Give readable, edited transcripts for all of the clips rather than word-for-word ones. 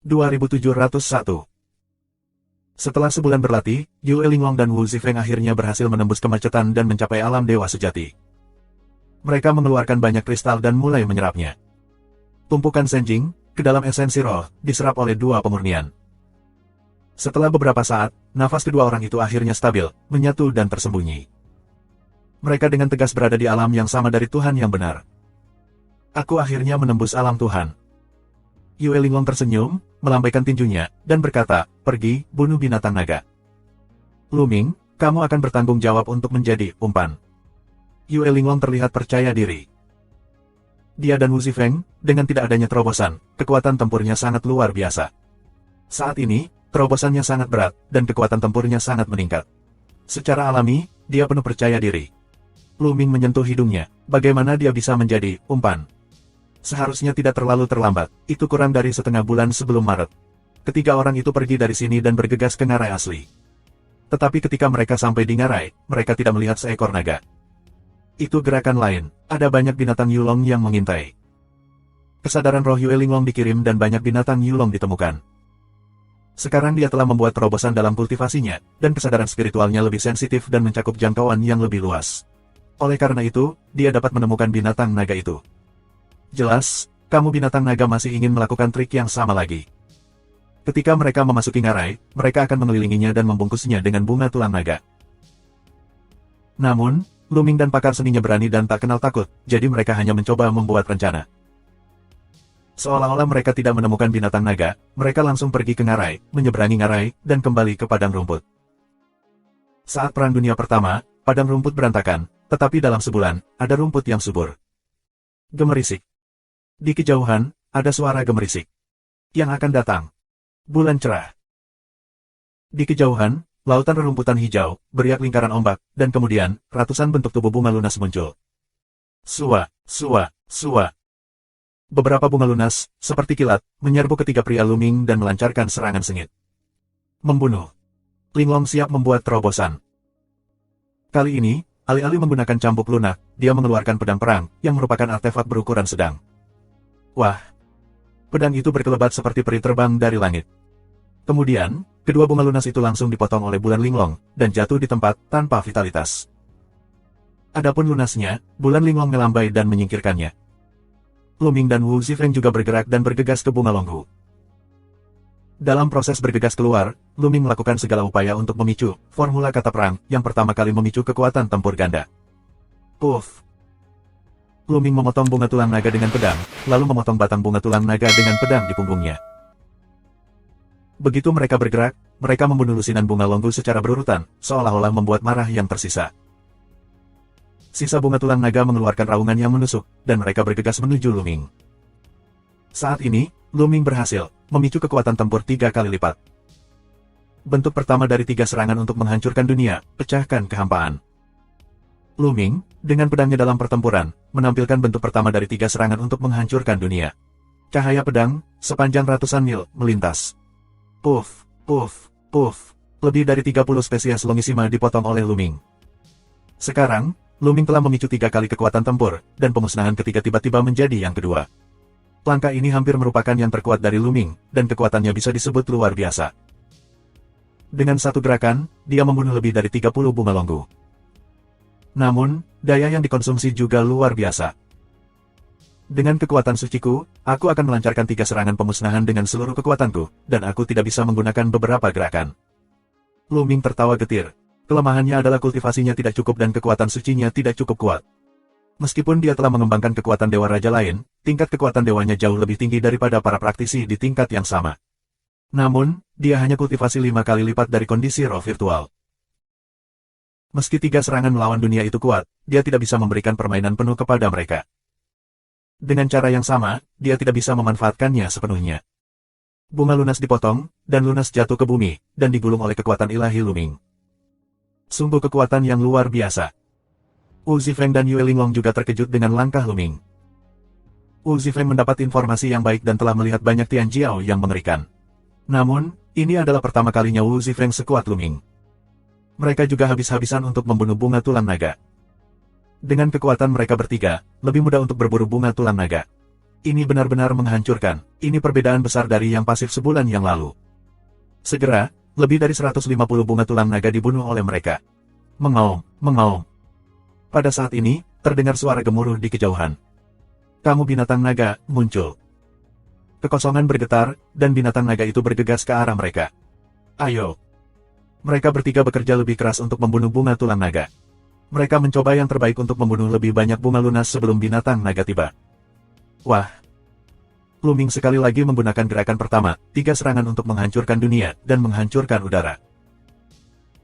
2701. Setelah sebulan berlatih, Yue Linglong dan Wu Zifeng akhirnya berhasil menembus kemacetan dan mencapai alam dewa sejati. Mereka mengeluarkan banyak kristal dan mulai menyerapnya. Tumpukan Senjing, ke dalam esensi roh, diserap oleh dua pemurnian. Setelah beberapa saat, nafas kedua orang itu akhirnya stabil, menyatu dan tersembunyi. Mereka dengan tegas berada di alam yang sama dari Tuhan yang benar. Aku akhirnya menembus alam Tuhan. Yue Linglong tersenyum, melambaikan tinjunya, dan berkata, pergi, bunuh binatang naga. Lu Ming, kamu akan bertanggung jawab untuk menjadi umpan. Yue Linglong terlihat percaya diri. Dia dan Wu Zifeng, dengan tidak adanya terobosan, kekuatan tempurnya sangat luar biasa. Saat ini, terobosannya sangat berat, dan kekuatan tempurnya sangat meningkat. Secara alami, dia penuh percaya diri. Lu Ming menyentuh hidungnya, bagaimana dia bisa menjadi umpan? Seharusnya tidak terlalu terlambat, itu kurang dari setengah bulan sebelum Maret. Ketiga orang itu pergi dari sini dan bergegas ke ngarai asli. Tetapi ketika mereka sampai di ngarai, mereka tidak melihat seekor naga. Itu gerakan lain, ada banyak binatang Yulong yang mengintai. Kesadaran roh Yue Linglong dikirim dan banyak binatang Yulong ditemukan. Sekarang dia telah membuat terobosan dalam kultivasinya, dan kesadaran spiritualnya lebih sensitif dan mencakup jangkauan yang lebih luas. Oleh karena itu, dia dapat menemukan binatang naga itu. Jelas, kamu binatang naga masih ingin melakukan trik yang sama lagi. Ketika mereka memasuki ngarai, mereka akan mengelilinginya dan membungkusnya dengan bunga tulang naga. Namun, Lu Ming dan pakar seninya berani dan tak kenal takut, jadi mereka hanya mencoba membuat rencana. Seolah-olah mereka tidak menemukan binatang naga, mereka langsung pergi ke ngarai, menyeberangi ngarai, dan kembali ke padang rumput. Saat Perang Dunia Pertama, padang rumput berantakan, tetapi dalam sebulan, ada rumput yang subur. Gemerisik. Di kejauhan, ada suara gemerisik. Yang akan datang. Bulan cerah. Di kejauhan, lautan rerumputan hijau, beriak lingkaran ombak, dan kemudian, ratusan bentuk tubuh bunga lunas muncul. Sua, sua, sua. Beberapa bunga lunas, seperti kilat, menyerbu ketiga pria Lu Ming dan melancarkan serangan sengit. Membunuh. Linglong siap membuat terobosan. Kali ini, alih-alih menggunakan cambuk lunak, dia mengeluarkan pedang perang, yang merupakan artefak berukuran sedang. Wah! Pedang itu berkelebat seperti peri terbang dari langit. Kemudian, kedua bunga lunas itu langsung dipotong oleh bulan Linglong, dan jatuh di tempat, tanpa vitalitas. Adapun lunasnya, bulan Linglong melambai dan menyingkirkannya. Lu Ming dan Wu Zifeng juga bergerak dan bergegas ke bunga longhu. Dalam proses bergegas keluar, Lu Ming melakukan segala upaya untuk memicu formula kata perang, yang pertama kali memicu kekuatan tempur ganda. Puff! Lu Ming memotong bunga tulang naga dengan pedang, lalu memotong batang bunga tulang naga dengan pedang di punggungnya. Begitu mereka bergerak, mereka membunuh lusinan bunga longgu secara berurutan, seolah-olah membuat marah yang tersisa. Sisa bunga tulang naga mengeluarkan raungan yang menusuk, dan mereka bergegas menuju Lu Ming. Saat ini, Lu Ming berhasil memicu kekuatan tempur 3 kali lipat. Bentuk pertama dari 3 serangan untuk menghancurkan dunia, pecahkan kehampaan. Lu Ming, dengan pedangnya dalam pertempuran, menampilkan bentuk pertama dari 3 serangan untuk menghancurkan dunia. Cahaya pedang, sepanjang ratusan mil, melintas. Puff, puff, puff. Lebih dari 30 spesies Longisima dipotong oleh Lu Ming. Sekarang, Lu Ming telah memicu 3 kali kekuatan tempur, dan pemusnahan ketiga tiba-tiba menjadi yang kedua. Langkah ini hampir merupakan yang terkuat dari Lu Ming, dan kekuatannya bisa disebut luar biasa. Dengan satu gerakan, dia membunuh lebih dari 30 bunga longgu. Namun, daya yang dikonsumsi juga luar biasa. Dengan kekuatan suciku, aku akan melancarkan 3 serangan pemusnahan dengan seluruh kekuatanku, dan aku tidak bisa menggunakan beberapa gerakan. Lu Ming tertawa getir. Kelemahannya adalah kultivasinya tidak cukup dan kekuatan sucinya tidak cukup kuat. Meskipun dia telah mengembangkan kekuatan dewa raja lain, tingkat kekuatan dewanya jauh lebih tinggi daripada para praktisi di tingkat yang sama. Namun, dia hanya kultivasi 5 kali lipat dari kondisi roh virtual. Meski 3 serangan melawan dunia itu kuat, dia tidak bisa memberikan permainan penuh kepada mereka. Dengan cara yang sama, dia tidak bisa memanfaatkannya sepenuhnya. Bunga lunas dipotong, dan lunas jatuh ke bumi, dan digulung oleh kekuatan ilahi Lu Ming. Sungguh kekuatan yang luar biasa. Wu Zifeng dan Yue Linglong juga terkejut dengan langkah Lu Ming. Wu Zifeng mendapat informasi yang baik dan telah melihat banyak Tian Jiao yang mengerikan. Namun, ini adalah pertama kalinya Wu Zifeng sekuat Lu Ming. Mereka juga habis-habisan untuk membunuh bunga tulang naga. Dengan kekuatan mereka bertiga, lebih mudah untuk berburu bunga tulang naga. Ini benar-benar menghancurkan. Ini perbedaan besar dari yang pasif sebulan yang lalu. Segera, lebih dari 150 bunga tulang naga dibunuh oleh mereka. Mengaum, mengaum. Pada saat ini, terdengar suara gemuruh di kejauhan. Kamu binatang naga, muncul. Kekosongan bergetar, dan binatang naga itu bergegas ke arah mereka. Ayo. Mereka bertiga bekerja lebih keras untuk membunuh bunga tulang naga. Mereka mencoba yang terbaik untuk membunuh lebih banyak bunga lunas sebelum binatang naga tiba. Wah. Luming sekali lagi menggunakan gerakan pertama, 3 serangan untuk menghancurkan dunia, dan menghancurkan udara.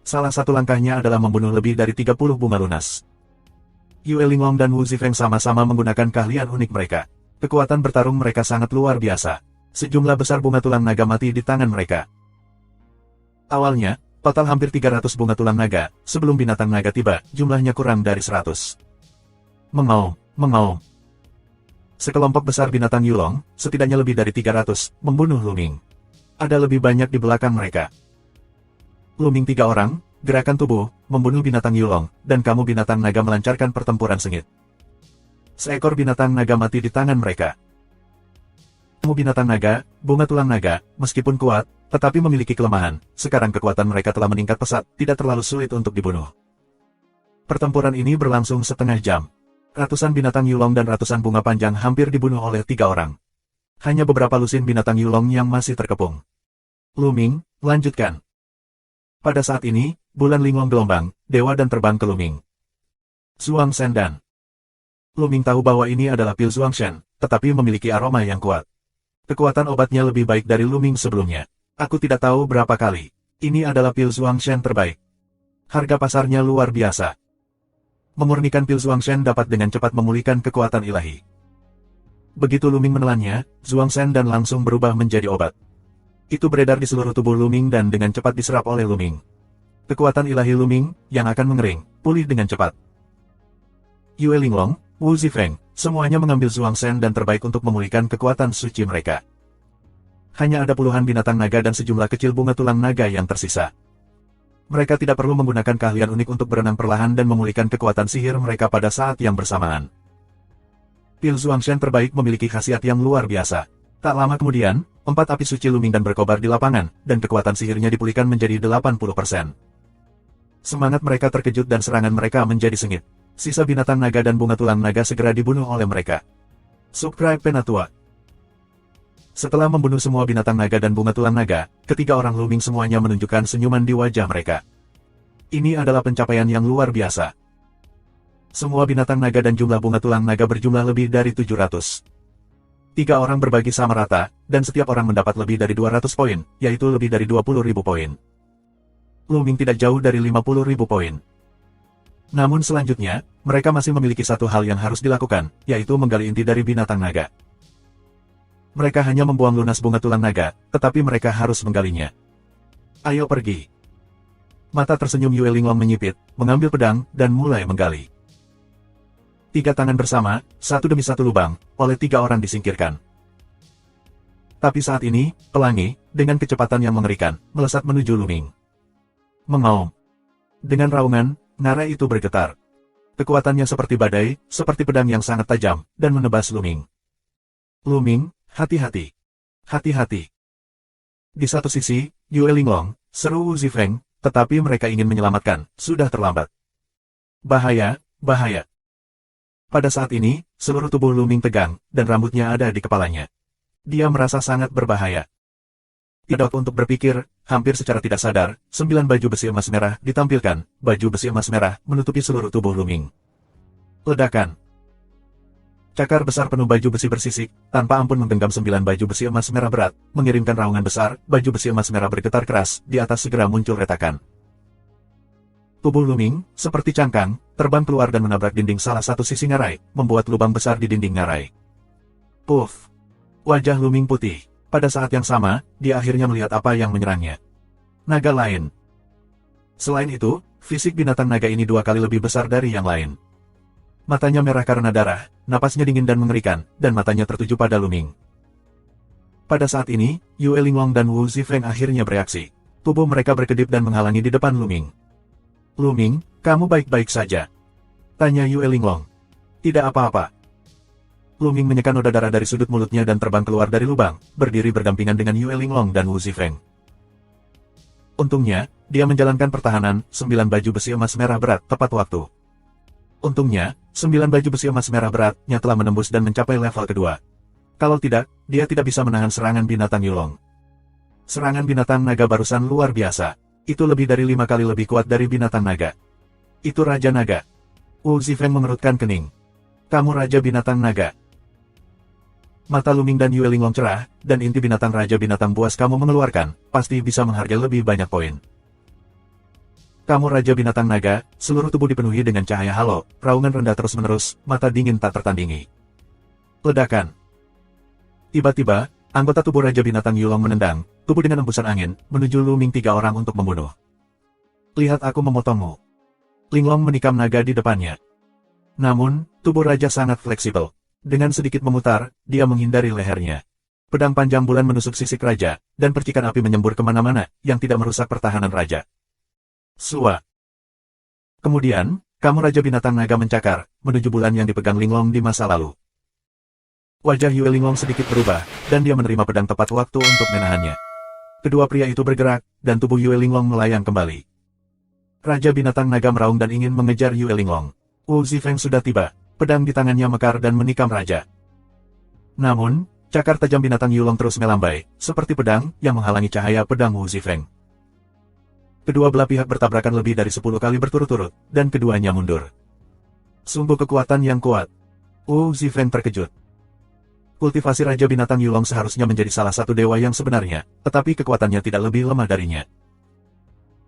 Salah satu langkahnya adalah membunuh lebih dari 30 bunga lunas. Yue Linglong dan Wu Zifeng sama-sama menggunakan keahlian unik mereka. Kekuatan bertarung mereka sangat luar biasa. Sejumlah besar bunga tulang naga mati di tangan mereka. Awalnya, total hampir 300 bunga tulang naga, sebelum binatang naga tiba, jumlahnya kurang dari 100. Mengaum, mengaum. Sekelompok besar binatang Yulong, setidaknya lebih dari 300, membunuh Luming. Ada lebih banyak di belakang mereka. Luming 3 orang, gerakan tubuh, membunuh binatang Yulong, dan kamu binatang naga melancarkan pertempuran sengit. Seekor binatang naga mati di tangan mereka. Kamu binatang naga, bunga tulang naga, meskipun kuat, tetapi memiliki kelemahan. Sekarang kekuatan mereka telah meningkat pesat, tidak terlalu sulit untuk dibunuh. Pertempuran ini berlangsung setengah jam. Ratusan binatang Yulong dan ratusan bunga panjang hampir dibunuh oleh 3 orang. Hanya beberapa lusin binatang Yulong yang masih terkepung. Luming, lanjutkan. Pada saat ini, bulan linglong gelombang, dewa dan terbang ke Luming. Zhuang Shen dan Luming tahu bahwa ini adalah pil Zhuang Shen, tetapi memiliki aroma yang kuat. Kekuatan obatnya lebih baik dari Luming sebelumnya. Aku tidak tahu berapa kali. Ini adalah pil Zhuang Shen terbaik. Harga pasarnya luar biasa. Memurnikan pil Zhuang Shen dapat dengan cepat memulihkan kekuatan ilahi. Begitu Luming menelannya, Zhuang Shen dan langsung berubah menjadi obat. Itu beredar di seluruh tubuh Luming dan dengan cepat diserap oleh Luming. Kekuatan ilahi Luming, yang akan mengering, pulih dengan cepat. Yue Linglong, Wu Zifeng, semuanya mengambil Zhuang Shen dan terbaik untuk memulihkan kekuatan suci mereka. Hanya ada puluhan binatang naga dan sejumlah kecil bunga tulang naga yang tersisa. Mereka tidak perlu menggunakan keahlian unik untuk berenang perlahan dan memulihkan kekuatan sihir mereka pada saat yang bersamaan. Pil Zhuang Shen terbaik memiliki khasiat yang luar biasa. Tak lama kemudian, 4 api suci Luming dan berkobar di lapangan, dan kekuatan sihirnya dipulihkan menjadi 80%. Semangat mereka terkejut dan serangan mereka menjadi sengit. Sisa binatang naga dan bunga tulang naga segera dibunuh oleh mereka. Subscribe Penatua. Setelah membunuh semua binatang naga dan bunga tulang naga, ketiga orang Luming semuanya menunjukkan senyuman di wajah mereka. Ini adalah pencapaian yang luar biasa. Semua binatang naga dan jumlah bunga tulang naga berjumlah lebih dari 700. 3 orang berbagi sama rata, dan setiap orang mendapat lebih dari 200 poin, yaitu lebih dari 20.000 poin. Luming tidak jauh dari 50.000 poin. Namun selanjutnya, mereka masih memiliki satu hal yang harus dilakukan, yaitu menggali inti dari binatang naga. Mereka hanya membuang lunas bunga tulang naga, tetapi mereka harus menggalinya. Ayo pergi. Mata tersenyum Yue Linglong menyipit, mengambil pedang, dan mulai menggali. 3 tangan bersama, satu demi satu lubang, oleh 3 orang disingkirkan. Tapi saat ini, pelangi, dengan kecepatan yang mengerikan, melesat menuju Luming. Mengaum. Dengan raungan, ngarai itu bergetar. Kekuatannya seperti badai, seperti pedang yang sangat tajam, dan menebas Luming. Luming, hati-hati. Hati-hati. Di satu sisi, Yue Linglong, seru Wu Zifeng, tetapi mereka ingin menyelamatkan, sudah terlambat. Bahaya, bahaya. Pada saat ini, seluruh tubuh Luming tegang, dan rambutnya ada di kepalanya. Dia merasa sangat berbahaya. Tidak untuk berpikir, hampir secara tidak sadar, 9 baju besi emas merah ditampilkan, baju besi emas merah menutupi seluruh tubuh Luming. Ledakan. Cakar besar penuh baju besi bersisik, tanpa ampun menggenggam 9 baju besi emas merah berat, mengirimkan raungan besar, baju besi emas merah bergetar keras, di atas segera muncul retakan. Tubuh Luming, seperti cangkang, terbang keluar dan menabrak dinding salah satu sisi ngarai, membuat lubang besar di dinding ngarai. Puff! Wajah Luming putih. Pada saat yang sama, dia akhirnya melihat apa yang menyerangnya. Naga lain. Selain itu, fisik binatang naga ini 2 kali lebih besar dari yang lain. Matanya merah karena darah, napasnya dingin dan mengerikan, dan matanya tertuju pada Luming. Pada saat ini, Yue Linglong dan Wu Zifeng akhirnya bereaksi. Tubuh mereka berkedip dan menghalangi di depan Luming. Luming, kamu baik-baik saja? Tanya Yue Linglong. Tidak apa-apa. Luming menyekan noda darah dari sudut mulutnya dan terbang keluar dari lubang, berdiri berdampingan dengan Yue Linglong dan Wu Zifeng. Untungnya, dia menjalankan pertahanan, 9 baju besi emas merah berat tepat waktu. Untungnya, 9 baju besi emas merah beratnya telah menembus dan mencapai level kedua. Kalau tidak, dia tidak bisa menahan serangan binatang Yulong. Serangan binatang naga barusan luar biasa. Itu lebih dari 5 kali lebih kuat dari binatang naga. Itu Raja Naga. Wu Zifeng mengerutkan kening. Kamu Raja Binatang Naga. Mata Luming dan Yue Linglong cerah, dan inti binatang Raja Binatang Buas kamu mengeluarkan, pasti bisa menghargai lebih banyak poin. Kamu Raja Binatang Naga, seluruh tubuh dipenuhi dengan cahaya halo, raungan rendah terus-menerus, mata dingin tak tertandingi. Ledakan. Tiba-tiba, anggota tubuh Raja Binatang Yulong menendang, tubuh dengan embusan angin, menuju Luming 3 orang untuk membunuh. Lihat aku memotongmu. Linglong menikam naga di depannya. Namun, tubuh Raja sangat fleksibel. Dengan sedikit memutar, dia menghindari lehernya. Pedang panjang bulan menusuk sisik Raja, dan percikan api menyembur kemana-mana, yang tidak merusak pertahanan Raja. Sua. Kemudian, kamu Raja Binatang Naga mencakar, menuju bulan yang dipegang Linglong di masa lalu. Wajah Yue Linglong sedikit berubah, dan dia menerima pedang tepat waktu untuk menahannya. Kedua pria itu bergerak, dan tubuh Yue Linglong melayang kembali. Raja Binatang Naga meraung dan ingin mengejar Yue Linglong. Wu Zifeng sudah tiba. Pedang di tangannya mekar dan menikam Raja. Namun, cakar tajam binatang Yulong terus melambai, seperti pedang yang menghalangi cahaya pedang Wu Zifeng. Kedua belah pihak bertabrakan lebih dari 10 kali berturut-turut, dan keduanya mundur. Sungguh kekuatan yang kuat. Wu Zifeng terkejut. Kultivasi Raja Binatang Yulong seharusnya menjadi salah satu dewa yang sebenarnya, tetapi kekuatannya tidak lebih lemah darinya.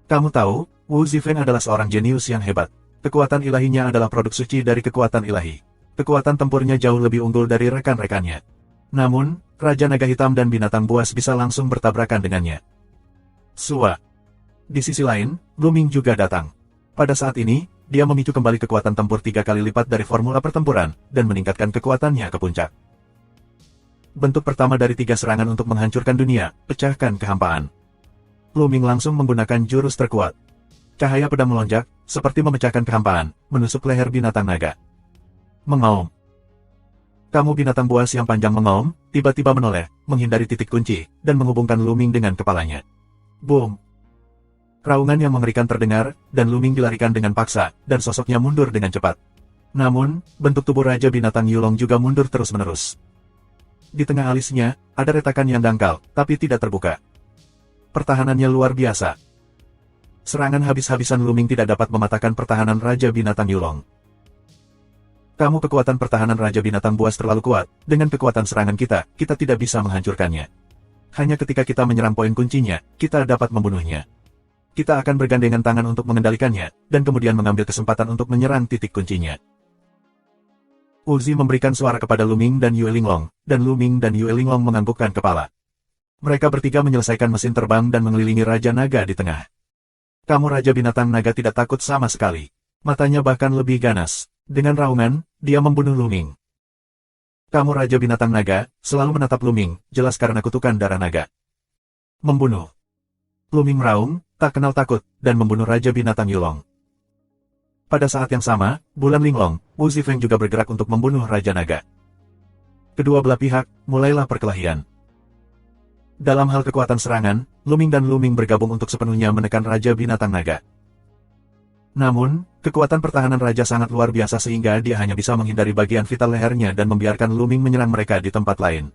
Kamu tahu, Wu Zifeng adalah seorang jenius yang hebat. Kekuatan ilahinya adalah produk suci dari kekuatan ilahi. Kekuatan tempurnya jauh lebih unggul dari rekan-rekannya. Namun, Raja Naga Hitam dan Binatang Buas bisa langsung bertabrakan dengannya. Sua. Di sisi lain, Luming juga datang. Pada saat ini, dia memicu kembali kekuatan tempur 3 kali lipat dari formula pertempuran, dan meningkatkan kekuatannya ke puncak. Bentuk pertama dari 3 serangan untuk menghancurkan dunia, pecahkan kehampaan. Luming langsung menggunakan jurus terkuat. Cahaya pedang melonjak, seperti memecahkan kehampaan, menusuk leher binatang naga. Mengaum. Kamu binatang buas yang panjang mengaum, tiba-tiba menoleh, menghindari titik kunci, dan menghubungkan Luming dengan kepalanya. Boom! Raungan yang mengerikan terdengar, dan Luming dilarikan dengan paksa, dan sosoknya mundur dengan cepat. Namun, bentuk tubuh Raja Binatang Yulong juga mundur terus-menerus. Di tengah alisnya, ada retakan yang dangkal, tapi tidak terbuka. Pertahanannya luar biasa. Serangan habis-habisan Luming tidak dapat mematahkan pertahanan Raja Binatang Yulong. Kamu kekuatan pertahanan Raja Binatang Buas terlalu kuat, dengan kekuatan serangan kita tidak bisa menghancurkannya. Hanya ketika kita menyerang poin kuncinya, kita dapat membunuhnya. Kita akan bergandengan tangan untuk mengendalikannya, dan kemudian mengambil kesempatan untuk menyerang titik kuncinya. Uzi memberikan suara kepada Luming dan Yue Linglong, dan Luming dan Yue Linglong menganggukkan kepala. Mereka bertiga menyelesaikan mesin terbang dan mengelilingi Raja Naga di tengah. Kamu Raja Binatang Naga tidak takut sama sekali. Matanya bahkan lebih ganas. Dengan raungan, dia membunuh Luming. Kamu Raja Binatang Naga, selalu menatap Luming, jelas karena kutukan darah naga. Membunuh. Luming meraung, tak kenal takut, dan membunuh Raja Binatang Yulong. Pada saat yang sama, Bulan Linglong, Wu Zifeng juga bergerak untuk membunuh Raja Naga. Kedua belah pihak, mulailah perkelahian. Dalam hal kekuatan serangan, Luming dan Luming bergabung untuk sepenuhnya menekan Raja Binatang Naga. Namun, kekuatan pertahanan Raja sangat luar biasa sehingga dia hanya bisa menghindari bagian vital lehernya dan membiarkan Luming menyerang mereka di tempat lain.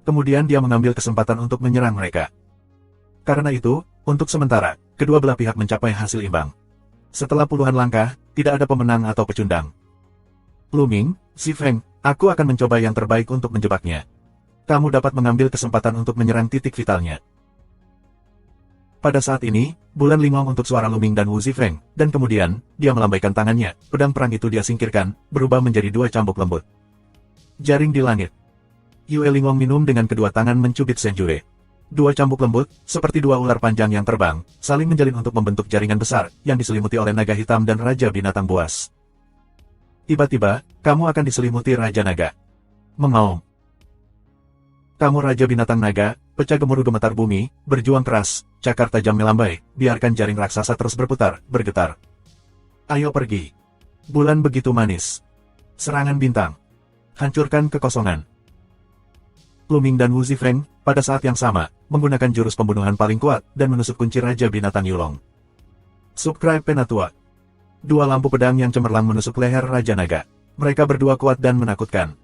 Kemudian dia mengambil kesempatan untuk menyerang mereka. Karena itu, untuk sementara, kedua belah pihak mencapai hasil imbang. Setelah puluhan langkah, tidak ada pemenang atau pecundang. Luming, Zifeng, aku akan mencoba yang terbaik untuk menjebaknya. Kamu dapat mengambil kesempatan untuk menyerang titik vitalnya. Pada saat ini, Bulan Linglong untuk suara Luming dan Wu Zifeng, dan kemudian, dia melambaikan tangannya, pedang perang itu dia singkirkan, berubah menjadi 2 cambuk lembut. Jaring di langit. Yue Linglong minum dengan kedua tangan mencubit Senjure. 2 cambuk lembut, seperti 2 ular panjang yang terbang, saling menjalin untuk membentuk jaringan besar, yang diselimuti oleh naga hitam dan Raja Binatang Buas. Tiba-tiba, kamu akan diselimuti Raja Naga. Mengaum. Kamu Raja Binatang Naga, pecah gemuruh gemetar bumi, berjuang keras, cakar tajam melambai, biarkan jaring raksasa terus berputar, bergetar. Ayo pergi. Bulan begitu manis. Serangan bintang. Hancurkan kekosongan. Luming dan Wu Zifeng, pada saat yang sama, menggunakan jurus pembunuhan paling kuat dan menusuk kunci Raja Binatang Yulong. Subscribe Penatua. Dua lampu pedang yang cemerlang menusuk leher Raja Naga. Mereka berdua kuat dan menakutkan.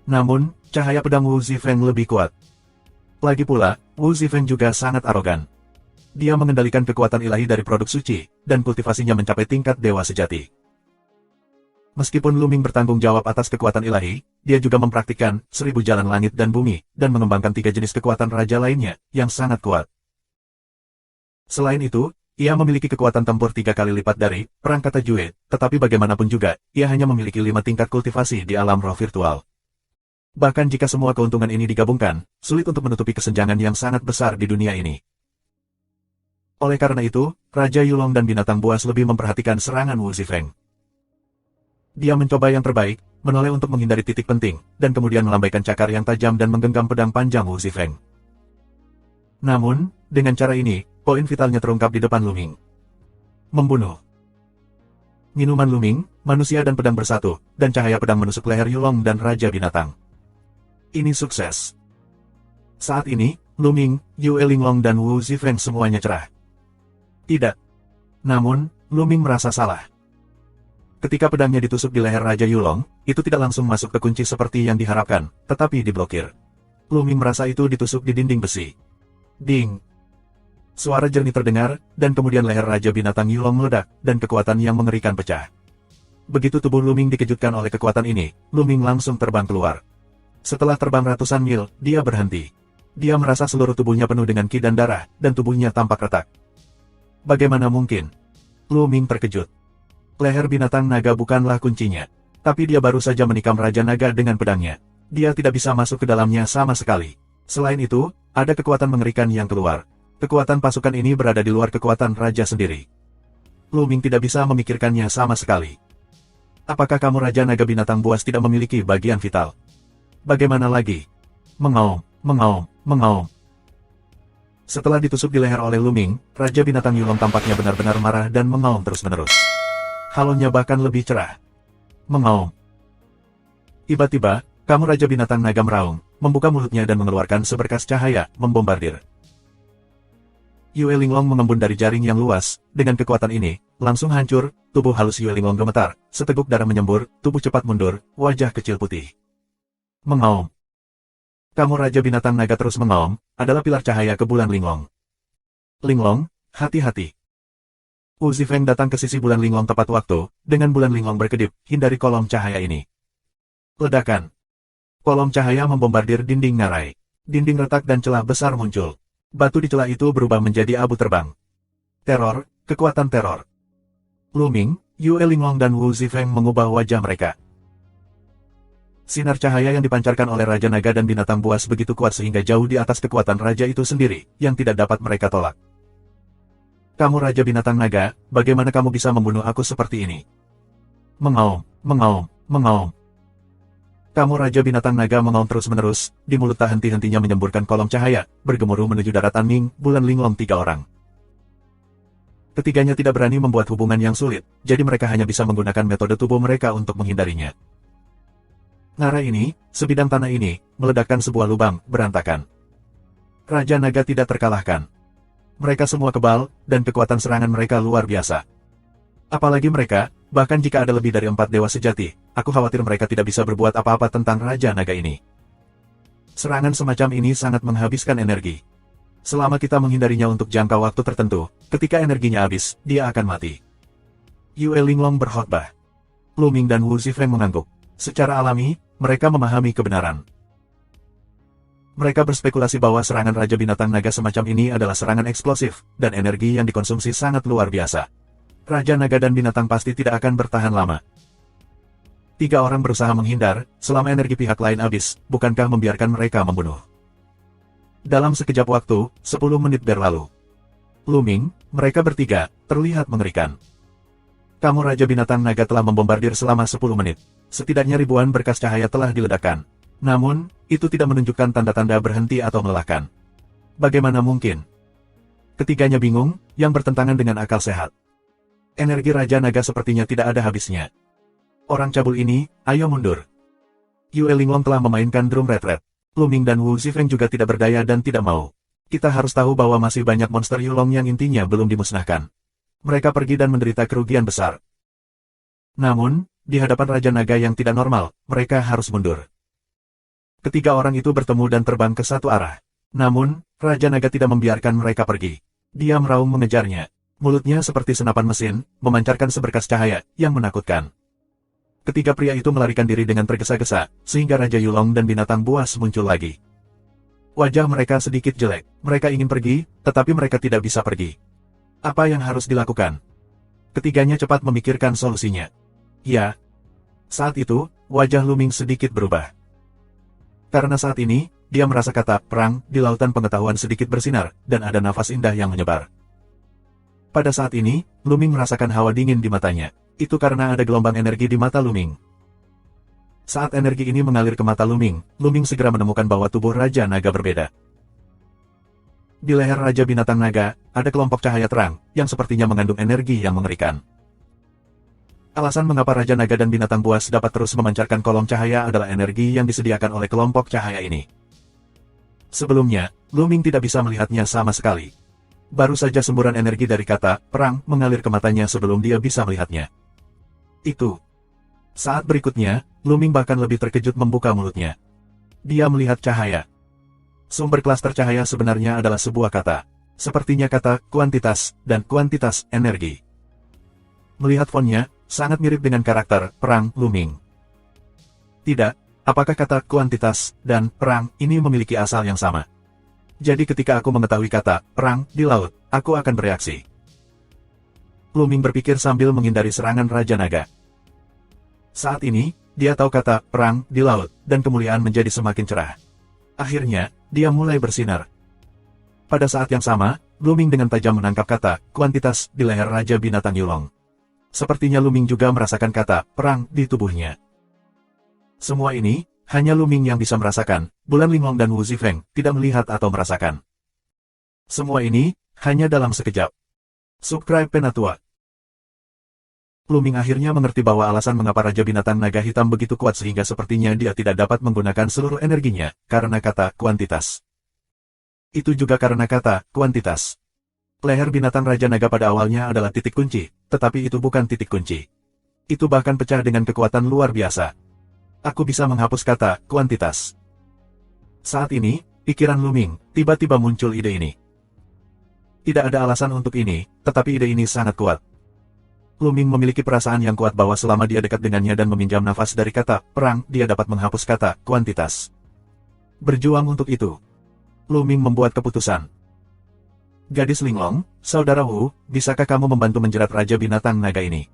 Namun, cahaya pedang Wu Zifeng lebih kuat. Lagi pula, Wu Zifeng juga sangat arogan. Dia mengendalikan kekuatan ilahi dari produk suci, dan kultivasinya mencapai tingkat dewa sejati. Meskipun Luming bertanggung jawab atas kekuatan ilahi, dia juga mempraktikkan 1000 jalan langit dan bumi, dan mengembangkan 3 jenis kekuatan raja lainnya, yang sangat kuat. Selain itu, ia memiliki kekuatan tempur 3 kali lipat dari perang kata Jue, tetapi bagaimanapun juga, ia hanya memiliki 5 tingkat kultivasi di alam roh virtual. Bahkan jika semua keuntungan ini digabungkan, sulit untuk menutupi kesenjangan yang sangat besar di dunia ini. Oleh karena itu, Raja Yulong dan binatang buas lebih memperhatikan serangan Wu Zifeng. Dia mencoba yang terbaik, menoleh untuk menghindari titik penting, dan kemudian melambaikan cakar yang tajam dan menggenggam pedang panjang Wu Zifeng. Namun, dengan cara ini, poin vitalnya terungkap di depan Luming. Membunuh. Minuman Luming, manusia dan pedang bersatu, dan cahaya pedang menusuk leher Yulong dan Raja Binatang. Ini sukses. Saat ini, Luming, Yue Linglong dan Wu Zifeng semuanya cerah. Tidak. Namun, Luming merasa salah. Ketika pedangnya ditusuk di leher Raja Yulong, itu tidak langsung masuk ke kunci seperti yang diharapkan, tetapi diblokir. Luming merasa itu ditusuk di dinding besi. Ding! Suara jernih terdengar, dan kemudian leher Raja Binatang Yulong meledak, dan kekuatan yang mengerikan pecah. Begitu tubuh Luming dikejutkan oleh kekuatan ini, Luming langsung terbang keluar. Setelah terbang ratusan mil, dia berhenti. Dia merasa seluruh tubuhnya penuh dengan ki dan darah, dan tubuhnya tampak retak. Bagaimana mungkin? Luming terkejut. Leher binatang naga bukanlah kuncinya. Tapi dia baru saja menikam Raja Naga dengan pedangnya. Dia tidak bisa masuk ke dalamnya sama sekali. Selain itu, ada kekuatan mengerikan yang keluar. Kekuatan pasukan ini berada di luar kekuatan Raja sendiri. Luming tidak bisa memikirkannya sama sekali. Apakah kamu Raja Naga binatang buas tidak memiliki bagian vital? Bagaimana lagi? Mengaum, mengaum, mengaum. Setelah ditusuk di leher oleh Luming, Raja Binatang Yulong tampaknya benar-benar marah dan mengaum terus-menerus. Halonya bahkan lebih cerah. Mengaum. Tiba-tiba, kamu Raja Binatang Naga meraung, membuka mulutnya dan mengeluarkan seberkas cahaya, membombardir. Yue Linglong mengembun dari jaring yang luas, dengan kekuatan ini, langsung hancur, tubuh halus Yue Linglong gemetar, seteguk darah menyembur, tubuh cepat mundur, wajah kecil putih. Mengaum. Kamu Raja Binatang Naga terus mengaum, adalah pilar cahaya ke bulan Linglong. Linglong, hati-hati. Wu Zifeng datang ke sisi bulan Linglong tepat waktu, dengan bulan Linglong berkedip, hindari kolom cahaya ini. Ledakan. Kolom cahaya membombardir dinding ngarai. Dinding retak dan celah besar muncul. Batu di celah itu berubah menjadi abu terbang. Teror, kekuatan teror. Luming, Yue Linglong dan Wu Zifeng mengubah wajah mereka. Sinar cahaya yang dipancarkan oleh Raja Naga dan binatang buas begitu kuat sehingga jauh di atas kekuatan Raja itu sendiri, yang tidak dapat mereka tolak. Kamu Raja Binatang Naga, bagaimana kamu bisa membunuh aku seperti ini? Mengaum, mengaum, mengaum. Kamu Raja Binatang Naga mengaum terus-menerus, di mulut tak henti-hentinya menyemburkan kolom cahaya, bergemuruh menuju daratan Ming, bulan Linglong 3 orang. Ketiganya tidak berani membuat hubungan yang sulit, jadi mereka hanya bisa menggunakan metode tubuh mereka untuk menghindarinya. Ngarai ini, sebidang tanah ini, meledakkan sebuah lubang, berantakan. Raja Naga tidak terkalahkan. Mereka semua kebal, dan kekuatan serangan mereka luar biasa. Apalagi mereka, bahkan jika ada lebih dari 4 dewa sejati, aku khawatir mereka tidak bisa berbuat apa-apa tentang Raja Naga ini. Serangan semacam ini sangat menghabiskan energi. Selama kita menghindarinya untuk jangka waktu tertentu, ketika energinya habis, dia akan mati. Yue Linglong berkhotbah. Luming dan Wu Zifeng mengangguk. Secara alami, mereka memahami kebenaran. Mereka berspekulasi bahwa serangan Raja Binatang Naga semacam ini adalah serangan eksplosif, dan energi yang dikonsumsi sangat luar biasa. Raja Naga dan binatang pasti tidak akan bertahan lama. 3 orang berusaha menghindar, selama energi pihak lain habis, bukankah membiarkan mereka membunuh? Dalam sekejap waktu, 10 menit berlalu. Luming, mereka bertiga, terlihat mengerikan. Kamu Raja Binatang Naga telah membombardir selama 10 menit. Setidaknya ribuan berkas cahaya telah diledakkan. Namun, itu tidak menunjukkan tanda-tanda berhenti atau melelahkan. Bagaimana mungkin? Ketiganya bingung, yang bertentangan dengan akal sehat. Energi Raja Naga sepertinya tidak ada habisnya. Orang cabul ini, ayo mundur. Yue Linglong telah memainkan drum retret. Lu Ming dan Wu Zifeng juga tidak berdaya dan tidak mau. Kita harus tahu bahwa masih banyak monster Yulong yang intinya belum dimusnahkan. Mereka pergi dan menderita kerugian besar. Namun, di hadapan Raja Naga yang tidak normal, mereka harus mundur. Ketiga orang itu bertemu dan terbang ke satu arah. Namun, Raja Naga tidak membiarkan mereka pergi. Dia meraung mengejarnya. Mulutnya seperti senapan mesin, memancarkan seberkas cahaya yang menakutkan. Ketiga pria itu melarikan diri dengan tergesa-gesa, sehingga Raja Yulong dan binatang buas muncul lagi. Wajah mereka sedikit jelek. Mereka ingin pergi, tetapi mereka tidak bisa pergi. Apa yang harus dilakukan? Ketiganya cepat memikirkan solusinya. Ya. Saat itu, wajah Lu Ming sedikit berubah. Karena saat ini, dia merasa kata perang di lautan pengetahuan sedikit bersinar, dan ada nafas indah yang menyebar. Pada saat ini, Lu Ming merasakan hawa dingin di matanya. Itu karena ada gelombang energi di mata Lu Ming. Saat energi ini mengalir ke mata Lu Ming segera menemukan bahwa tubuh Raja Naga berbeda. Di leher Raja Binatang Naga, ada kelompok cahaya terang, yang sepertinya mengandung energi yang mengerikan. Alasan mengapa Raja Naga dan Binatang Buas dapat terus memancarkan kolom cahaya adalah energi yang disediakan oleh kelompok cahaya ini. Sebelumnya, Lu Ming tidak bisa melihatnya sama sekali. Baru saja semburan energi dari kata perang mengalir ke matanya sebelum dia bisa melihatnya. Itu. Saat berikutnya, Lu Ming bahkan lebih terkejut membuka mulutnya. Dia melihat cahaya. Sumber klaster cahaya sebenarnya adalah sebuah kata. Sepertinya kata kuantitas dan kuantitas energi. Melihat fontnya, sangat mirip dengan karakter perang Lu Ming. Tidak, apakah kata kuantitas dan perang ini memiliki asal yang sama? Jadi ketika aku mengetahui kata perang di laut, aku akan bereaksi. Lu Ming berpikir sambil menghindari serangan Raja Naga. Saat ini, dia tahu kata perang di laut, dan kemuliaan menjadi semakin cerah. Akhirnya, dia mulai bersinar. Pada saat yang sama, Lu Ming dengan tajam menangkap kata kuantitas di leher Raja Binatang Yulong. Sepertinya Lu Ming juga merasakan kata perang di tubuhnya. Semua ini, hanya Lu Ming yang bisa merasakan, Bulan Linglong dan Wu Zifeng tidak melihat atau merasakan. Semua ini, hanya dalam sekejap. Subscribe Penatua. Lu Ming akhirnya mengerti bahwa alasan mengapa Raja Binatang Naga Hitam begitu kuat sehingga sepertinya dia tidak dapat menggunakan seluruh energinya, karena kata kuantitas. Itu juga karena kata kuantitas. Leher binatang Raja Naga pada awalnya adalah titik kunci, tetapi itu bukan titik kunci. Itu bahkan pecah dengan kekuatan luar biasa. Aku bisa menghapus kata kuantitas. Saat ini, pikiran Lu Ming tiba-tiba muncul ide ini. Tidak ada alasan untuk ini, tetapi ide ini sangat kuat. Lu Ming memiliki perasaan yang kuat bahwa selama dia dekat dengannya dan meminjam nafas dari kata perang, dia dapat menghapus kata kuantitas. Berjuang untuk itu. Lu Ming membuat keputusan. Gadis Linglong, saudara Wu, bisakah kamu membantu menjerat Raja Binatang Naga ini?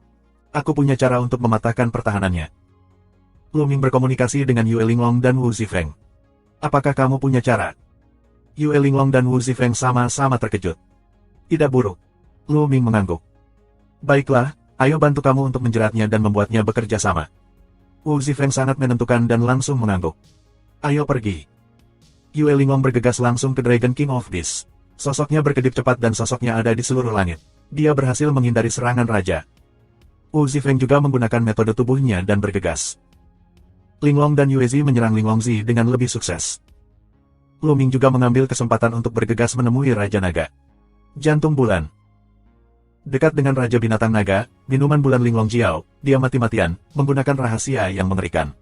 Aku punya cara untuk mematahkan pertahanannya. Lu Ming berkomunikasi dengan Yue Linglong dan Wu Zifeng. Apakah kamu punya cara? Yue Linglong dan Wu Zifeng sama-sama terkejut. Tidak buruk. Lu Ming mengangguk. Baiklah, ayo bantu kamu untuk menjeratnya dan membuatnya bekerja sama. Wu Zifeng sangat menentukan dan langsung mengangguk. Ayo pergi. Yue Linglong bergegas langsung ke Dragon King of Beasts. Sosoknya berkedip cepat dan sosoknya ada di seluruh langit. Dia berhasil menghindari serangan raja. Wu Zifeng juga menggunakan metode tubuhnya dan bergegas. Linglong dan Yuezi menyerang Linglongzi dengan lebih sukses. Lu Ming juga mengambil kesempatan untuk bergegas menemui Raja Naga. Jantung Bulan. Dekat dengan Raja Binatang Naga, minuman bulan Linglong Jiao, dia mati-matian, menggunakan rahasia yang mengerikan.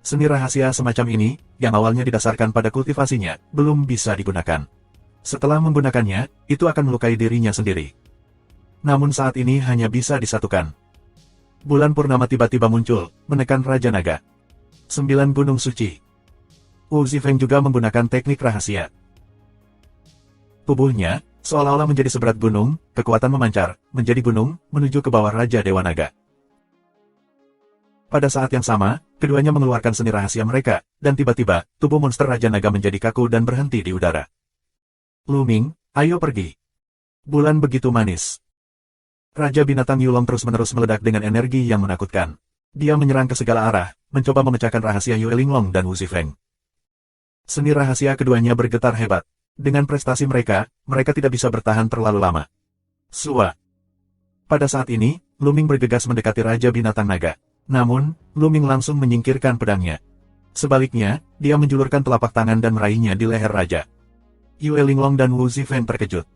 Seni rahasia semacam ini, yang awalnya didasarkan pada kultivasinya, belum bisa digunakan. Setelah menggunakannya, itu akan melukai dirinya sendiri. Namun saat ini hanya bisa disatukan. Bulan purnama tiba-tiba muncul, menekan Raja Naga. 9 gunung suci. Wu Zifeng juga menggunakan teknik rahasia. Tubuhnya, seolah-olah menjadi seberat gunung, kekuatan memancar, menjadi gunung, menuju ke bawah Raja Dewa Naga. Pada saat yang sama, keduanya mengeluarkan seni rahasia mereka, dan tiba-tiba, tubuh monster Raja Naga menjadi kaku dan berhenti di udara. Lu Ming, ayo pergi. Bulan begitu manis. Raja Binatang Yulong terus-menerus meledak dengan energi yang menakutkan. Dia menyerang ke segala arah, mencoba memecahkan rahasia Yue Linglong dan Wu Zifeng. Seni rahasia keduanya bergetar hebat. Dengan prestasi mereka, mereka tidak bisa bertahan terlalu lama. Sua. Pada saat ini, Lu Ming bergegas mendekati Raja Binatang Naga. Namun, Luming langsung menyingkirkan pedangnya. Sebaliknya, dia menjulurkan telapak tangan dan meraihnya di leher raja. Yue Linglong dan Wu Zifeng terkejut.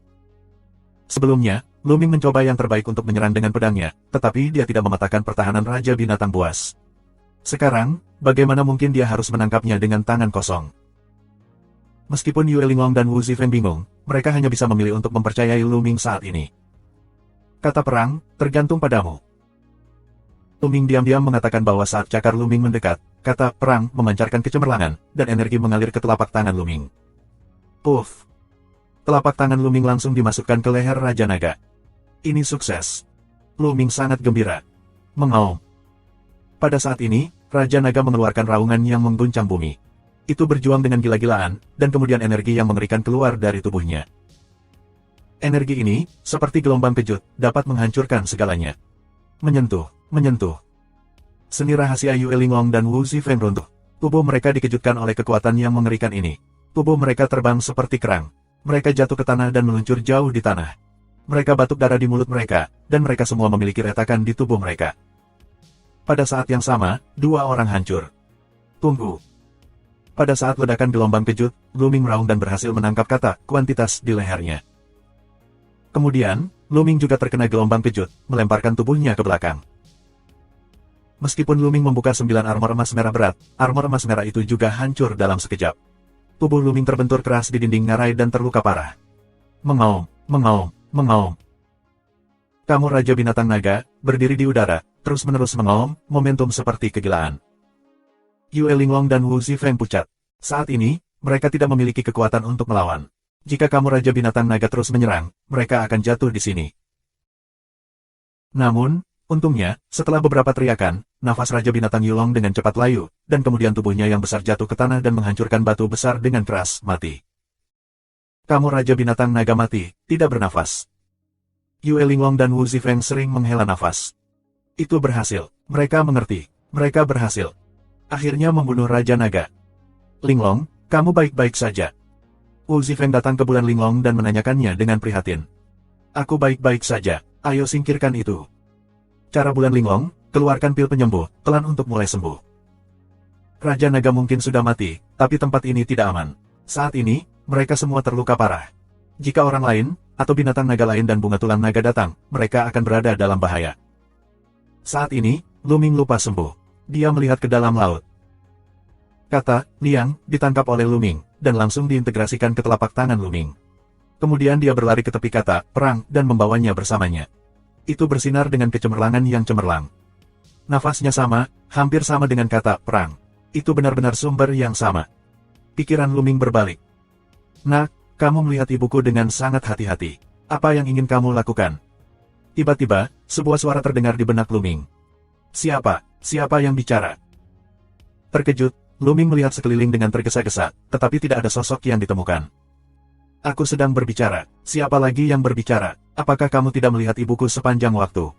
Sebelumnya, Luming mencoba yang terbaik untuk menyerang dengan pedangnya, tetapi dia tidak mematahkan pertahanan Raja Binatang Buas. Sekarang, bagaimana mungkin dia harus menangkapnya dengan tangan kosong? Meskipun Yue Linglong dan Wu Zifeng bingung, mereka hanya bisa memilih untuk mempercayai Luming saat ini. Kata perang, tergantung padamu. Luming diam-diam mengatakan bahwa saat cakar Luming mendekat, kata perang memancarkan kecemerlangan, dan energi mengalir ke telapak tangan Luming. Puff! Telapak tangan Luming langsung dimasukkan ke leher Raja Naga. Ini sukses. Luming sangat gembira. Mengaum. Pada saat ini, Raja Naga mengeluarkan raungan yang mengguncang bumi. Itu berjuang dengan gila-gilaan, dan kemudian energi yang mengerikan keluar dari tubuhnya. Energi ini, seperti gelombang kejut, dapat menghancurkan segalanya. Menyentuh. Seni rahasia Yue Linglong dan Wu Zifeng runtuh. Tubuh mereka dikejutkan oleh kekuatan yang mengerikan ini. Tubuh mereka terbang seperti kerang. Mereka jatuh ke tanah dan meluncur jauh di tanah. Mereka batuk darah di mulut mereka, dan mereka semua memiliki retakan di tubuh mereka. Pada saat yang sama, dua orang hancur. Tunggu. Pada saat ledakan gelombang kejut, Luming meraung dan berhasil menangkap kata kuantitas di lehernya. Kemudian, Luming juga terkena gelombang kejut, melemparkan tubuhnya ke belakang. Meskipun Luming membuka 9 armor emas merah berat, armor emas merah itu juga hancur dalam sekejap. Tubuh Luming terbentur keras di dinding ngarai dan terluka parah. Mengaum. Kamu Raja Binatang Naga, berdiri di udara, terus-menerus mengaum, momentum seperti kegilaan. Yue Linglong dan Wu Zifeng pucat. Saat ini, mereka tidak memiliki kekuatan untuk melawan. Jika kamu Raja Binatang Naga terus menyerang, mereka akan jatuh di sini. Namun, untungnya, setelah beberapa teriakan, nafas Raja Binatang Yulong dengan cepat layu, dan kemudian tubuhnya yang besar jatuh ke tanah dan menghancurkan batu besar dengan keras, mati. Kamu Raja Binatang Naga mati, tidak bernafas. Yue Linglong dan Wu Zifeng sering menghela nafas. Itu berhasil. Mereka mengerti. Mereka berhasil. Akhirnya membunuh Raja Naga. Linglong, kamu baik-baik saja. Wu Zifeng datang ke bulan Linglong dan menanyakannya dengan prihatin. Aku baik-baik saja. Ayo singkirkan itu. Cara bulan Linglong, keluarkan pil penyembuh, telan untuk mulai sembuh. Raja Naga mungkin sudah mati, tapi tempat ini tidak aman. Saat ini, mereka semua terluka parah. Jika orang lain, atau binatang naga lain dan bunga tulang naga datang, mereka akan berada dalam bahaya. Saat ini, Luming lupa sembuh. Dia melihat ke dalam laut. Kata, Liang, ditangkap oleh Luming, dan langsung diintegrasikan ke telapak tangan Luming. Kemudian dia berlari ke tepi kata, perang, dan membawanya bersamanya. Itu bersinar dengan kecemerlangan yang cemerlang. Nafasnya sama, hampir sama dengan kata, perang. Itu benar-benar sumber yang sama. Pikiran Luming berbalik. Nak, kamu melihat ibuku dengan sangat hati-hati. Apa yang ingin kamu lakukan? Tiba-tiba, sebuah suara terdengar di benak Luming. Siapa? Siapa yang bicara? Terkejut, Luming melihat sekeliling dengan tergesa-gesa, tetapi tidak ada sosok yang ditemukan. Aku sedang berbicara. Siapa lagi yang berbicara? Apakah kamu tidak melihat ibuku sepanjang waktu?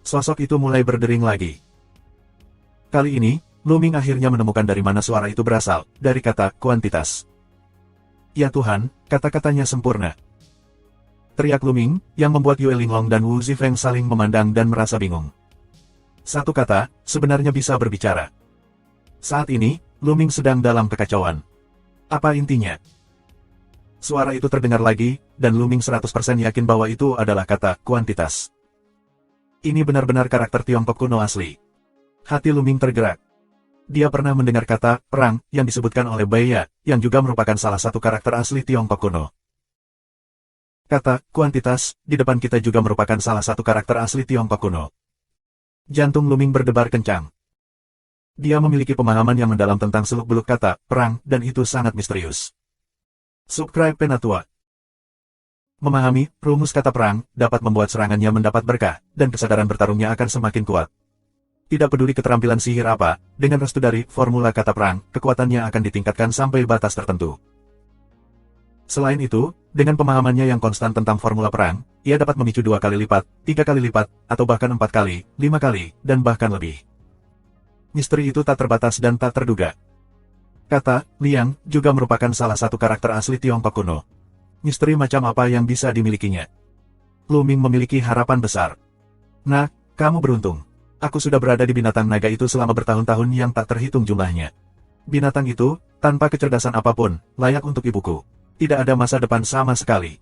Sosok itu mulai berdering lagi. Kali ini, Luming akhirnya menemukan dari mana suara itu berasal, dari kata kuantitas. Ya Tuhan, kata-katanya sempurna. Teriak Luming, yang membuat Yue Linglong dan Wu Zifeng saling memandang dan merasa bingung. Satu kata, sebenarnya bisa berbicara. Saat ini, Luming sedang dalam kekacauan. Apa intinya? Suara itu terdengar lagi, dan Luming 100% yakin bahwa itu adalah kata kuantitas. Ini benar-benar karakter Tiongkok kuno asli. Hati Luming tergerak. Dia pernah mendengar kata perang yang disebutkan oleh Baya, yang juga merupakan salah satu karakter asli Tiongkok kuno. Kata kuantitas di depan kita juga merupakan salah satu karakter asli Tiongkok kuno. Jantung Luming berdebar kencang. Dia memiliki pemahaman yang mendalam tentang seluk-beluk kata perang, dan itu sangat misterius. Subscribe Penatua. Memahami rumus kata perang dapat membuat serangannya mendapat berkah, dan kesadaran bertarungnya akan semakin kuat. Tidak peduli keterampilan sihir apa, dengan restu dari formula kata perang, kekuatannya akan ditingkatkan sampai batas tertentu. Selain itu, dengan pemahamannya yang konstan tentang formula perang, ia dapat memicu 2 kali lipat, 3 kali lipat, atau bahkan 4 kali, 5 kali, dan bahkan lebih. Misteri itu tak terbatas dan tak terduga. Kata Liang juga merupakan salah satu karakter asli Tiongkok kuno. Misteri macam apa yang bisa dimilikinya? Luming memiliki harapan besar. Nah, kamu beruntung. Aku sudah berada di binatang naga itu selama bertahun-tahun yang tak terhitung jumlahnya. Binatang itu, tanpa kecerdasan apapun, layak untuk ibuku. Tidak ada masa depan sama sekali.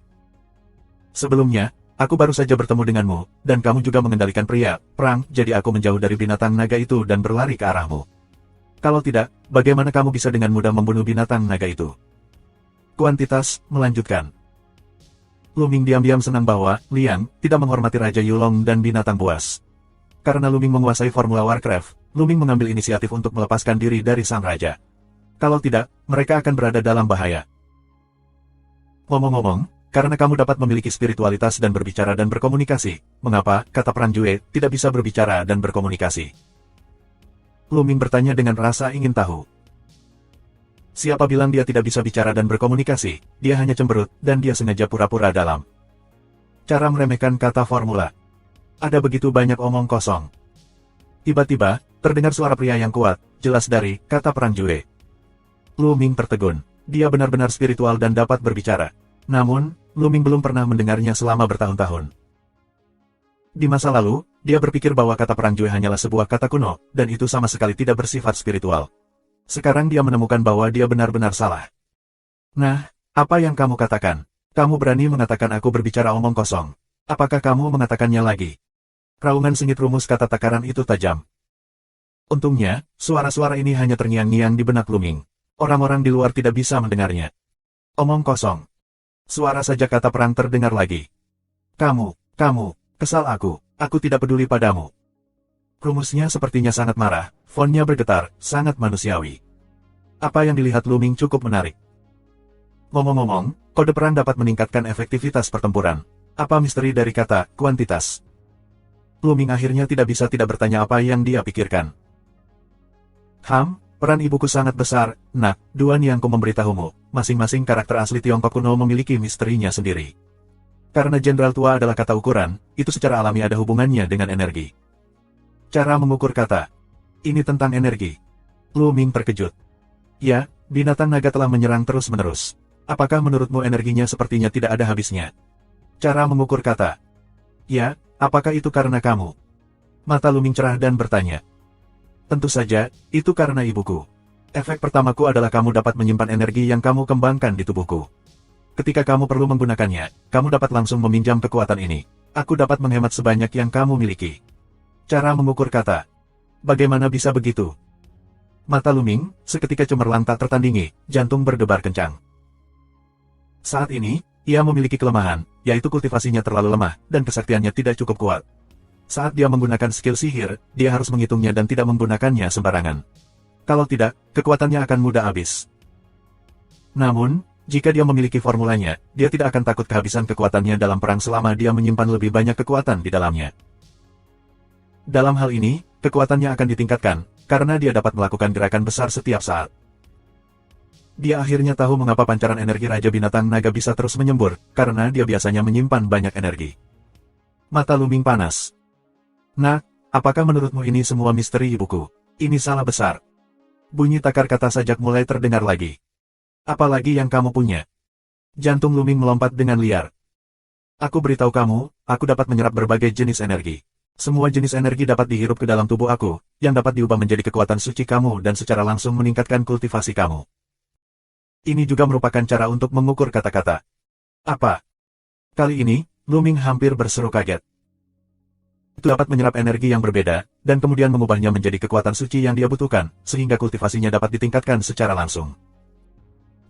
Sebelumnya, aku baru saja bertemu denganmu, dan kamu juga mengendalikan pria, perang, jadi aku menjauh dari binatang naga itu dan berlari ke arahmu. Kalau tidak, bagaimana kamu bisa dengan mudah membunuh binatang naga itu? Kuantitas, melanjutkan. Luming diam-diam senang bahwa Liang tidak menghormati Raja Yulong dan binatang buas. Karena Luming menguasai formula Warcraft, Luming mengambil inisiatif untuk melepaskan diri dari sang raja. Kalau tidak, mereka akan berada dalam bahaya. Ngomong-ngomong, karena kamu dapat memiliki spiritualitas dan berbicara dan berkomunikasi, mengapa, kata Perang Jue, tidak bisa berbicara dan berkomunikasi? Luming bertanya dengan rasa ingin tahu. Siapa bilang dia tidak bisa bicara dan berkomunikasi, dia hanya cemberut, dan dia sengaja pura-pura dalam. Cara meremehkan kata formula. Ada begitu banyak omong kosong. Tiba-tiba, terdengar suara pria yang kuat, jelas dari kata Perang Jue. Luming tertegun. Dia benar-benar spiritual dan dapat berbicara. Namun, Luming belum pernah mendengarnya selama bertahun-tahun. Di masa lalu, dia berpikir bahwa kata Perang Jue hanyalah sebuah kata kuno, dan itu sama sekali tidak bersifat spiritual. Sekarang dia menemukan bahwa dia benar-benar salah. Nah, apa yang kamu katakan? Kamu berani mengatakan aku berbicara omong kosong. Apakah kamu mengatakannya lagi? Raungan sengit rumus kata takaran itu tajam. Untungnya, suara-suara ini hanya terngiang-ngiang di benak Luming. Orang-orang di luar tidak bisa mendengarnya. Omong kosong. Suara saja kata perang terdengar lagi. Kamu, kesal aku tidak peduli padamu. Rumusnya sepertinya sangat marah, fontnya bergetar, sangat manusiawi. Apa yang dilihat Luming cukup menarik. Ngomong-ngomong, kode perang dapat meningkatkan efektivitas pertempuran. Apa misteri dari kata kuantitas? Luming akhirnya tidak bisa tidak bertanya apa yang dia pikirkan. Peran ibuku sangat besar, nak, Duan yang ku memberitahumu, masing-masing karakter asli Tiongkok kuno memiliki misterinya sendiri. Karena jenderal tua adalah kata ukuran, itu secara alami ada hubungannya dengan energi. Cara mengukur kata. Ini tentang energi. Luming terkejut. Ya, binatang naga telah menyerang terus-menerus. Apakah menurutmu energinya sepertinya tidak ada habisnya? Cara mengukur kata. Ya, apakah itu karena kamu? Mata Luming cerah dan bertanya. Tentu saja, itu karena ibuku. Efek pertamaku adalah kamu dapat menyimpan energi yang kamu kembangkan di tubuhku. Ketika kamu perlu menggunakannya, kamu dapat langsung meminjam kekuatan ini. Aku dapat menghemat sebanyak yang kamu miliki. Cara mengukur kata. Bagaimana bisa begitu? Mata Luming, seketika cemerlang tak tertandingi, jantung berdebar kencang. Saat ini, ia memiliki kelemahan, yaitu kultivasinya terlalu lemah, dan kesaktiannya tidak cukup kuat. Saat dia menggunakan skill sihir, dia harus menghitungnya dan tidak menggunakannya sembarangan. Kalau tidak, kekuatannya akan mudah habis. Namun, jika dia memiliki formulanya, dia tidak akan takut kehabisan kekuatannya dalam perang selama dia menyimpan lebih banyak kekuatan di dalamnya. Dalam hal ini, kekuatannya akan ditingkatkan, karena dia dapat melakukan gerakan besar setiap saat. Dia akhirnya tahu mengapa pancaran energi Raja Binatang Naga bisa terus menyembur, karena dia biasanya menyimpan banyak energi. Mata Luming panas. Nah, apakah menurutmu ini semua misteri ibuku? Ini salah besar. Bunyi takar kata sajak mulai terdengar lagi. Apalagi yang kamu punya? Jantung Luming melompat dengan liar. Aku beritahu kamu, aku dapat menyerap berbagai jenis energi. Semua jenis energi dapat dihirup ke dalam tubuh aku, yang dapat diubah menjadi kekuatan suci kamu dan secara langsung meningkatkan kultivasi kamu. Ini juga merupakan cara untuk mengukur kata-kata. Apa? Kali ini, Luming hampir berseru kaget. Itu dapat menyerap energi yang berbeda, dan kemudian mengubahnya menjadi kekuatan suci yang dia butuhkan, sehingga kultivasinya dapat ditingkatkan secara langsung.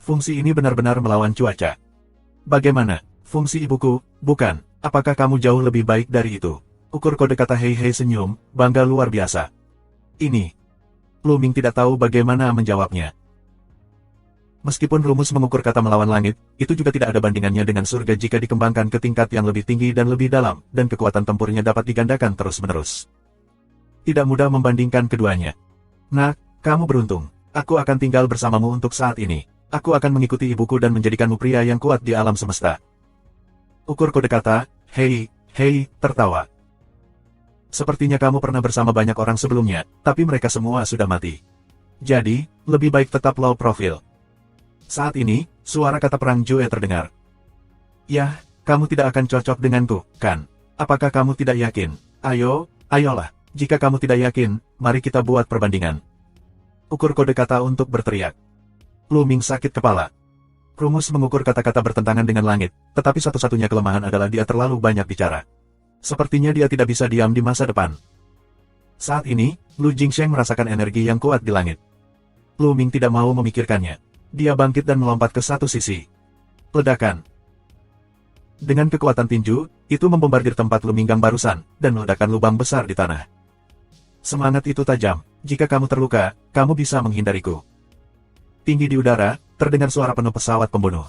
Fungsi ini benar-benar melawan cuaca. Bagaimana? Fungsi ibuku, bukan, apakah kamu jauh lebih baik dari itu? Ukur kode kata Hei Hei senyum, bangga luar biasa. Ini. Luming tidak tahu bagaimana menjawabnya. Meskipun rumus mengukur kata melawan langit, itu juga tidak ada bandingannya dengan surga jika dikembangkan ke tingkat yang lebih tinggi dan lebih dalam, dan kekuatan tempurnya dapat digandakan terus-menerus. Tidak mudah membandingkan keduanya. Nah, kamu beruntung. Aku akan tinggal bersamamu untuk saat ini. Aku akan mengikuti ibuku dan menjadikanmu pria yang kuat di alam semesta. Ukur kode kata, Hei, tertawa. Sepertinya kamu pernah bersama banyak orang sebelumnya, tapi mereka semua sudah mati. Jadi, lebih baik tetap low profile. Saat ini, suara kata Perang Jue terdengar. Yah, kamu tidak akan cocok denganku, kan? Apakah kamu tidak yakin? Ayolah, Jika kamu tidak yakin, mari kita buat perbandingan. Ukur kode kata untuk berteriak. Lu Ming sakit kepala. Rumus mengukur kata-kata bertentangan dengan langit, tetapi satu-satunya kelemahan adalah dia terlalu banyak bicara. Sepertinya dia tidak bisa diam di masa depan. Saat ini, Lu Jingsheng merasakan energi yang kuat di langit. Lu Ming tidak mau memikirkannya. Dia bangkit dan melompat ke satu sisi. Ledakan. Dengan kekuatan tinju, itu membombardir tempat Lu Minggang barusan, dan meledakkan lubang besar di tanah. Semangat itu tajam. Jika kamu terluka, kamu bisa menghindariku. Tinggi di udara, terdengar suara penuh pesawat pembunuh.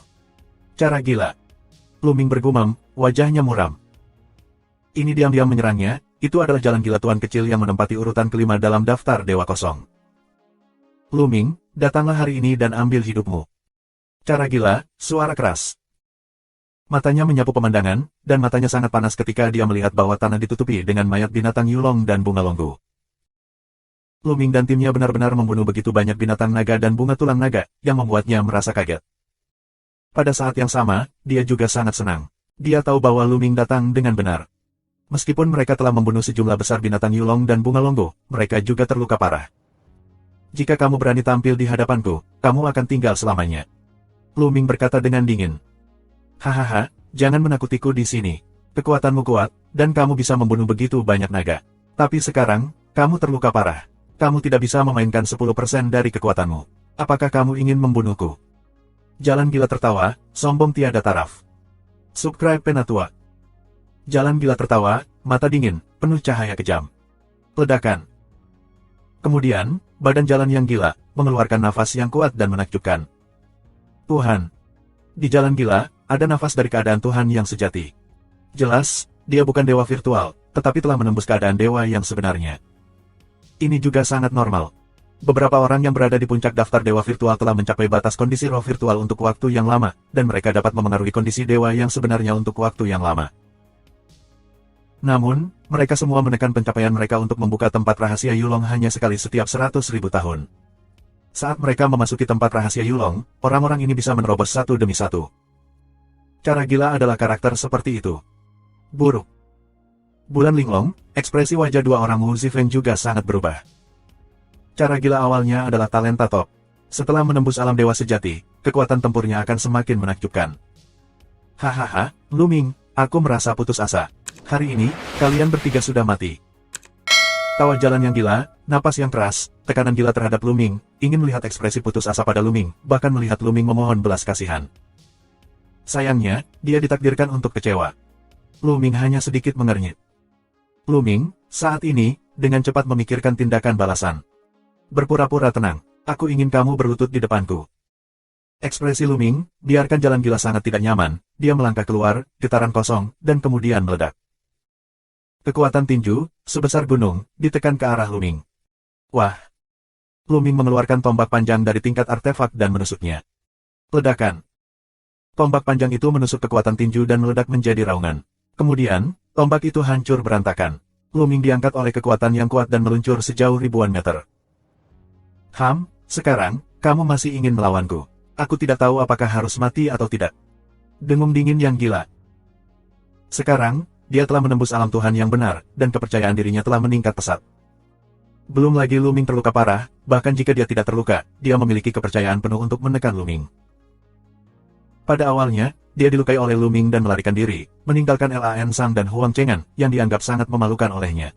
Cara gila. Lu Ming bergumam, wajahnya muram. Ini diam-diam menyerangnya, itu adalah jalan gila tuan kecil yang menempati urutan kelima dalam daftar Dewa Kosong. Lu Ming, datanglah hari ini dan ambil hidupmu. Cara gila, suara keras. Matanya menyapu pemandangan, dan matanya sangat panas ketika dia melihat bahwa tanah ditutupi dengan mayat binatang Yulong dan bunga longgu. Lu Ming dan timnya benar-benar membunuh begitu banyak binatang naga dan bunga tulang naga, yang membuatnya merasa kaget. Pada saat yang sama, dia juga sangat senang. Dia tahu bahwa Lu Ming datang dengan benar. Meskipun mereka telah membunuh sejumlah besar binatang Yulong dan bunga longgu, mereka juga terluka parah. Jika kamu berani tampil di hadapanku, kamu akan tinggal selamanya. Lu Ming berkata dengan dingin. Hahaha, jangan menakutiku di sini. Kekuatanmu kuat, dan kamu bisa membunuh begitu banyak naga. Tapi sekarang, kamu terluka parah. Kamu tidak bisa memainkan 10% dari kekuatanmu. Apakah kamu ingin membunuhku? Jalan gila tertawa, sombong tiada taraf. Subscribe Penatua. Jalan gila tertawa, mata dingin, penuh cahaya kejam. Ledakan. Kemudian, badan jalan yang gila, mengeluarkan nafas yang kuat dan menakjubkan. Tuhan. Di jalan gila, ada nafas dari keadaan Tuhan yang sejati. Jelas, dia bukan dewa virtual, tetapi telah menembus keadaan dewa yang sebenarnya. Ini juga sangat normal. Beberapa orang yang berada di puncak daftar dewa virtual telah mencapai batas kondisi roh virtual untuk waktu yang lama, dan mereka dapat memengaruhi kondisi dewa yang sebenarnya untuk waktu yang lama. Namun, mereka semua menekan pencapaian mereka untuk membuka tempat rahasia Yulong hanya sekali setiap 100.000 tahun. Saat mereka memasuki tempat rahasia Yulong, orang-orang ini bisa menerobos satu demi satu. Cara gila adalah karakter seperti itu. Buruk. Bulan linglong, ekspresi wajah dua orang Wu Zifeng juga sangat berubah. Cara gila awalnya adalah talenta top. Setelah menembus alam dewa sejati, kekuatan tempurnya akan semakin menakjubkan. Hahaha, Lu Ming, aku merasa putus asa. Hari ini, kalian bertiga sudah mati. Tawa jalan yang gila, napas yang keras, tekanan gila terhadap Lu Ming, ingin melihat ekspresi putus asa pada Lu Ming, bahkan melihat Lu Ming memohon belas kasihan. Sayangnya, dia ditakdirkan untuk kecewa. Lu Ming hanya sedikit mengernyit. Lu Ming, saat ini, dengan cepat memikirkan tindakan balasan. Berpura-pura tenang, aku ingin kamu berlutut di depanku. Ekspresi Lu Ming, biarkan jalan gila sangat tidak nyaman, dia melangkah keluar, getaran kosong, dan kemudian meledak. Kekuatan tinju, sebesar gunung, ditekan ke arah Lu Ming. Wah! Lu Ming mengeluarkan tombak panjang dari tingkat artefak dan menusuknya. Ledakan. Tombak panjang itu menusuk kekuatan tinju dan meledak menjadi raungan. Kemudian, tombak itu hancur berantakan. Lu Ming diangkat oleh kekuatan yang kuat dan meluncur sejauh ribuan meter. Sekarang, kamu masih ingin melawanku. Aku tidak tahu apakah harus mati atau tidak. Dengung dingin yang gila. Sekarang, dia telah menembus alam Tuhan yang benar, dan kepercayaan dirinya telah meningkat pesat. Belum lagi Lu Ming terluka parah, bahkan jika dia tidak terluka, dia memiliki kepercayaan penuh untuk menekan Lu Ming. Pada awalnya, dia dilukai oleh Lu Ming dan melarikan diri, meninggalkan Lan Sang dan Huang Chengan, yang dianggap sangat memalukan olehnya.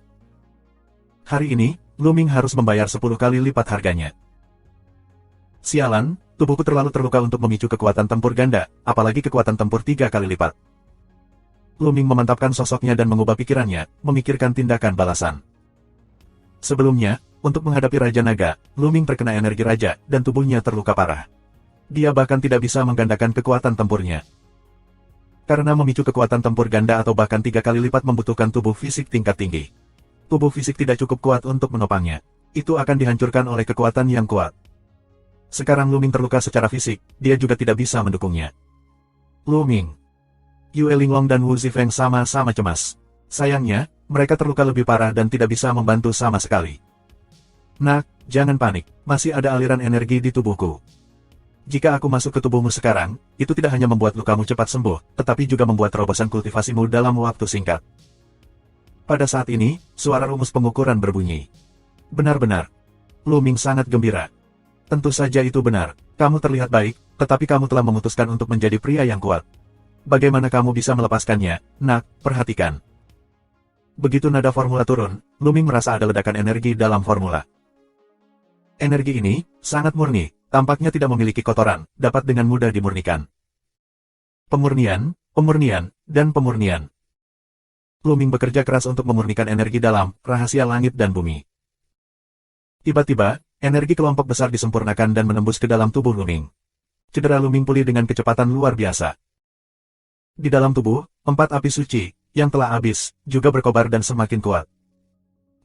Hari ini, Lu Ming harus membayar 10 kali lipat harganya. Sialan, tubuhku terlalu terluka untuk memicu kekuatan tempur ganda, apalagi kekuatan tempur 3 kali lipat. Lu Ming memantapkan sosoknya dan mengubah pikirannya, memikirkan tindakan balasan. Sebelumnya, untuk menghadapi Raja Naga, Lu Ming terkena energi Raja, dan tubuhnya terluka parah. Dia bahkan tidak bisa menggandakan kekuatan tempurnya. Karena memicu kekuatan tempur ganda atau bahkan 3 kali lipat membutuhkan tubuh fisik tingkat tinggi. Tubuh fisik tidak cukup kuat untuk menopangnya. Itu akan dihancurkan oleh kekuatan yang kuat. Sekarang Lu Ming terluka secara fisik, dia juga tidak bisa mendukungnya. Lu Ming, Yue Linglong dan Wu Zifeng sama-sama cemas. Sayangnya, mereka terluka lebih parah dan tidak bisa membantu sama sekali. Nak, jangan panik, masih ada aliran energi di tubuhku. Jika aku masuk ke tubuhmu sekarang, itu tidak hanya membuat lukamu cepat sembuh, tetapi juga membuat terobosan kultivasimu dalam waktu singkat. Pada saat ini, suara rumus pengukuran berbunyi. Benar-benar. Luming sangat gembira. Tentu saja itu benar. Kamu terlihat baik, tetapi kamu telah memutuskan untuk menjadi pria yang kuat. Bagaimana kamu bisa melepaskannya, nak? Perhatikan. Begitu nada formula turun, Luming merasa ada ledakan energi dalam formula. Energi ini sangat murni, tampaknya tidak memiliki kotoran, dapat dengan mudah dimurnikan. Pemurnian, pemurnian, dan pemurnian. Luming bekerja keras untuk memurnikan energi dalam rahasia langit dan bumi. Tiba-tiba, energi kelompok besar disempurnakan dan menembus ke dalam tubuh Luming. Cedera Luming pulih dengan kecepatan luar biasa. Di dalam tubuh, 4 api suci, yang telah habis, juga berkobar dan semakin kuat.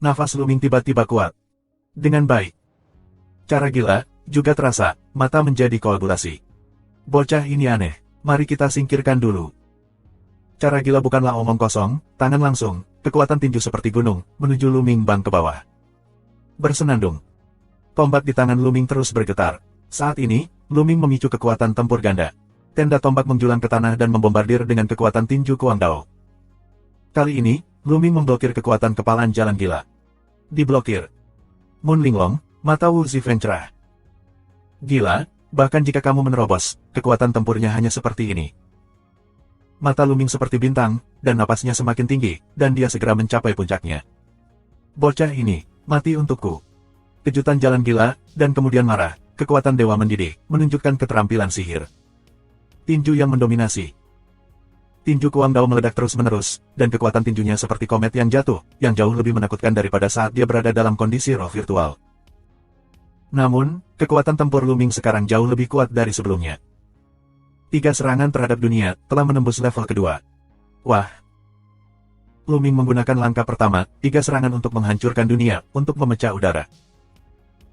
Nafas Luming tiba-tiba kuat. Dengan baik. Cara gila, juga terasa, mata menjadi koagulasi. Bocah ini aneh, mari kita singkirkan dulu. Cara gila bukanlah omong kosong, tangan langsung, kekuatan tinju seperti gunung, menuju Luming Bang ke bawah. Bersenandung. Tombak di tangan Luming terus bergetar. Saat ini, Luming memicu kekuatan tempur ganda. Tenda tombak menjulang ke tanah dan membombardir dengan kekuatan tinju Kuang Dao. Kali ini, Luming memblokir kekuatan kepalan jalan gila. Diblokir. Mun Linglong, mata Wu Zifeng cerah. Gila, bahkan jika kamu menerobos, kekuatan tempurnya hanya seperti ini. Mata Luming seperti bintang, dan napasnya semakin tinggi, dan dia segera mencapai puncaknya. Bocah ini, mati untukku. Kejutan jalan gila, dan kemudian marah, kekuatan dewa mendidih, menunjukkan keterampilan sihir. Tinju yang mendominasi. Tinju Kuang Dao meledak terus-menerus, dan kekuatan tinjunya seperti komet yang jatuh, yang jauh lebih menakutkan daripada saat dia berada dalam kondisi roh virtual. Namun, kekuatan tempur Luming sekarang jauh lebih kuat dari sebelumnya. 3 serangan terhadap dunia telah menembus level kedua. Wah! Luming menggunakan langkah pertama, 3 serangan untuk menghancurkan dunia, untuk memecah udara.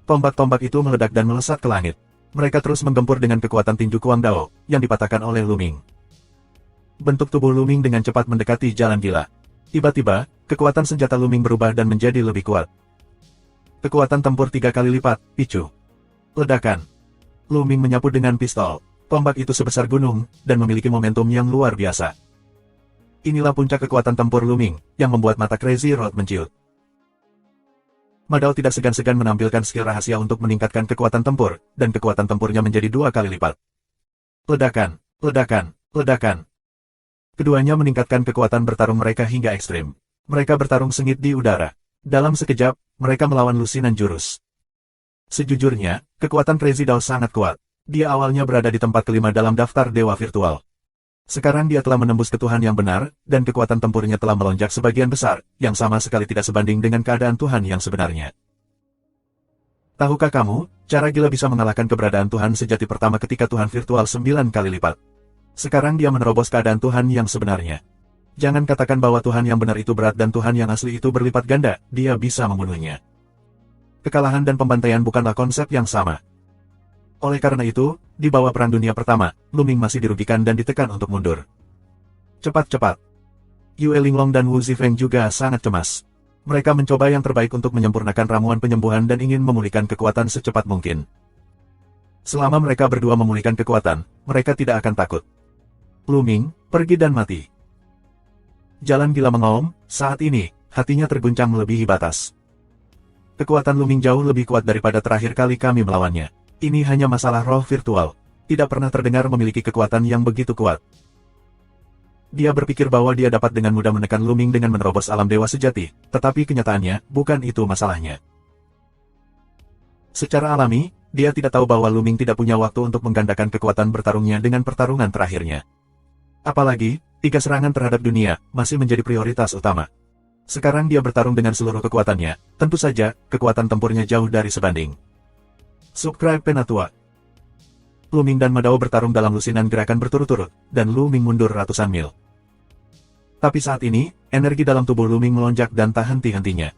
Tombak-tombak itu meledak dan melesat ke langit. Mereka terus menggempur dengan kekuatan tinju Kuang Dao, yang dipatahkan oleh Luming. Bentuk tubuh Luming dengan cepat mendekati jalan gila. Tiba-tiba, kekuatan senjata Luming berubah dan menjadi lebih kuat. Kekuatan tempur 3 kali lipat, picu. Ledakan. Luming menyapu dengan pistol. Tombak itu sebesar gunung, dan memiliki momentum yang luar biasa. Inilah puncak kekuatan tempur Luming, yang membuat mata Crazy Rod menciut. Madao tidak segan-segan menampilkan skill rahasia untuk meningkatkan kekuatan tempur, dan kekuatan tempurnya menjadi 2 kali lipat. Ledakan, ledakan, ledakan. Keduanya meningkatkan kekuatan bertarung mereka hingga ekstrim. Mereka bertarung sengit di udara. Dalam sekejap, mereka melawan lusinan jurus. Sejujurnya, kekuatan Crazy Dao sangat kuat. Dia awalnya berada di tempat kelima dalam daftar dewa virtual. Sekarang dia telah menembus ke Tuhan yang benar, dan kekuatan tempurnya telah melonjak sebagian besar, yang sama sekali tidak sebanding dengan keadaan Tuhan yang sebenarnya. Tahukah kamu, cara gila bisa mengalahkan keberadaan Tuhan sejati pertama ketika Tuhan virtual 9 kali lipat. Sekarang dia menerobos keadaan Tuhan yang sebenarnya. Jangan katakan bahwa Tuhan yang benar itu berat dan Tuhan yang asli itu berlipat ganda, dia bisa membunuhnya. Kekalahan dan pembantaian bukanlah konsep yang sama. Oleh karena itu, di bawah Perang Dunia Pertama, Luming masih dirugikan dan ditekan untuk mundur. Cepat-cepat. Yue Linglong dan Wu Zifeng juga sangat cemas. Mereka mencoba yang terbaik untuk menyempurnakan ramuan penyembuhan dan ingin memulihkan kekuatan secepat mungkin. Selama mereka berdua memulihkan kekuatan, mereka tidak akan takut. Luming, pergi dan mati. Jalan gila mengaum, saat ini, hatinya terguncang melebihi batas. Kekuatan Luming jauh lebih kuat daripada terakhir kali kami melawannya. Ini hanya masalah roh virtual. Tidak pernah terdengar memiliki kekuatan yang begitu kuat. Dia berpikir bahwa dia dapat dengan mudah menekan Luming dengan menerobos alam dewa sejati, tetapi kenyataannya, bukan itu masalahnya. Secara alami, dia tidak tahu bahwa Luming tidak punya waktu untuk menggandakan kekuatan bertarungnya dengan pertarungan terakhirnya. Apalagi, 3 serangan terhadap dunia, masih menjadi prioritas utama. Sekarang dia bertarung dengan seluruh kekuatannya, tentu saja, kekuatan tempurnya jauh dari sebanding. Subscribe Penatua. Luming dan Madao bertarung dalam lusinan gerakan berturut-turut, dan Luming mundur ratusan mil. Tapi saat ini, energi dalam tubuh Luming melonjak dan tak henti-hentinya.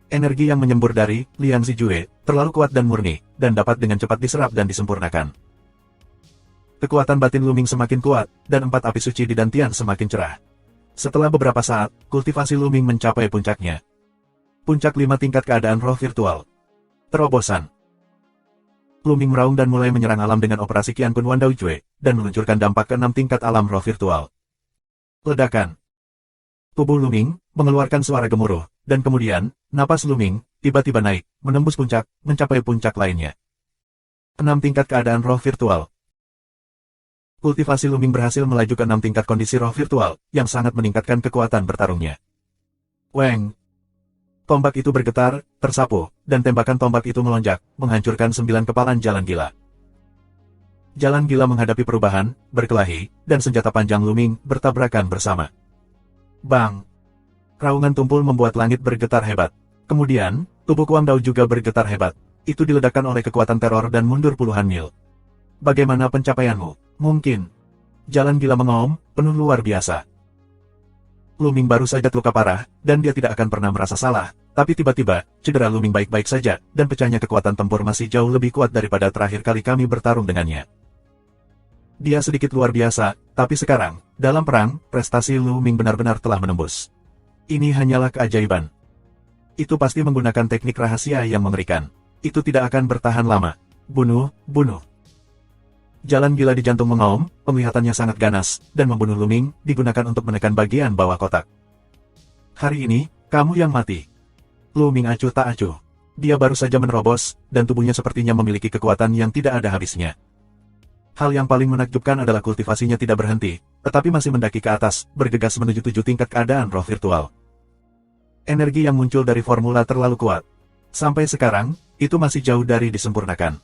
Energi yang menyembur dari Liang Zijue terlalu kuat dan murni, dan dapat dengan cepat diserap dan disempurnakan. Kekuatan batin Luming semakin kuat, dan 4 api suci di dantian semakin cerah. Setelah beberapa saat, kultivasi Luming mencapai puncaknya. Puncak 5 tingkat keadaan roh virtual. Terobosan. Luming meraung dan mulai menyerang alam dengan operasi Qian Kun Wan Dao Jue, dan meluncurkan dampak ke 6 tingkat alam roh virtual. Ledakan. Tubuh Luming mengeluarkan suara gemuruh, dan kemudian, napas Luming tiba-tiba naik, menembus puncak, mencapai puncak lainnya. 6 tingkat keadaan roh virtual. Kultivasi Luming berhasil melaju ke 6 tingkat kondisi roh virtual, yang sangat meningkatkan kekuatan bertarungnya. Weng! Tombak itu bergetar, tersapu, dan tembakan tombak itu melonjak, menghancurkan 9 kepalan jalan gila. Jalan gila menghadapi perubahan, berkelahi, dan senjata panjang Luming bertabrakan bersama. Bang! Raungan tumpul membuat langit bergetar hebat. Kemudian, tubuh Kuang Dao juga bergetar hebat. Itu diledakkan oleh kekuatan teror dan mundur puluhan mil. Bagaimana pencapaianmu? Mungkin. Jalan gila mengaum, penuh luar biasa. Luming baru saja terluka parah, dan dia tidak akan pernah merasa salah. Tapi tiba-tiba, cedera Luming baik-baik saja, dan pecahnya kekuatan tempur masih jauh lebih kuat daripada terakhir kali kami bertarung dengannya. Dia sedikit luar biasa, tapi sekarang, dalam perang, prestasi Luming benar-benar telah menembus. Ini hanyalah keajaiban. Itu pasti menggunakan teknik rahasia yang mengerikan. Itu tidak akan bertahan lama. Bunuh, bunuh. Jalan gila di jantung mengaum, penglihatannya sangat ganas, dan membunuh Luming digunakan untuk menekan bagian bawah kotak. Hari ini, kamu yang mati. Luming acuh tak acuh. Dia baru saja menerobos, dan tubuhnya sepertinya memiliki kekuatan yang tidak ada habisnya. Hal yang paling menakjubkan adalah kultivasinya tidak berhenti, tetapi masih mendaki ke atas, bergegas menuju 7 tingkat keadaan roh virtual. Energi yang muncul dari formula terlalu kuat. Sampai sekarang, itu masih jauh dari disempurnakan.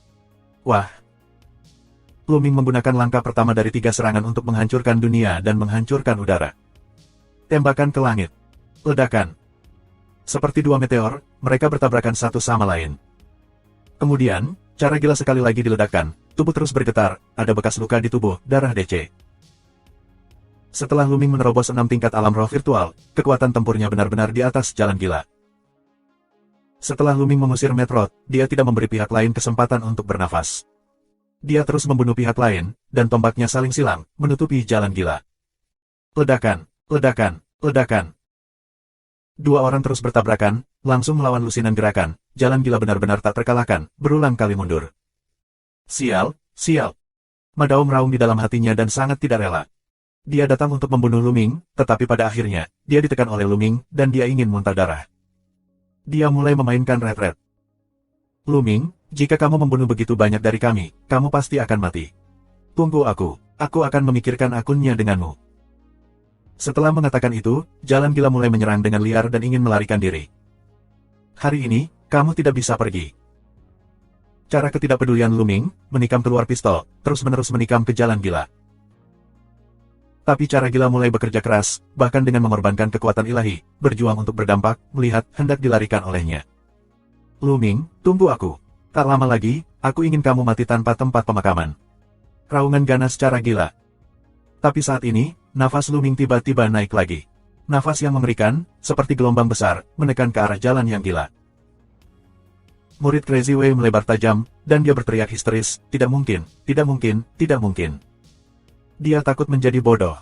Wah! Luming menggunakan langkah pertama dari 3 serangan untuk menghancurkan dunia dan menghancurkan udara. Tembakan ke langit. Ledakan. Seperti 2 meteor, mereka bertabrakan satu sama lain. Kemudian, cara gila sekali lagi diledakkan. Tubuh terus bergetar, ada bekas luka di tubuh, darah DC. Setelah Luming menerobos 6 tingkat alam roh virtual, kekuatan tempurnya benar-benar di atas jalan gila. Setelah Luming mengusir Metroid, dia tidak memberi pihak lain kesempatan untuk bernafas. Dia terus membunuh pihak lain, dan tombaknya saling silang, menutupi jalan gila. Ledakan, ledakan, ledakan. 2 orang terus bertabrakan, langsung melawan lusinan gerakan, jalan gila benar-benar tak terkalahkan, berulang kali mundur. Sial, sial. Madao meraung di dalam hatinya dan sangat tidak rela. Dia datang untuk membunuh Luming, tetapi pada akhirnya, dia ditekan oleh Luming, dan dia ingin muntah darah. Dia mulai memainkan retret. Luming, jika kamu membunuh begitu banyak dari kami, kamu pasti akan mati. Tunggu aku akan memikirkan akunnya denganmu. Setelah mengatakan itu, jalan gila mulai menyerang dengan liar dan ingin melarikan diri. Hari ini, kamu tidak bisa pergi. Cara ketidakpedulian Luming, menikam keluar pistol, terus-menerus menikam ke jalan gila. Tapi cara gila mulai bekerja keras, bahkan dengan mengorbankan kekuatan ilahi, berjuang untuk berdampak, melihat, hendak dilarikan olehnya. Luming, tunggu aku. Tak lama lagi, aku ingin kamu mati tanpa tempat pemakaman. Raungan ganas cara gila. Tapi saat ini, nafas Luming tiba-tiba naik lagi. Nafas yang mengerikan, seperti gelombang besar, menekan ke arah jalan yang gila. Murid Crazy Wei melebar tajam, dan dia berteriak histeris, tidak mungkin, tidak mungkin, tidak mungkin. Dia takut menjadi bodoh.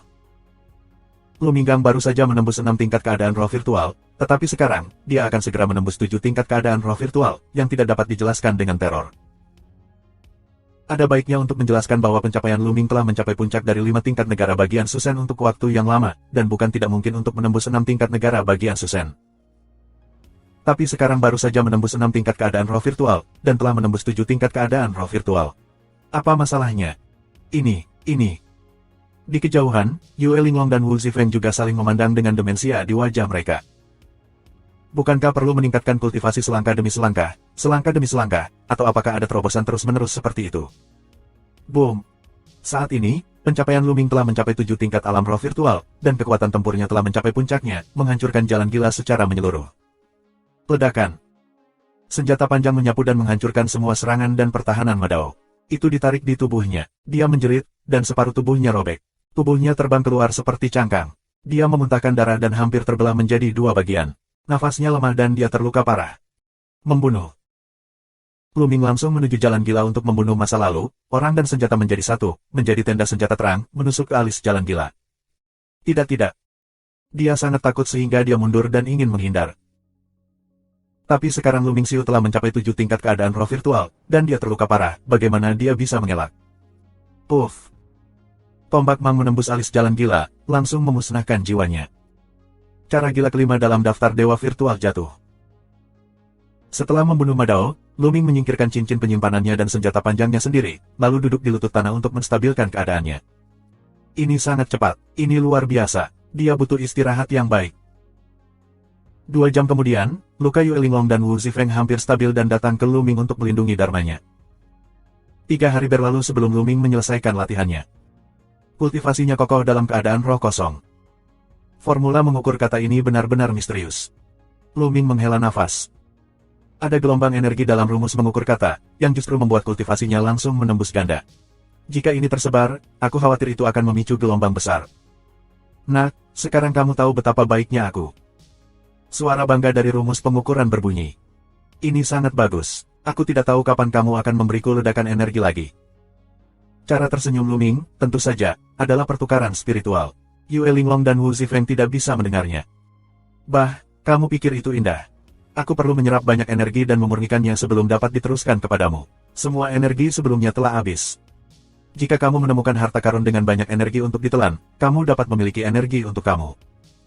Luming Gang baru saja menembus 6 tingkat keadaan roh virtual, tetapi sekarang, dia akan segera menembus 7 tingkat keadaan roh virtual, yang tidak dapat dijelaskan dengan teror. Ada baiknya untuk menjelaskan bahwa pencapaian Luming telah mencapai puncak dari 5 tingkat negara bagian Susen untuk waktu yang lama, dan bukan tidak mungkin untuk menembus 6 tingkat negara bagian Susen. Tapi sekarang baru saja menembus 6 tingkat keadaan roh virtual, dan telah menembus 7 tingkat keadaan roh virtual. Apa masalahnya? Ini. Di kejauhan, Yue Linglong dan Wu Zifeng juga saling memandang dengan demensia di wajah mereka. Bukankah perlu meningkatkan kultivasi selangkah demi selangkah, atau apakah ada terobosan terus-menerus seperti itu? Boom! Saat ini, pencapaian Luming telah mencapai 7 tingkat alam roh virtual, dan kekuatan tempurnya telah mencapai puncaknya, menghancurkan jalan gila secara menyeluruh. Ledakan. Senjata panjang menyapu dan menghancurkan semua serangan dan pertahanan Madao. Itu ditarik di tubuhnya. Dia menjerit, dan separuh tubuhnya robek. Tubuhnya terbang keluar seperti cangkang. Dia memuntahkan darah dan hampir terbelah menjadi 2 bagian. Nafasnya lemah dan dia terluka parah. Membunuh. Luming langsung menuju jalan gila untuk membunuh masa lalu, orang dan senjata menjadi satu, menjadi tenda senjata terang, menusuk ke alis jalan gila. Tidak. Dia sangat takut sehingga dia mundur dan ingin menghindar. Tapi sekarang Luming Xiu telah mencapai 7 tingkat keadaan roh virtual, dan dia terluka parah, bagaimana dia bisa mengelak? Puff! Tombak Mang menembus alis jalan gila, langsung memusnahkan jiwanya. Cara gila kelima dalam daftar dewa virtual jatuh. Setelah membunuh Madao, Lu Ming menyingkirkan cincin penyimpanannya dan senjata panjangnya sendiri, lalu duduk di lutut tanah untuk menstabilkan keadaannya. Ini sangat cepat, ini luar biasa, dia butuh istirahat yang baik. 2 jam kemudian, luka Yue Linglong dan Wu Zifeng hampir stabil dan datang ke Lu Ming untuk melindungi dharmanya. 3 hari berlalu sebelum Lu Ming menyelesaikan latihannya. Kultivasinya kokoh dalam keadaan roh kosong. Formula mengukur kata ini benar-benar misterius. Lu Ming menghela nafas. Ada gelombang energi dalam rumus mengukur kata, yang justru membuat kultivasinya langsung menembus ganda. Jika ini tersebar, aku khawatir itu akan memicu gelombang besar. Nah, sekarang kamu tahu betapa baiknya aku. Suara bangga dari rumus pengukuran berbunyi. Ini sangat bagus. Aku tidak tahu kapan kamu akan memberiku ledakan energi lagi. Cara tersenyum Lu Ming, tentu saja, adalah pertukaran spiritual. Yue Linglong dan Wu Zifeng tidak bisa mendengarnya. Bah, kamu pikir itu indah. Aku perlu menyerap banyak energi dan memurnikannya sebelum dapat diteruskan kepadamu. Semua energi sebelumnya telah habis. Jika kamu menemukan harta karun dengan banyak energi untuk ditelan, kamu dapat memiliki energi untuk kamu.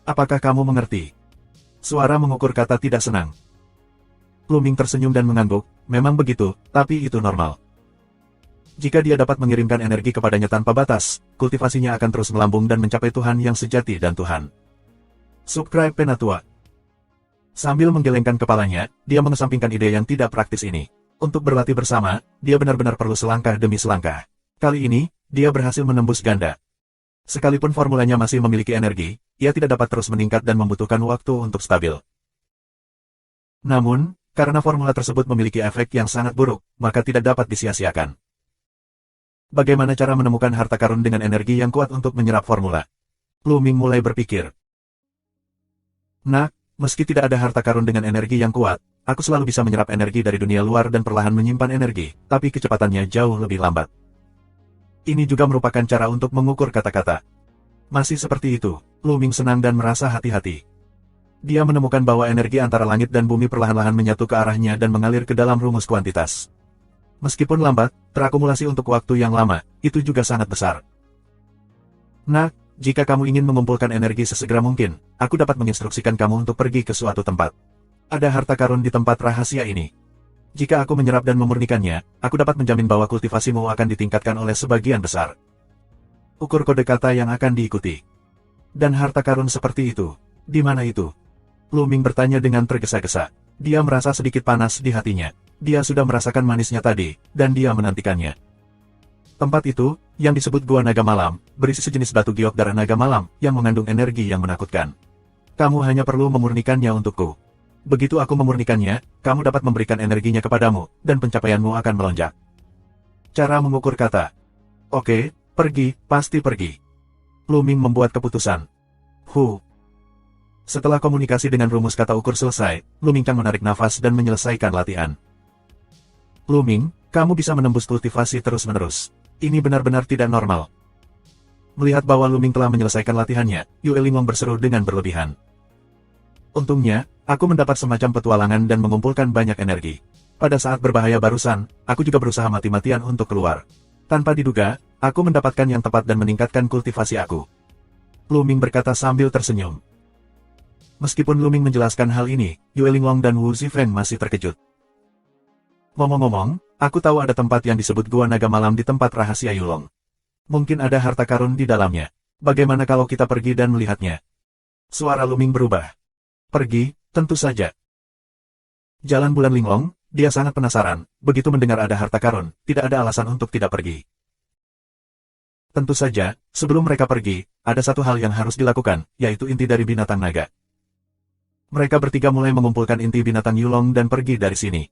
Apakah kamu mengerti? Suara mengukur kata tidak senang. Lu Ming tersenyum dan mengangguk, memang begitu, tapi itu normal. Jika dia dapat mengirimkan energi kepadanya tanpa batas, kultivasinya akan terus melambung dan mencapai Tuhan yang sejati dan Tuhan. Subscribe Penatua. Sambil menggelengkan kepalanya, dia mengesampingkan ide yang tidak praktis ini. Untuk berlatih bersama, dia benar-benar perlu selangkah demi selangkah. Kali ini, dia berhasil menembus ganda. Sekalipun formulanya masih memiliki energi, ia tidak dapat terus meningkat dan membutuhkan waktu untuk stabil. Namun, karena formula tersebut memiliki efek yang sangat buruk, maka tidak dapat disia-siakan. Bagaimana cara menemukan harta karun dengan energi yang kuat untuk menyerap formula? Lu Ming mulai berpikir. Nah, meski tidak ada harta karun dengan energi yang kuat, aku selalu bisa menyerap energi dari dunia luar dan perlahan menyimpan energi, tapi kecepatannya jauh lebih lambat. Ini juga merupakan cara untuk mengukur kata-kata. Masih seperti itu, Lu Ming senang dan merasa hati-hati. Dia menemukan bahwa energi antara langit dan bumi perlahan-lahan menyatu ke arahnya dan mengalir ke dalam rumus kuantitas. Meskipun lambat, terakumulasi untuk waktu yang lama, itu juga sangat besar. Nah, jika kamu ingin mengumpulkan energi sesegera mungkin, aku dapat menginstruksikan kamu untuk pergi ke suatu tempat. Ada harta karun di tempat rahasia ini. Jika aku menyerap dan memurnikannya, aku dapat menjamin bahwa kultivasimu akan ditingkatkan oleh sebagian besar. Ukur kode kata yang akan diikuti. Dan harta karun seperti itu, di mana itu? Lu Ming bertanya dengan tergesa-gesa. Dia merasa sedikit panas di hatinya. Dia sudah merasakan manisnya tadi, dan dia menantikannya. Tempat itu, yang disebut Gua Naga Malam, berisi sejenis batu giok darah naga malam, yang mengandung energi yang menakutkan. Kamu hanya perlu memurnikannya untukku. Begitu aku memurnikannya, kamu dapat memberikan energinya kepadamu, dan pencapaianmu akan melonjak. Cara mengukur kata. Oke, pergi, pasti pergi. Lu Ming membuat keputusan. Setelah komunikasi dengan rumus kata ukur selesai, Lu Ming menarik nafas dan menyelesaikan latihan. Lu Ming, kamu bisa menembus kultivasi terus-menerus. Ini benar-benar tidak normal. Melihat bahwa Lu Ming telah menyelesaikan latihannya, Yue Linglong berseru dengan berlebihan. Untungnya, aku mendapat semacam petualangan dan mengumpulkan banyak energi. Pada saat berbahaya barusan, aku juga berusaha mati-matian untuk keluar. Tanpa diduga, aku mendapatkan yang tepat dan meningkatkan kultivasi aku. Lu Ming berkata sambil tersenyum. Meskipun Lu Ming menjelaskan hal ini, Yue Linglong dan Wu Zifeng masih terkejut. Ngomong-ngomong, aku tahu ada tempat yang disebut Gua Naga Malam di tempat rahasia Yulong. Mungkin ada harta karun di dalamnya. Bagaimana kalau kita pergi dan melihatnya? Suara Lu Ming berubah. Pergi, tentu saja. Jalan Bulan Linglong, dia sangat penasaran. Begitu mendengar ada harta karun, tidak ada alasan untuk tidak pergi. Tentu saja, sebelum mereka pergi, ada satu hal yang harus dilakukan, yaitu inti dari binatang naga. Mereka bertiga mulai mengumpulkan inti binatang Yulong dan pergi dari sini.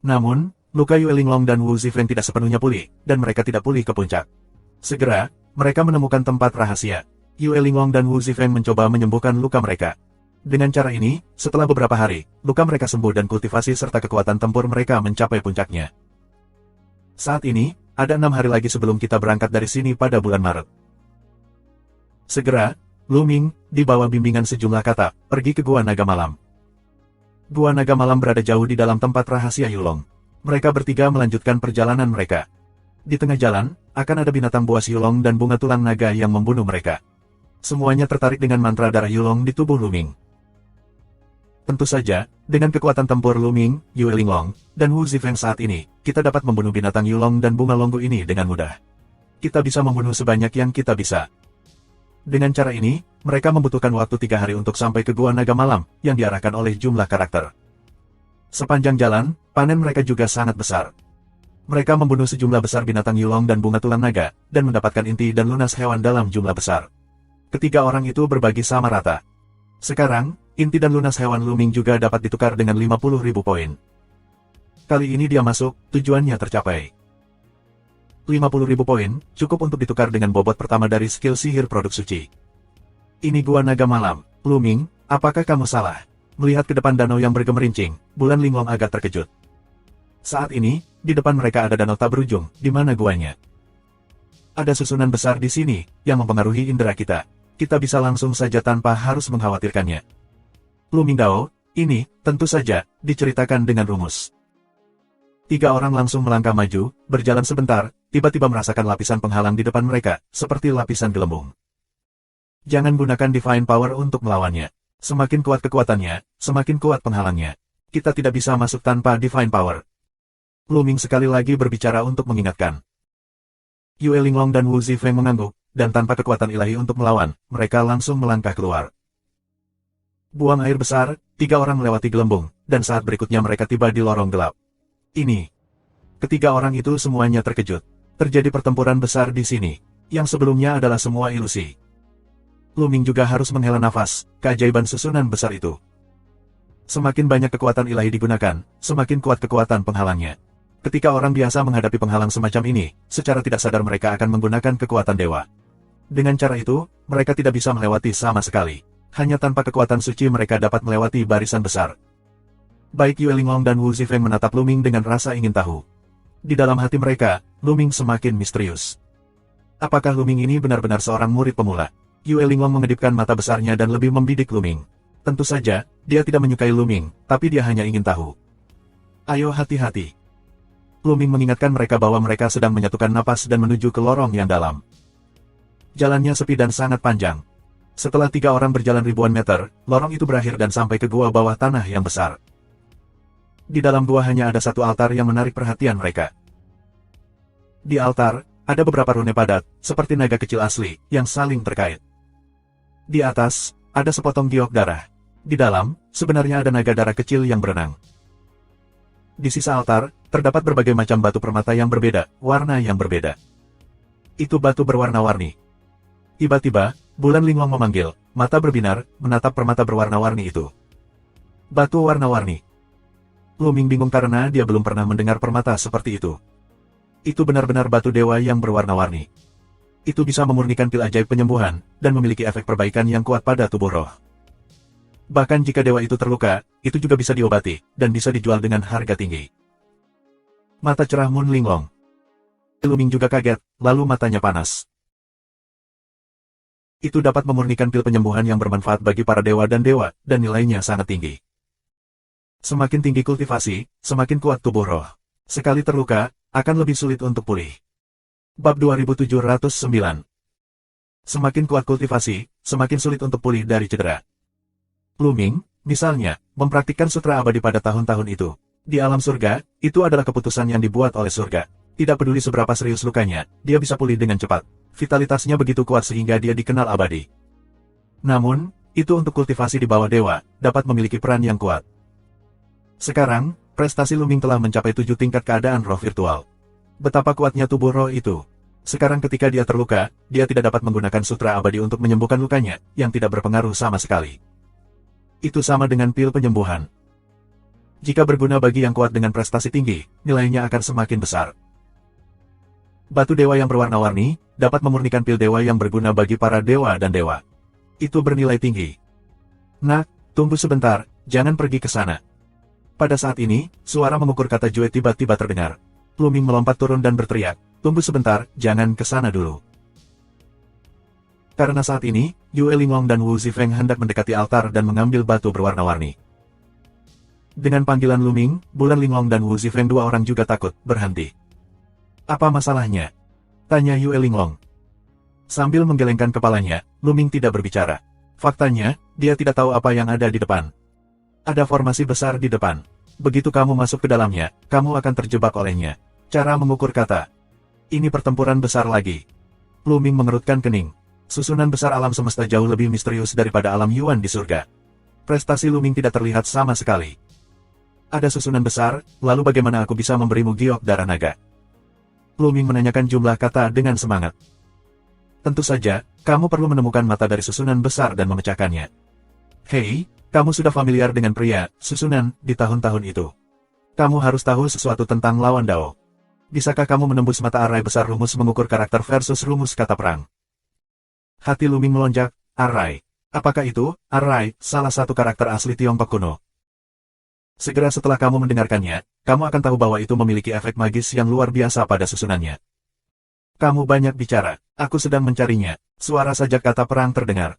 Namun, luka Yue Linglong dan Wu Zifeng tidak sepenuhnya pulih, dan mereka tidak pulih ke puncak. Segera, mereka menemukan tempat rahasia. Yue Linglong dan Wu Zifeng mencoba menyembuhkan luka mereka. Dengan cara ini, setelah beberapa hari, luka mereka sembuh dan kultivasi serta kekuatan tempur mereka mencapai puncaknya. Saat ini, ada 6 hari lagi sebelum kita berangkat dari sini pada bulan Maret. Segera, Lu Ming, di bawah bimbingan sejumlah kata, pergi ke Gua Naga Malam. Gua Naga Malam berada jauh di dalam tempat rahasia Yulong. Mereka bertiga melanjutkan perjalanan mereka. Di tengah jalan, akan ada binatang buas Yulong dan bunga tulang naga yang membunuh mereka. Semuanya tertarik dengan mantra darah Yulong di tubuh Luming. Tentu saja, dengan kekuatan tempur Luming, Yue Linglong, dan Wu Zifeng saat ini, kita dapat membunuh binatang Yulong dan bunga longgu ini dengan mudah. Kita bisa membunuh sebanyak yang kita bisa. Dengan cara ini, mereka membutuhkan waktu 3 hari untuk sampai ke Gua Naga Malam, yang diarahkan oleh jumlah karakter. Sepanjang jalan, panen mereka juga sangat besar. Mereka membunuh sejumlah besar binatang Yulong dan bunga tulang naga, dan mendapatkan inti dan lunas hewan dalam jumlah besar. Ketiga orang itu berbagi sama rata. Sekarang, inti dan lunas hewan Luming juga dapat ditukar dengan 50.000 poin. Kali ini dia masuk, tujuannya tercapai. 50.000 poin, cukup untuk ditukar dengan bobot pertama dari skill sihir produk suci. Ini Gua Naga Malam, Luming, apakah kamu salah? Melihat ke depan danau yang bergemerincing, Bulan Linglong agak terkejut. Saat ini, di depan mereka ada danau tak berujung, di mana guanya. Ada susunan besar di sini, yang mempengaruhi indera kita. Kita bisa langsung saja tanpa harus mengkhawatirkannya. Luming Dao, ini, tentu saja, diceritakan dengan rumus. 3 orang langsung melangkah maju, berjalan sebentar, tiba-tiba merasakan lapisan penghalang di depan mereka, seperti lapisan gelembung. Jangan gunakan Divine Power untuk melawannya. Semakin kuat kekuatannya, semakin kuat penghalangnya. Kita tidak bisa masuk tanpa Divine Power. Luming sekali lagi berbicara untuk mengingatkan. Yue Linglong dan Wu Zifeng mengangguk, dan tanpa kekuatan ilahi untuk melawan, mereka langsung melangkah keluar. Buang air besar, 3 orang melewati gelembung, dan saat berikutnya mereka tiba di lorong gelap. Ini. Ketiga orang itu semuanya terkejut. Terjadi pertempuran besar di sini, yang sebelumnya adalah semua ilusi. Luming juga harus menghela nafas, keajaiban susunan besar itu. Semakin banyak kekuatan ilahi digunakan, semakin kuat kekuatan penghalangnya. Ketika orang biasa menghadapi penghalang semacam ini, secara tidak sadar mereka akan menggunakan kekuatan dewa. Dengan cara itu, mereka tidak bisa melewati sama sekali. Hanya tanpa kekuatan suci mereka dapat melewati barisan besar. Baik Yue Linglong dan Wu Zifeng menatap Luming dengan rasa ingin tahu. Di dalam hati mereka, Luming semakin misterius. Apakah Luming ini benar-benar seorang murid pemula? Yue Linglong mengedipkan mata besarnya dan lebih membidik Luming. Tentu saja, dia tidak menyukai Luming, tapi dia hanya ingin tahu. Ayo hati-hati. Luming mengingatkan mereka bahwa mereka sedang menyatukan napas dan menuju ke lorong yang dalam. Jalannya sepi dan sangat panjang. Setelah 3 orang berjalan ribuan meter, lorong itu berakhir dan sampai ke gua bawah tanah yang besar. Di dalam gua hanya ada satu altar yang menarik perhatian mereka. Di altar, ada beberapa rune padat, seperti naga kecil asli, yang saling terkait. Di atas, ada sepotong giok darah. Di dalam, sebenarnya ada naga darah kecil yang berenang. Di sisa altar, terdapat berbagai macam batu permata yang berbeda, warna yang berbeda. Itu batu berwarna-warni. Tiba-tiba, Bulan Linglong memanggil, mata berbinar, menatap permata berwarna-warni itu. Batu warna-warni. Luming bingung karena dia belum pernah mendengar permata seperti itu. Itu benar-benar batu dewa yang berwarna-warni. Itu bisa memurnikan pil ajaib penyembuhan, dan memiliki efek perbaikan yang kuat pada tubuh roh. Bahkan jika dewa itu terluka, itu juga bisa diobati, dan bisa dijual dengan harga tinggi. Mata cerah Mun Linglong. Luming juga kaget, lalu matanya panas. Itu dapat memurnikan pil penyembuhan yang bermanfaat bagi para dewa, dan nilainya sangat tinggi. Semakin tinggi kultivasi, semakin kuat tubuh roh. Sekali terluka, akan lebih sulit untuk pulih. Bab 2709. Semakin kuat kultivasi, semakin sulit untuk pulih dari cedera. Luming, misalnya, mempraktikkan sutra abadi pada tahun-tahun itu. Di alam surga, itu adalah keputusan yang dibuat oleh surga. Tidak peduli seberapa serius lukanya, dia bisa pulih dengan cepat. Vitalitasnya begitu kuat sehingga dia dikenal abadi. Namun, itu untuk kultivasi di bawah dewa, dapat memiliki peran yang kuat. Sekarang, prestasi Luming telah mencapai 7 tingkat keadaan roh virtual. Betapa kuatnya tubuh roh itu. Sekarang ketika dia terluka, dia tidak dapat menggunakan sutra abadi untuk menyembuhkan lukanya, yang tidak berpengaruh sama sekali. Itu sama dengan pil penyembuhan. Jika berguna bagi yang kuat dengan prestasi tinggi, nilainya akan semakin besar. Batu dewa yang berwarna-warni, dapat memurnikan pil dewa yang berguna bagi para dewa dan dewa. Itu bernilai tinggi. Nak, tunggu sebentar, jangan pergi ke sana. Pada saat ini, suara mengukur kata Jue tiba-tiba terdengar. Luming melompat turun dan berteriak, tunggu sebentar, jangan ke sana dulu. Karena saat ini, Yue Linglong dan Wu Zifeng hendak mendekati altar dan mengambil batu berwarna-warni. Dengan panggilan Luming, Bulan Linglong dan Wu Zifeng 2 orang juga takut, berhenti. Apa masalahnya? Tanya Yue Linglong. Sambil menggelengkan kepalanya, Luming tidak berbicara. Faktanya, dia tidak tahu apa yang ada di depan. Ada formasi besar di depan. Begitu kamu masuk ke dalamnya, kamu akan terjebak olehnya. Cara mengukur kata. Ini pertempuran besar lagi. Luming mengerutkan kening. Susunan besar alam semesta jauh lebih misterius daripada alam Yuan di surga. Prestasi Luming tidak terlihat sama sekali. Ada susunan besar, lalu bagaimana aku bisa memberimu giok darah naga? Luming menanyakan jumlah kata dengan semangat. Tentu saja, kamu perlu menemukan mata dari susunan besar dan memecahkannya. Hei, kamu sudah familiar dengan pria, susunan, di tahun-tahun itu. Kamu harus tahu sesuatu tentang lawan Dao. Bisakah kamu menembus mata arai besar rumus mengukur karakter versus rumus kata perang? Hati Luming melonjak, arai. Apakah itu, arai, salah satu karakter asli Tiongkok kuno? Segera setelah kamu mendengarkannya, kamu akan tahu bahwa itu memiliki efek magis yang luar biasa pada susunannya. Kamu banyak bicara, aku sedang mencarinya. Suara sajak kata perang terdengar.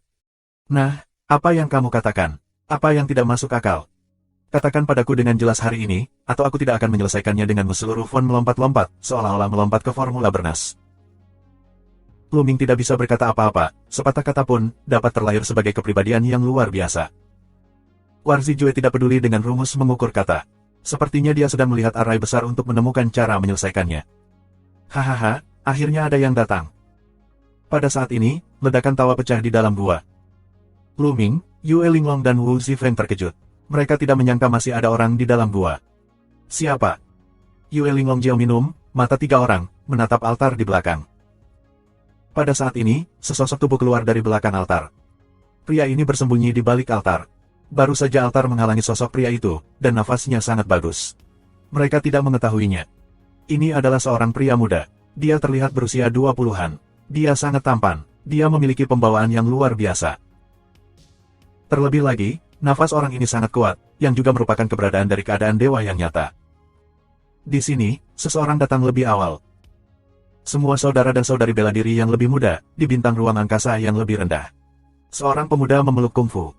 Nah, apa yang kamu katakan? Apa yang tidak masuk akal? Katakan padaku dengan jelas hari ini, atau aku tidak akan menyelesaikannya denganmu. Seluruh font melompat-lompat, seolah-olah melompat ke formula bernas. Luming tidak bisa berkata apa-apa, sepatah kata pun dapat terlahir sebagai kepribadian yang luar biasa. Warzi Jue tidak peduli dengan rumus mengukur kata. Sepertinya dia sedang melihat arai besar untuk menemukan cara menyelesaikannya. Hahaha. Akhirnya ada yang datang. Pada saat ini, ledakan tawa pecah di dalam gua. Luming, Yue Linglong dan Wu Zifeng terkejut. Mereka tidak menyangka masih ada orang di dalam gua. Siapa? Yue Linglong Jiao minum, mata tiga orang, menatap altar di belakang. Pada saat ini, sesosok tubuh keluar dari belakang altar. Pria ini bersembunyi di balik altar. Baru saja altar menghalangi sosok pria itu, dan nafasnya sangat bagus. Mereka tidak mengetahuinya. Ini adalah seorang pria muda. Dia terlihat berusia 20-an. Dia sangat tampan. Dia memiliki pembawaan yang luar biasa. Terlebih lagi, nafas orang ini sangat kuat, yang juga merupakan keberadaan dari keadaan dewa yang nyata. Di sini, seseorang datang lebih awal. Semua saudara dan saudari bela diri yang lebih muda, di bintang ruang angkasa yang lebih rendah. Seorang pemuda memeluk kungfu.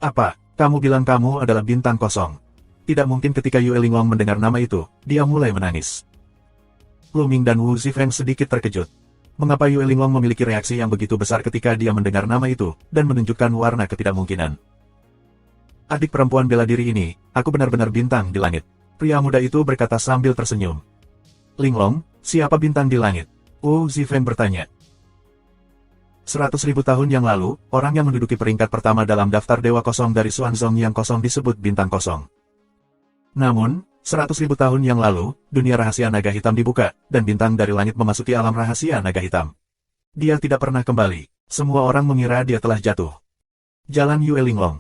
Apa, kamu bilang kamu adalah bintang kosong? Tidak mungkin. Ketika Yue Linglong mendengar nama itu, dia mulai menangis. Luming dan Wu Zifeng sedikit terkejut. Mengapa Yue Linglong memiliki reaksi yang begitu besar ketika dia mendengar nama itu, dan menunjukkan warna ketidakmungkinan? Adik perempuan bela diri ini, aku benar-benar bintang di langit. Pria muda itu berkata sambil tersenyum. Linglong, siapa bintang di langit? Wu Zifeng bertanya. 100.000 tahun yang lalu, orang yang menduduki peringkat pertama dalam daftar Dewa Kosong dari Xuanzong yang kosong disebut bintang kosong. Namun, 100.000 tahun yang lalu, dunia rahasia naga hitam dibuka, dan bintang dari langit memasuki alam rahasia naga hitam. Dia tidak pernah kembali. Semua orang mengira dia telah jatuh. Jalan Yue Linglong.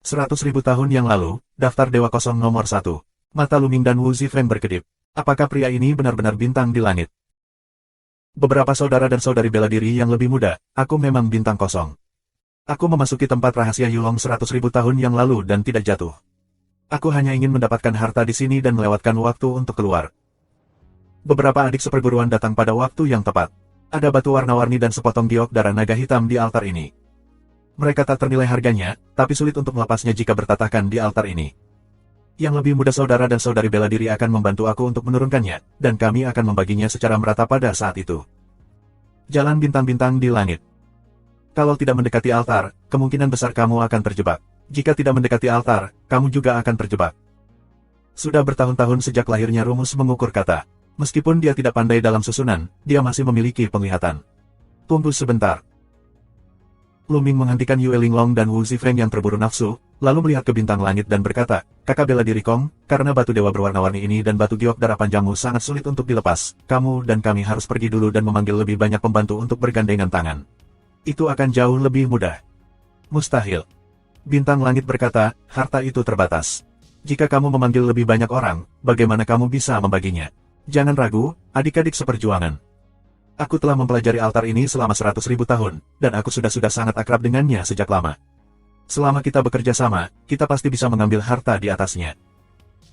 100.000 tahun yang lalu, daftar Dewa Kosong nomor 1. Mata Luming dan Wu Zifeng berkedip. Apakah pria ini benar-benar bintang di langit? Beberapa saudara dan saudari bela diri yang lebih muda, aku memang bintang kosong. Aku memasuki tempat rahasia Yulong 100.000 tahun yang lalu dan tidak jatuh. Aku hanya ingin mendapatkan harta di sini dan melewatkan waktu untuk keluar. Beberapa adik seperguruan datang pada waktu yang tepat. Ada batu warna-warni dan sepotong giok darah naga hitam di altar ini. Mereka tak ternilai harganya, tapi sulit untuk melepasnya jika bertatakan di altar ini. Yang lebih muda saudara dan saudari bela diri akan membantu aku untuk menurunkannya, dan kami akan membaginya secara merata pada saat itu. Jalan bintang-bintang di langit. Kalau tidak mendekati altar, kemungkinan besar kamu akan terjebak. Jika tidak mendekati altar, kamu juga akan terjebak. Sudah bertahun-tahun sejak lahirnya rumus mengukur kata. Meskipun dia tidak pandai dalam susunan, dia masih memiliki penglihatan. Tunggu sebentar. Luming menghentikan Yue Linglong dan Wu Zifeng yang terburu nafsu, lalu melihat ke bintang langit dan berkata, kakak bela diri Kong, karena batu dewa berwarna-warni ini dan batu giok darah panjangmu sangat sulit untuk dilepas, kamu dan kami harus pergi dulu dan memanggil lebih banyak pembantu untuk bergandengan tangan. Itu akan jauh lebih mudah. Mustahil. Bintang langit berkata, harta itu terbatas. Jika kamu memanggil lebih banyak orang, bagaimana kamu bisa membaginya? Jangan ragu, adik-adik seperjuangan. Aku telah mempelajari altar ini selama 100.000 tahun, dan aku sudah sangat akrab dengannya sejak lama. Selama kita bekerja sama, kita pasti bisa mengambil harta di atasnya.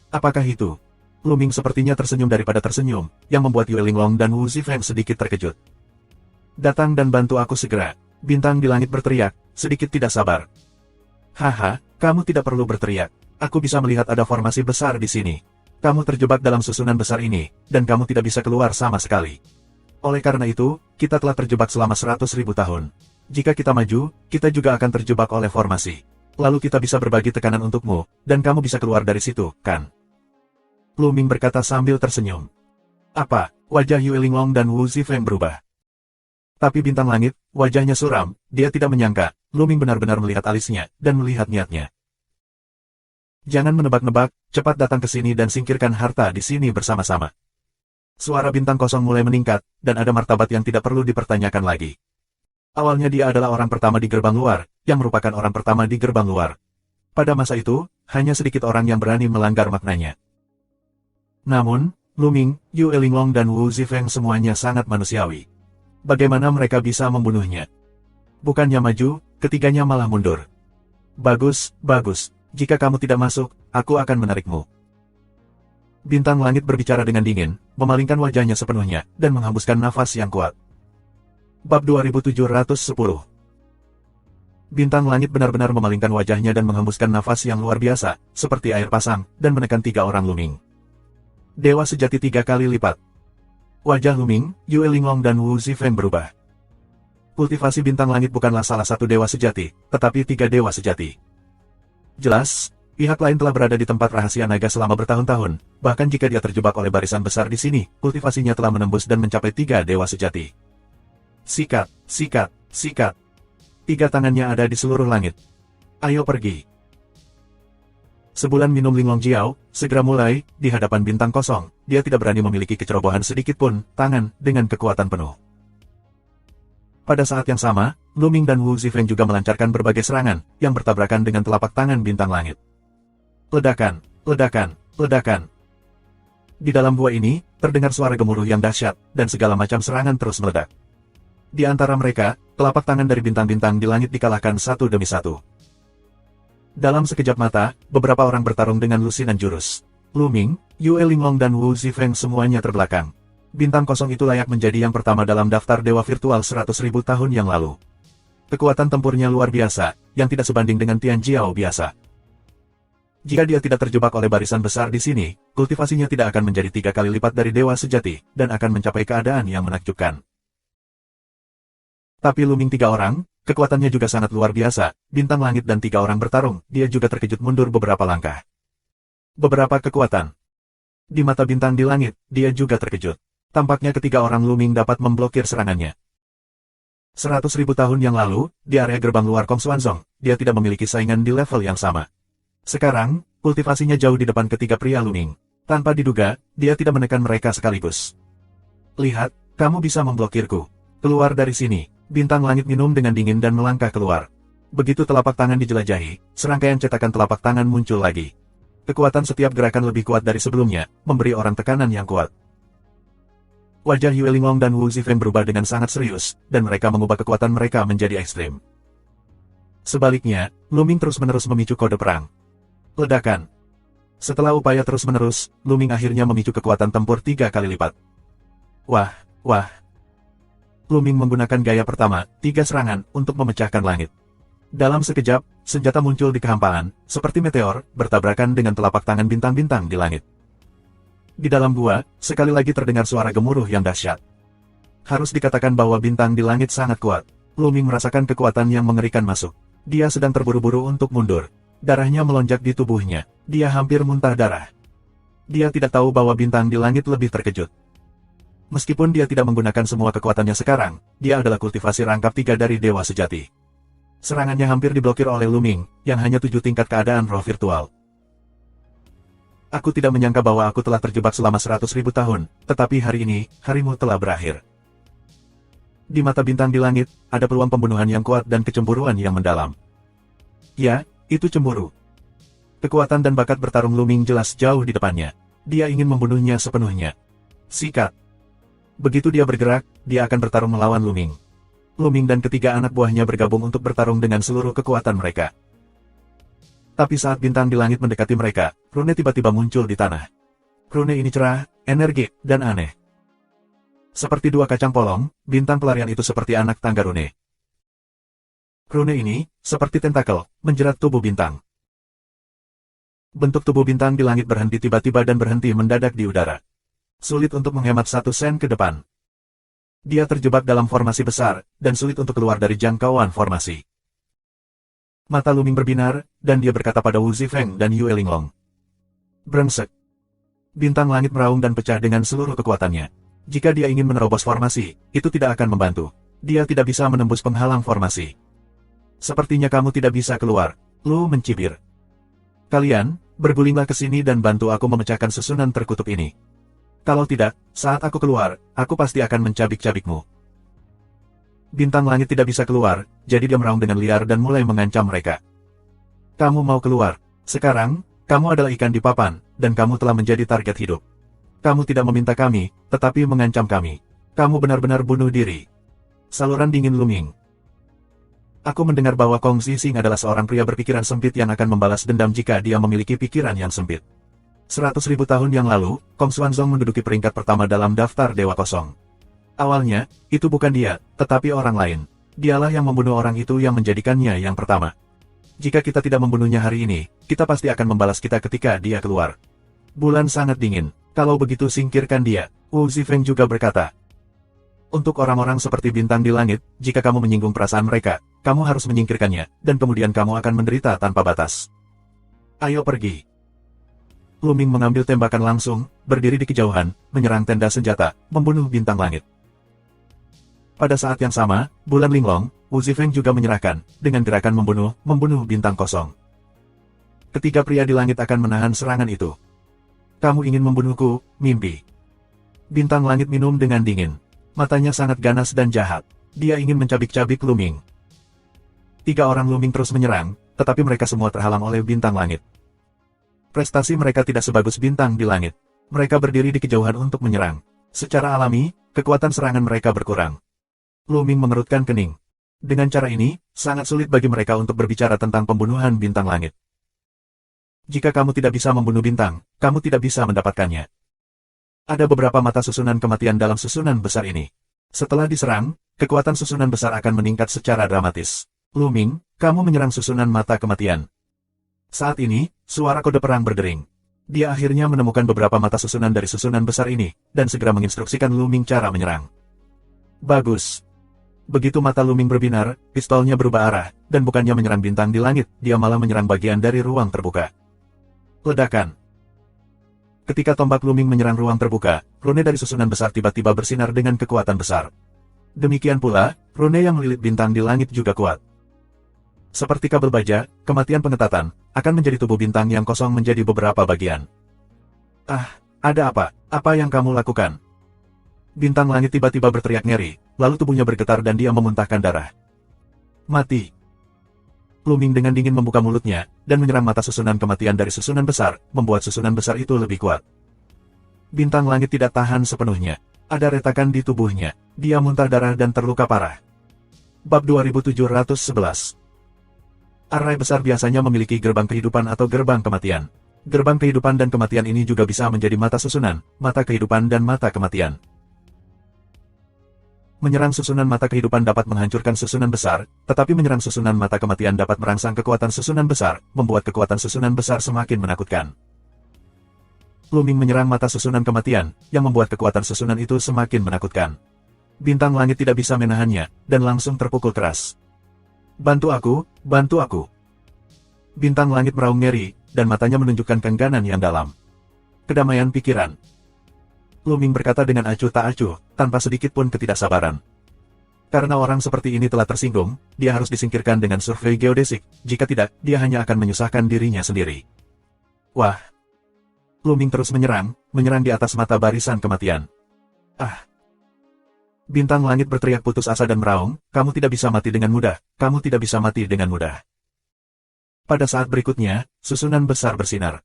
Apakah itu? Luming sepertinya tersenyum daripada tersenyum, yang membuat Yue Linglong dan Wu Zifeng sedikit terkejut. Datang dan bantu aku segera. Bintang di langit berteriak, sedikit tidak sabar. Haha, kamu tidak perlu berteriak. Aku bisa melihat ada formasi besar di sini. Kamu terjebak dalam susunan besar ini, dan kamu tidak bisa keluar sama sekali. Oleh karena itu, kita telah terjebak selama 100.000 tahun. Jika kita maju, kita juga akan terjebak oleh formasi. Lalu kita bisa berbagi tekanan untukmu, dan kamu bisa keluar dari situ, kan? Lu Ming berkata sambil tersenyum. Apa? Wajah Yue Linglong dan Wu Zifeng berubah. Tapi bintang langit, wajahnya suram, dia tidak menyangka, Lu Ming benar-benar melihat alisnya, dan melihat niatnya. Jangan menebak-nebak, cepat datang ke sini dan singkirkan harta di sini bersama-sama. Suara bintang kosong mulai meningkat, dan ada martabat yang tidak perlu dipertanyakan lagi. Awalnya dia adalah orang pertama di gerbang luar, yang merupakan orang pertama di gerbang luar. Pada masa itu, hanya sedikit orang yang berani melanggar maknanya. Namun, Lu Ming, Yue Linglong dan Wu Zifeng semuanya sangat manusiawi. Bagaimana mereka bisa membunuhnya? Bukannya maju, ketiganya malah mundur. Bagus, bagus. Jika kamu tidak masuk, aku akan menarikmu. Bintang langit berbicara dengan dingin, memalingkan wajahnya sepenuhnya, dan menghembuskan nafas yang kuat. Bab 2710. Bintang langit benar-benar memalingkan wajahnya dan menghembuskan nafas yang luar biasa, seperti air pasang, dan menekan 3 orang Lu Ming. Dewa sejati 3 kali lipat. Wajah Lu Ming, Yue Linglong dan Wu Zifeng berubah. Kultivasi bintang langit bukanlah salah satu dewa sejati, tetapi 3 dewa sejati. Jelas, pihak lain telah berada di tempat rahasia naga selama bertahun-tahun, bahkan jika dia terjebak oleh barisan besar di sini, kultivasinya telah menembus dan mencapai 3 dewa sejati. Sikat, sikat, sikat. 3 tangannya ada di seluruh langit. Ayo pergi. Sebulan minum Linglong Jiao, segera mulai, di hadapan bintang kosong, dia tidak berani memiliki kecerobohan sedikit pun, tangan, dengan kekuatan penuh. Pada saat yang sama, Lu Ming dan Wu Zifeng juga melancarkan berbagai serangan, yang bertabrakan dengan telapak tangan bintang langit. Ledakan, ledakan, ledakan. Di dalam gua ini, terdengar suara gemuruh yang dahsyat, dan segala macam serangan terus meledak. Di antara mereka, telapak tangan dari bintang-bintang di langit dikalahkan satu demi satu. Dalam sekejap mata, beberapa orang bertarung dengan lusinan jurus. Lu Ming, Yue Linglong dan Wu Zifeng semuanya terbelakang. Bintang kosong itu layak menjadi yang pertama dalam daftar dewa virtual 100.000 tahun yang lalu. Kekuatan tempurnya luar biasa, yang tidak sebanding dengan Tian Jiao biasa. Jika dia tidak terjebak oleh barisan besar di sini, kultivasinya tidak akan menjadi 3 kali lipat dari dewa sejati, dan akan mencapai keadaan yang menakjubkan. Tapi Lu Ming 3 orang, kekuatannya juga sangat luar biasa, bintang langit dan 3 orang bertarung, dia juga terkejut mundur beberapa langkah. Beberapa kekuatan. Di mata bintang di langit, dia juga terkejut. Tampaknya ketiga orang Lu Ming dapat memblokir serangannya. 100.000 tahun yang lalu, di area gerbang luar Kong Xuanzong, dia tidak memiliki saingan di level yang sama. Sekarang, kultivasinya jauh di depan ketiga pria Lu Ming. Tanpa diduga, dia tidak menekan mereka sekaligus. Lihat, kamu bisa memblokirku. Keluar dari sini. Bintang langit minum dengan dingin dan melangkah keluar. Begitu telapak tangan dijelajahi, serangkaian cetakan telapak tangan muncul lagi. Kekuatan setiap gerakan lebih kuat dari sebelumnya, memberi orang tekanan yang kuat. Wajah Yue Linglong dan Wu Zifeng berubah dengan sangat serius, dan mereka mengubah kekuatan mereka menjadi ekstrim. Sebaliknya, Lu Ming terus-menerus memicu kode perang. Ledakan. Setelah upaya terus-menerus, Lu Ming akhirnya memicu kekuatan tempur 3 kali lipat. Wah, wah. Lu Ming menggunakan gaya pertama, 3 serangan, untuk memecahkan langit. Dalam sekejap, senjata muncul di kehampaan, seperti meteor, bertabrakan dengan telapak tangan bintang-bintang di langit. Di dalam gua, sekali lagi terdengar suara gemuruh yang dahsyat. Harus dikatakan bahwa bintang di langit sangat kuat. Lu Ming merasakan kekuatan yang mengerikan masuk. Dia sedang terburu-buru untuk mundur. Darahnya melonjak di tubuhnya. Dia hampir muntah darah. Dia tidak tahu bahwa bintang di langit lebih terkejut. Meskipun dia tidak menggunakan semua kekuatannya sekarang, dia adalah kultivasi rangkap 3 dari dewa sejati. Serangannya hampir diblokir oleh Lu Ming, yang hanya 7 tingkat keadaan roh virtual. Aku tidak menyangka bahwa aku telah terjebak selama 100.000 tahun, tetapi hari ini, harimu telah berakhir. Di mata bintang di langit, ada peluang pembunuhan yang kuat dan kecemburuan yang mendalam. Ya, itu cemburu. Kekuatan dan bakat bertarung Lu Ming jelas jauh di depannya. Dia ingin membunuhnya sepenuhnya. Sikat. Begitu dia bergerak, dia akan bertarung melawan Lu Ming. Lu Ming dan ketiga anak buahnya bergabung untuk bertarung dengan seluruh kekuatan mereka. Tapi saat bintang di langit mendekati mereka, rune tiba-tiba muncul di tanah. Rune ini cerah, energik, dan aneh. Seperti 2 kacang polong, bintang pelarian itu seperti anak tangga rune. Rune ini, seperti tentakel, menjerat tubuh bintang. Bentuk tubuh bintang di langit berhenti tiba-tiba dan berhenti mendadak di udara. Sulit untuk menghemat 1 sen ke depan. Dia terjebak dalam formasi besar, dan sulit untuk keluar dari jangkauan formasi. Mata Luming berbinar, dan dia berkata pada Wu Zifeng dan Yue Linglong. Brengsek. Bintang langit meraung dan pecah dengan seluruh kekuatannya. Jika dia ingin menerobos formasi, itu tidak akan membantu. Dia tidak bisa menembus penghalang formasi. Sepertinya kamu tidak bisa keluar. Lu mencibir. Kalian, bergulinglah ke sini dan bantu aku memecahkan susunan terkutuk ini. Kalau tidak, saat aku keluar, aku pasti akan mencabik-cabikmu. Bintang langit tidak bisa keluar, jadi dia meraung dengan liar dan mulai mengancam mereka. Kamu mau keluar. Sekarang, kamu adalah ikan di papan, dan kamu telah menjadi target hidup. Kamu tidak meminta kami, tetapi mengancam kami. Kamu benar-benar bunuh diri. Saluran dingin Luming. Aku mendengar bahwa Kong Zixing adalah seorang pria berpikiran sempit yang akan membalas dendam jika dia memiliki pikiran yang sempit. 100.000 tahun yang lalu, Kong Xuanzong menduduki peringkat pertama dalam daftar Dewa Kosong. Awalnya, itu bukan dia, tetapi orang lain. Dialah yang membunuh orang itu yang menjadikannya yang pertama. Jika kita tidak membunuhnya hari ini, kita pasti akan membalas kita ketika dia keluar. Bulan sangat dingin. Kalau begitu singkirkan dia, Wu Zifeng juga berkata. Untuk orang-orang seperti bintang di langit, jika kamu menyinggung perasaan mereka, kamu harus menyingkirkannya, dan kemudian kamu akan menderita tanpa batas. Ayo pergi. Luming mengambil tembakan langsung, berdiri di kejauhan, menyerang tenda senjata, membunuh bintang langit. Pada saat yang sama, Bulan Linglong, Wu Zifeng juga menyerahkan, dengan gerakan membunuh bintang kosong. Ketiga pria di langit akan menahan serangan itu. Kamu ingin membunuhku, mimpi. Bintang langit minum dengan dingin. Matanya sangat ganas dan jahat. Dia ingin mencabik-cabik Luming. 3 orang Luming terus menyerang, tetapi mereka semua terhalang oleh bintang langit. Prestasi mereka tidak sebagus bintang di langit. Mereka berdiri di kejauhan untuk menyerang. Secara alami, kekuatan serangan mereka berkurang. Luming mengerutkan kening. Dengan cara ini, sangat sulit bagi mereka untuk berbicara tentang pembunuhan bintang langit. Jika kamu tidak bisa membunuh bintang, kamu tidak bisa mendapatkannya. Ada beberapa mata susunan kematian dalam susunan besar ini. Setelah diserang, kekuatan susunan besar akan meningkat secara dramatis. Luming, kamu menyerang susunan mata kematian. Saat ini, suara kode perang berdering. Dia akhirnya menemukan beberapa mata susunan dari susunan besar ini, dan segera menginstruksikan Luming cara menyerang. Bagus. Begitu mata Luming berbinar, pistolnya berubah arah, dan bukannya menyerang bintang di langit, dia malah menyerang bagian dari ruang terbuka. Ledakan. Ketika tombak Luming menyerang ruang terbuka, rune dari susunan besar tiba-tiba bersinar dengan kekuatan besar. Demikian pula, rune yang melilit bintang di langit juga kuat. Seperti kabel baja, kematian pengetatan, akan menjadi tubuh bintang yang kosong menjadi beberapa bagian. Ah, ada apa? Apa yang kamu lakukan? Bintang langit tiba-tiba berteriak ngeri, lalu tubuhnya bergetar dan dia memuntahkan darah. Mati. Luming dengan dingin membuka mulutnya, dan menyerang mata susunan kematian dari susunan besar, membuat susunan besar itu lebih kuat. Bintang langit tidak tahan sepenuhnya. Ada retakan di tubuhnya. Dia muntah darah dan terluka parah. Bab 2711. Arai besar biasanya memiliki gerbang kehidupan atau gerbang kematian. Gerbang kehidupan dan kematian ini juga bisa menjadi mata susunan, mata kehidupan dan mata kematian. Menyerang susunan mata kehidupan dapat menghancurkan susunan besar, tetapi menyerang susunan mata kematian dapat merangsang kekuatan susunan besar, membuat kekuatan susunan besar semakin menakutkan. Luming menyerang mata susunan kematian, yang membuat kekuatan susunan itu semakin menakutkan. Bintang langit tidak bisa menahannya, dan langsung terpukul keras. Bantu aku, bantu aku. Bintang langit meraung ngeri, dan matanya menunjukkan keengganan yang dalam. Kedamaian pikiran. Luming berkata dengan acuh tak acuh, tanpa sedikit pun ketidaksabaran. Karena orang seperti ini telah tersinggung, dia harus disingkirkan dengan survei geodesik, jika tidak, dia hanya akan menyusahkan dirinya sendiri. Wah! Luming terus menyerang di atas mata barisan kematian. Ah! Bintang langit berteriak putus asa dan meraung, kamu tidak bisa mati dengan mudah, kamu tidak bisa mati dengan mudah. Pada saat berikutnya, susunan besar bersinar.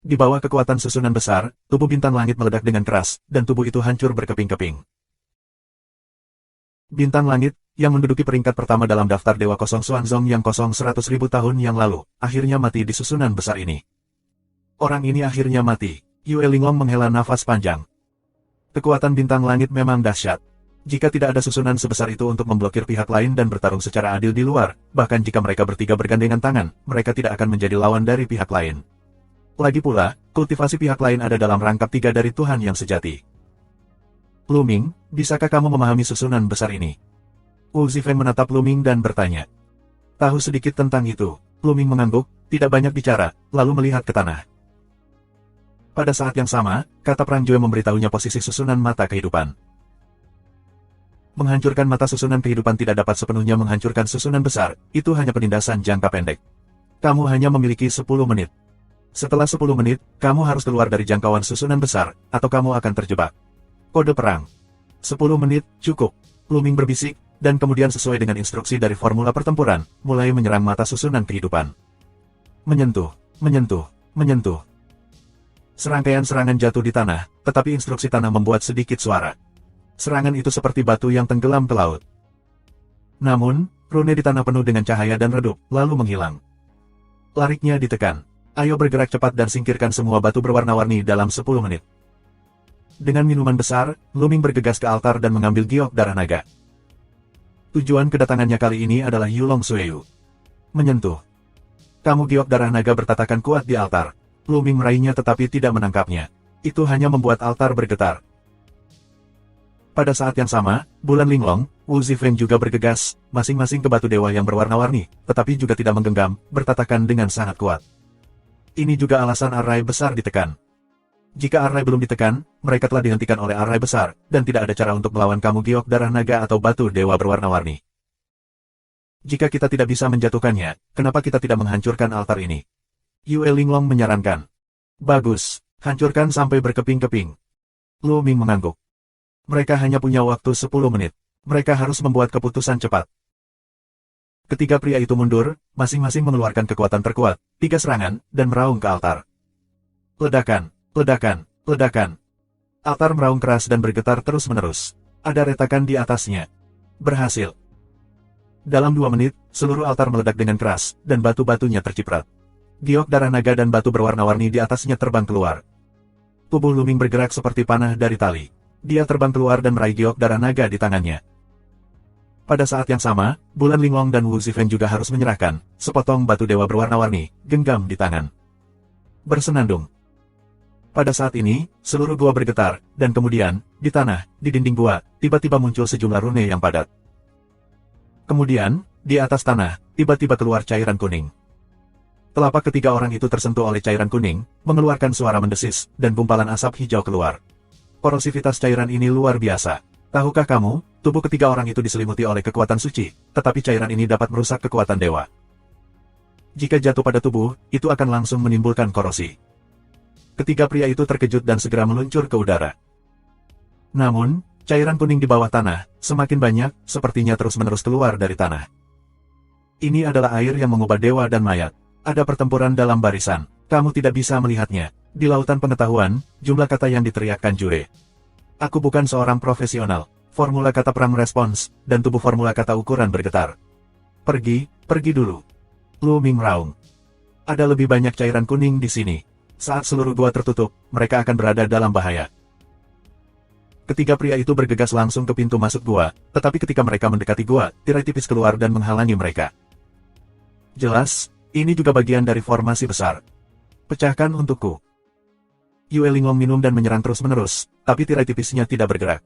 Di bawah kekuatan susunan besar, tubuh bintang langit meledak dengan keras, dan tubuh itu hancur berkeping-keping. Bintang langit, yang menduduki peringkat pertama dalam daftar Dewa Kosong Xuanzong yang kosong 100.000 tahun yang lalu, akhirnya mati di susunan besar ini. Orang ini akhirnya mati. Yue Linglong menghela nafas panjang. Kekuatan bintang langit memang dahsyat. Jika tidak ada susunan sebesar itu untuk memblokir pihak lain dan bertarung secara adil di luar, bahkan jika mereka bertiga bergandengan tangan, mereka tidak akan menjadi lawan dari pihak lain. Lagi pula, kultivasi pihak lain ada dalam rangkap 3 dari Tuhan yang sejati. Luming, Bisakah kamu memahami susunan besar ini? Wu Zifeng menatap Lu Ming dan bertanya. Tahu sedikit tentang itu. Lu Ming mengangguk, tidak banyak bicara, lalu melihat ke tanah. Pada saat yang sama, kata Prang Jue memberitahunya posisi susunan mata kehidupan. Menghancurkan mata susunan kehidupan tidak dapat sepenuhnya menghancurkan susunan besar, itu hanya penindasan jangka pendek. Kamu hanya memiliki 10 menit. Setelah 10 menit, kamu harus keluar dari jangkauan susunan besar, atau kamu akan terjebak. Kode perang. 10 menit, cukup. Lu Ming berbisik, dan kemudian sesuai dengan instruksi dari formula pertempuran, mulai menyerang mata susunan kehidupan. Menyentuh, menyentuh, menyentuh. Serangkaian serangan jatuh di tanah, tetapi instruksi tanah membuat sedikit suara. Serangan itu seperti batu yang tenggelam ke laut. Namun, rune di tanah penuh dengan cahaya dan redup, lalu menghilang. Lariknya ditekan. Ayo bergerak cepat dan singkirkan semua batu berwarna-warni dalam 10 menit. Dengan minuman besar, Lu Ming bergegas ke altar dan mengambil giok darah naga. Tujuan kedatangannya kali ini adalah Yulong Sueyu. Menyentuh. Kamu giok darah naga bertatakan kuat di altar. Lu Ming meraihnya tetapi tidak menangkapnya. Itu hanya membuat altar bergetar. Pada saat yang sama, bulan linglong, Wu Zifeng juga bergegas, masing-masing ke batu dewa yang berwarna-warni, tetapi juga tidak menggenggam, bertatakan dengan sangat kuat. Ini juga alasan arai besar ditekan. Jika arai belum ditekan, mereka telah dihentikan oleh arai besar, dan tidak ada cara untuk melawan kamu giok darah naga atau batu dewa berwarna-warni. Jika kita tidak bisa menjatuhkannya, kenapa kita tidak menghancurkan altar ini? Yue Linglong menyarankan. Bagus, hancurkan sampai berkeping-keping. Lu Ming mengangguk. Mereka hanya punya waktu 10 menit. Mereka harus membuat keputusan cepat. Ketiga pria itu mundur, masing-masing mengeluarkan kekuatan terkuat, 3 serangan, dan meraung ke altar. Ledakan, ledakan, ledakan. Altar meraung keras dan bergetar terus-menerus. Ada retakan di atasnya. Berhasil. Dalam 2 menit, seluruh altar meledak dengan keras, dan batu-batunya terciprat. Giok darah naga dan batu berwarna-warni di atasnya terbang keluar. Tubuh Lu Ming bergerak seperti panah dari tali. Dia terbang keluar dan meraih giok darah naga di tangannya. Pada saat yang sama, bulan linglong dan Wu Zifeng juga harus menyerahkan sepotong batu dewa berwarna-warni, genggam di tangan. Bersenandung. Pada saat ini, seluruh gua bergetar, dan kemudian, di tanah, di dinding gua, tiba-tiba muncul sejumlah rune yang padat. Kemudian, di atas tanah, tiba-tiba keluar cairan kuning. Telapak ketiga orang itu tersentuh oleh cairan kuning, mengeluarkan suara mendesis, dan gumpalan asap hijau keluar. Korosivitas cairan ini luar biasa. Tahukah kamu, tubuh ketiga orang itu diselimuti oleh kekuatan suci, tetapi cairan ini dapat merusak kekuatan dewa. Jika jatuh pada tubuh, itu akan langsung menimbulkan korosi. Ketiga pria itu terkejut dan segera meluncur ke udara. Namun, cairan kuning di bawah tanah, semakin banyak, sepertinya terus-menerus keluar dari tanah. Ini adalah air yang mengubah dewa dan mayat. Ada pertempuran dalam barisan. Kamu tidak bisa melihatnya. Di lautan pengetahuan, jumlah kata yang diteriakkan Jure. Aku bukan seorang profesional. Formula kata perang respons, dan tubuh formula kata ukuran bergetar. Pergi, pergi dulu. Lu Ming raung. Ada lebih banyak cairan kuning di sini. Saat seluruh gua tertutup, mereka akan berada dalam bahaya. Ketiga pria itu bergegas langsung ke pintu masuk gua, tetapi ketika mereka mendekati gua, tirai tipis keluar dan menghalangi mereka. Jelas, ini juga bagian dari formasi besar. Pecahkan untukku. Yue Linglong minum dan menyerang terus-menerus, tapi tirai tipisnya tidak bergerak.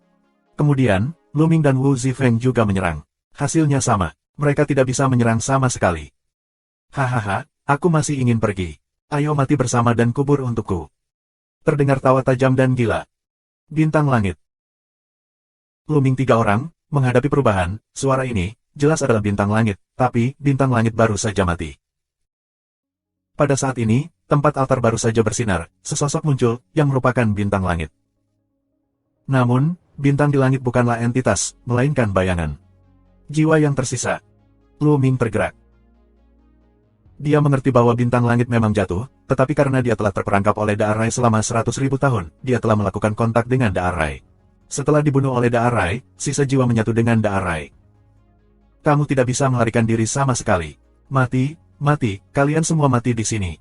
Kemudian, Lu Ming dan Wu Zifeng juga menyerang. Hasilnya sama, mereka tidak bisa menyerang sama sekali. Hahaha, aku masih ingin pergi. Ayo mati bersama dan kubur untukku. Terdengar tawa tajam dan gila. Bintang langit. Lu Ming 3 orang, menghadapi perubahan, suara ini, jelas adalah bintang langit, tapi, bintang langit baru saja mati. Pada saat ini, tempat altar baru saja bersinar, sesosok muncul, yang merupakan bintang langit. Namun, bintang di langit bukanlah entitas, melainkan bayangan. Jiwa yang tersisa. Lu Ming tergerak. Dia mengerti bahwa bintang langit memang jatuh, tetapi karena dia telah terperangkap oleh Daarai selama 100.000 tahun, dia telah melakukan kontak dengan Daarai. Setelah dibunuh oleh Daarai, sisa jiwa menyatu dengan Daarai. Kamu tidak bisa melarikan diri sama sekali. Mati. Mati, kalian semua mati di sini.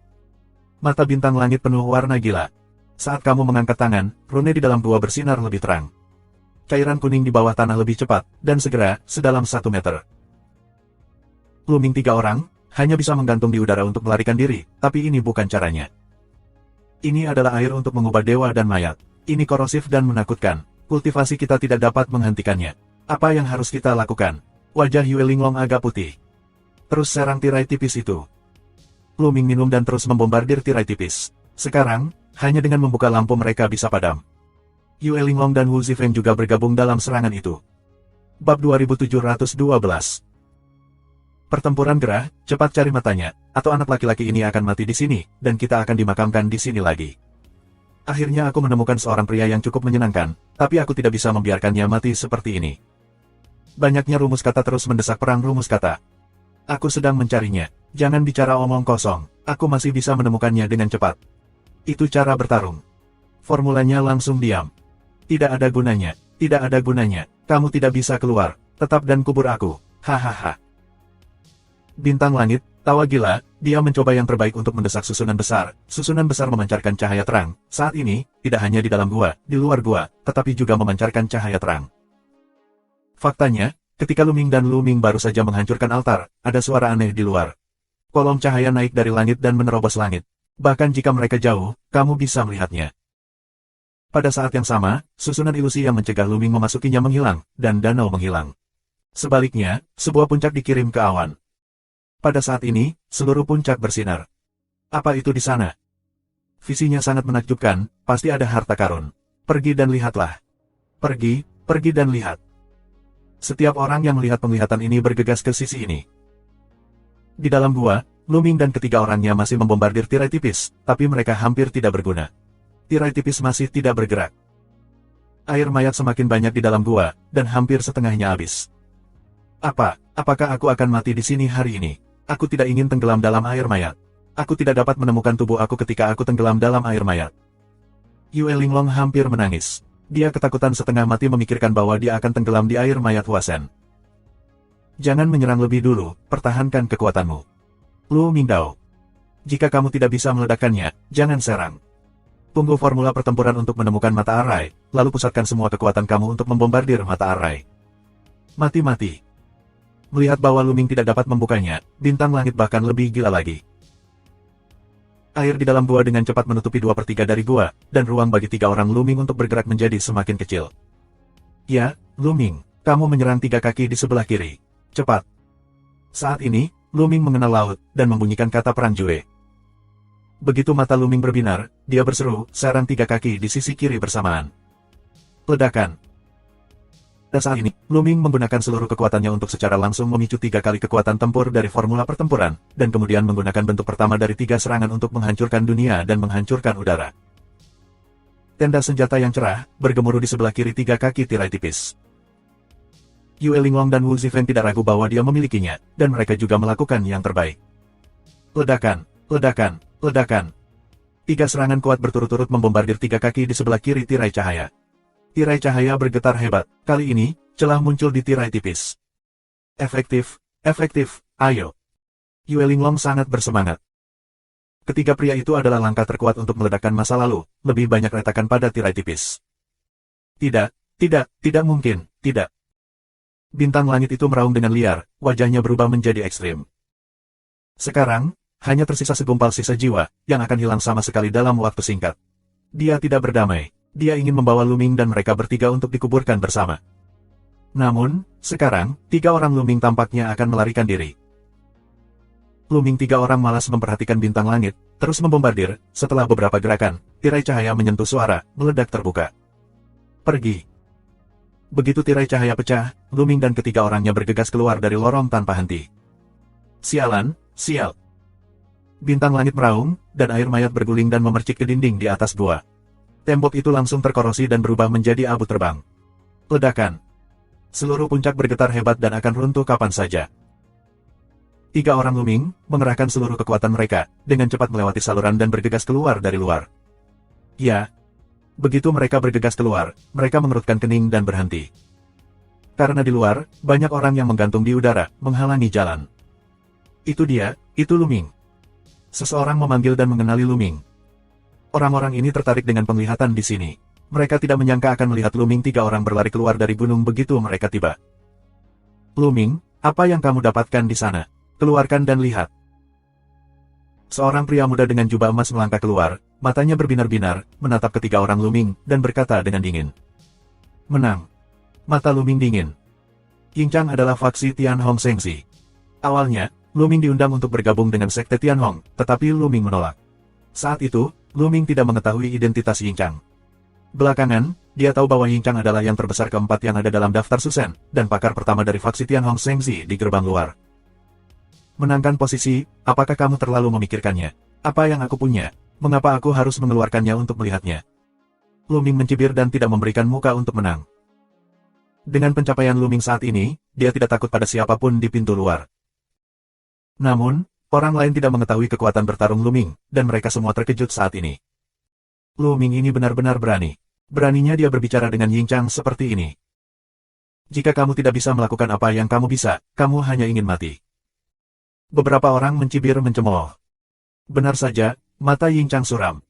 Mata bintang langit penuh warna gila. Saat kamu mengangkat tangan, rune di dalam gua bersinar lebih terang. Cairan kuning di bawah tanah lebih cepat, dan segera, sedalam 1 meter. Lu Ming 3 orang, hanya bisa menggantung di udara untuk melarikan diri, tapi ini bukan caranya. Ini adalah air untuk mengubah dewa dan mayat. Ini korosif dan menakutkan. Kultivasi kita tidak dapat menghentikannya. Apa yang harus kita lakukan? Wajah Yue Linglong agak putih. Terus serang tirai tipis itu. Lu Ming minum dan terus membombardir tirai tipis. Sekarang, hanya dengan membuka lampu mereka bisa padam. Yue Linglong dan Wu Zifeng juga bergabung dalam serangan itu. Bab 2712. Pertempuran gerah, cepat cari matanya, atau anak laki-laki ini akan mati di sini, dan kita akan dimakamkan di sini lagi. Akhirnya aku menemukan seorang pria yang cukup menyenangkan, tapi aku tidak bisa membiarkannya mati seperti ini. Banyaknya rumus kata terus mendesak perang rumus kata. Aku sedang mencarinya, jangan bicara omong kosong, aku masih bisa menemukannya dengan cepat. Itu cara bertarung. Formulanya langsung diam. Tidak ada gunanya, tidak ada gunanya, kamu tidak bisa keluar, tetap dan kubur aku, hahaha. Bintang langit, tawa gila, dia mencoba yang terbaik untuk mendesak susunan besar memancarkan cahaya terang, saat ini, tidak hanya di dalam gua, di luar gua, tetapi juga memancarkan cahaya terang. Faktanya, ketika Lu Ming dan Lu Ming baru saja menghancurkan altar, ada suara aneh di luar. Kolom cahaya naik dari langit dan menerobos langit. Bahkan jika mereka jauh, kamu bisa melihatnya. Pada saat yang sama, susunan ilusi yang mencegah Lu Ming memasukinya menghilang, dan danau menghilang. Sebaliknya, sebuah puncak dikirim ke awan. Pada saat ini, seluruh puncak bersinar. Apa itu di sana? Visinya sangat menakjubkan, pasti ada harta karun. Pergi dan lihatlah. Pergi dan lihat. Setiap orang yang melihat penglihatan ini bergegas ke sisi ini. Di dalam gua, Lu Ming dan ketiga orangnya masih membombardir tirai tipis, tapi mereka hampir tidak berguna. Tirai tipis masih tidak bergerak. Air mayat semakin banyak di dalam gua, dan hampir setengahnya habis. Apakah aku akan mati di sini hari ini? Aku tidak ingin tenggelam dalam air mayat. Aku tidak dapat menemukan tubuh aku ketika aku tenggelam dalam air mayat. Yue Linglong hampir menangis. Dia ketakutan setengah mati memikirkan bahwa dia akan tenggelam di air mayat Huasen. Jangan menyerang lebih dulu, pertahankan kekuatanmu. Lu Mingdao. Jika kamu tidak bisa meledakkannya, jangan serang. Tunggu formula pertempuran untuk menemukan mata arai, lalu pusatkan semua kekuatan kamu untuk membombardir mata arai. Mati-mati. Melihat bahwa Lu Ming tidak dapat membukanya, bintang langit bahkan lebih gila lagi. Air di dalam gua dengan cepat menutupi 2/3 dari gua, dan ruang bagi 3 orang Lu Ming untuk bergerak menjadi semakin kecil. Ya, Lu Ming, kamu menyerang 3 kaki di sebelah kiri. Cepat. Saat ini, Lu Ming mengenal laut, dan membunyikan kata perang Jue. Begitu mata Lu Ming berbinar, dia berseru, serang 3 kaki di sisi kiri bersamaan. Ledakan. Dan saat ini, Lu Ming menggunakan seluruh kekuatannya untuk secara langsung memicu 3 kali kekuatan tempur dari formula pertempuran, dan kemudian menggunakan bentuk pertama dari 3 serangan untuk menghancurkan dunia dan menghancurkan udara. Tenda senjata yang cerah, bergemuruh di sebelah kiri 3 kaki tirai tipis. Yue Linglong dan Wu Zifeng tidak ragu bahwa dia memilikinya, dan mereka juga melakukan yang terbaik. Ledakan, ledakan, ledakan. 3 serangan kuat berturut-turut membombardir 3 kaki di sebelah kiri tirai cahaya. Tirai cahaya bergetar hebat, kali ini, celah muncul di tirai tipis. Efektif, efektif, ayo. Yue Linglong sangat bersemangat. Ketiga pria itu adalah langkah terkuat untuk meledakkan masa lalu, lebih banyak retakan pada tirai tipis. Tidak mungkin, tidak. Bintang langit itu meraung dengan liar, wajahnya berubah menjadi ekstrim. Sekarang, hanya tersisa segumpal sisa jiwa, yang akan hilang sama sekali dalam waktu singkat. Dia tidak berdamai. Dia ingin membawa Lu Ming dan mereka bertiga untuk dikuburkan bersama. Namun, sekarang, 3 orang Lu Ming tampaknya akan melarikan diri. Lu Ming 3 orang malas memperhatikan bintang langit, terus membombardir. Setelah beberapa gerakan, tirai cahaya menyentuh suara, meledak terbuka. Pergi. Begitu tirai cahaya pecah, Lu Ming dan ketiga orangnya bergegas keluar dari lorong tanpa henti. Sialan, sial. Bintang langit meraung, dan air mayat berguling dan memercik ke dinding di atas gua. Tembok itu langsung terkorosi dan berubah menjadi abu terbang. Ledakan. Seluruh puncak bergetar hebat dan akan runtuh kapan saja. 3 orang Lu Ming mengerahkan seluruh kekuatan mereka, dengan cepat melewati saluran dan bergegas keluar dari luar. Ya. Begitu mereka bergegas keluar, mereka mengerutkan kening dan berhenti. Karena di luar, banyak orang yang menggantung di udara, menghalangi jalan. Itu dia, itu Lu Ming. Seseorang memanggil dan mengenali Lu Ming. Orang-orang ini tertarik dengan penglihatan di sini. Mereka tidak menyangka akan melihat Lu Ming 3 orang berlari keluar dari gunung begitu mereka tiba. Lu Ming, apa yang kamu dapatkan di sana? Keluarkan dan lihat. Seorang pria muda dengan jubah emas melangkah keluar, matanya berbinar-binar, menatap ketiga orang Lu Ming, dan berkata dengan dingin. Menang. Mata Luming dingin. Ying Chang adalah faksi Tianhong Shengxi. Awalnya, Luming diundang untuk bergabung dengan sekte Tianhong, tetapi Luming menolak. Saat itu, Luming tidak mengetahui identitas Ying Chang. Belakangan, dia tahu bahwa Ying Chang adalah yang terbesar keempat yang ada dalam daftar Susen, dan pakar pertama dari faksi Tianhong Shengxi di gerbang luar. Menangkan posisi, apakah kamu terlalu memikirkannya? Apa yang aku punya? Mengapa aku harus mengeluarkannya untuk melihatnya? Luming mencibir dan tidak memberikan muka untuk menang. Dengan pencapaian Luming saat ini, dia tidak takut pada siapapun di pintu luar. Namun, orang lain tidak mengetahui kekuatan bertarung Luming, dan mereka semua terkejut saat ini. Luming ini benar-benar berani. Beraninya dia berbicara dengan Ying Chang seperti ini. Jika kamu tidak bisa melakukan apa yang kamu bisa, kamu hanya ingin mati. Beberapa orang mencibir mencemooh. Benar saja, mata Ying Chang suram.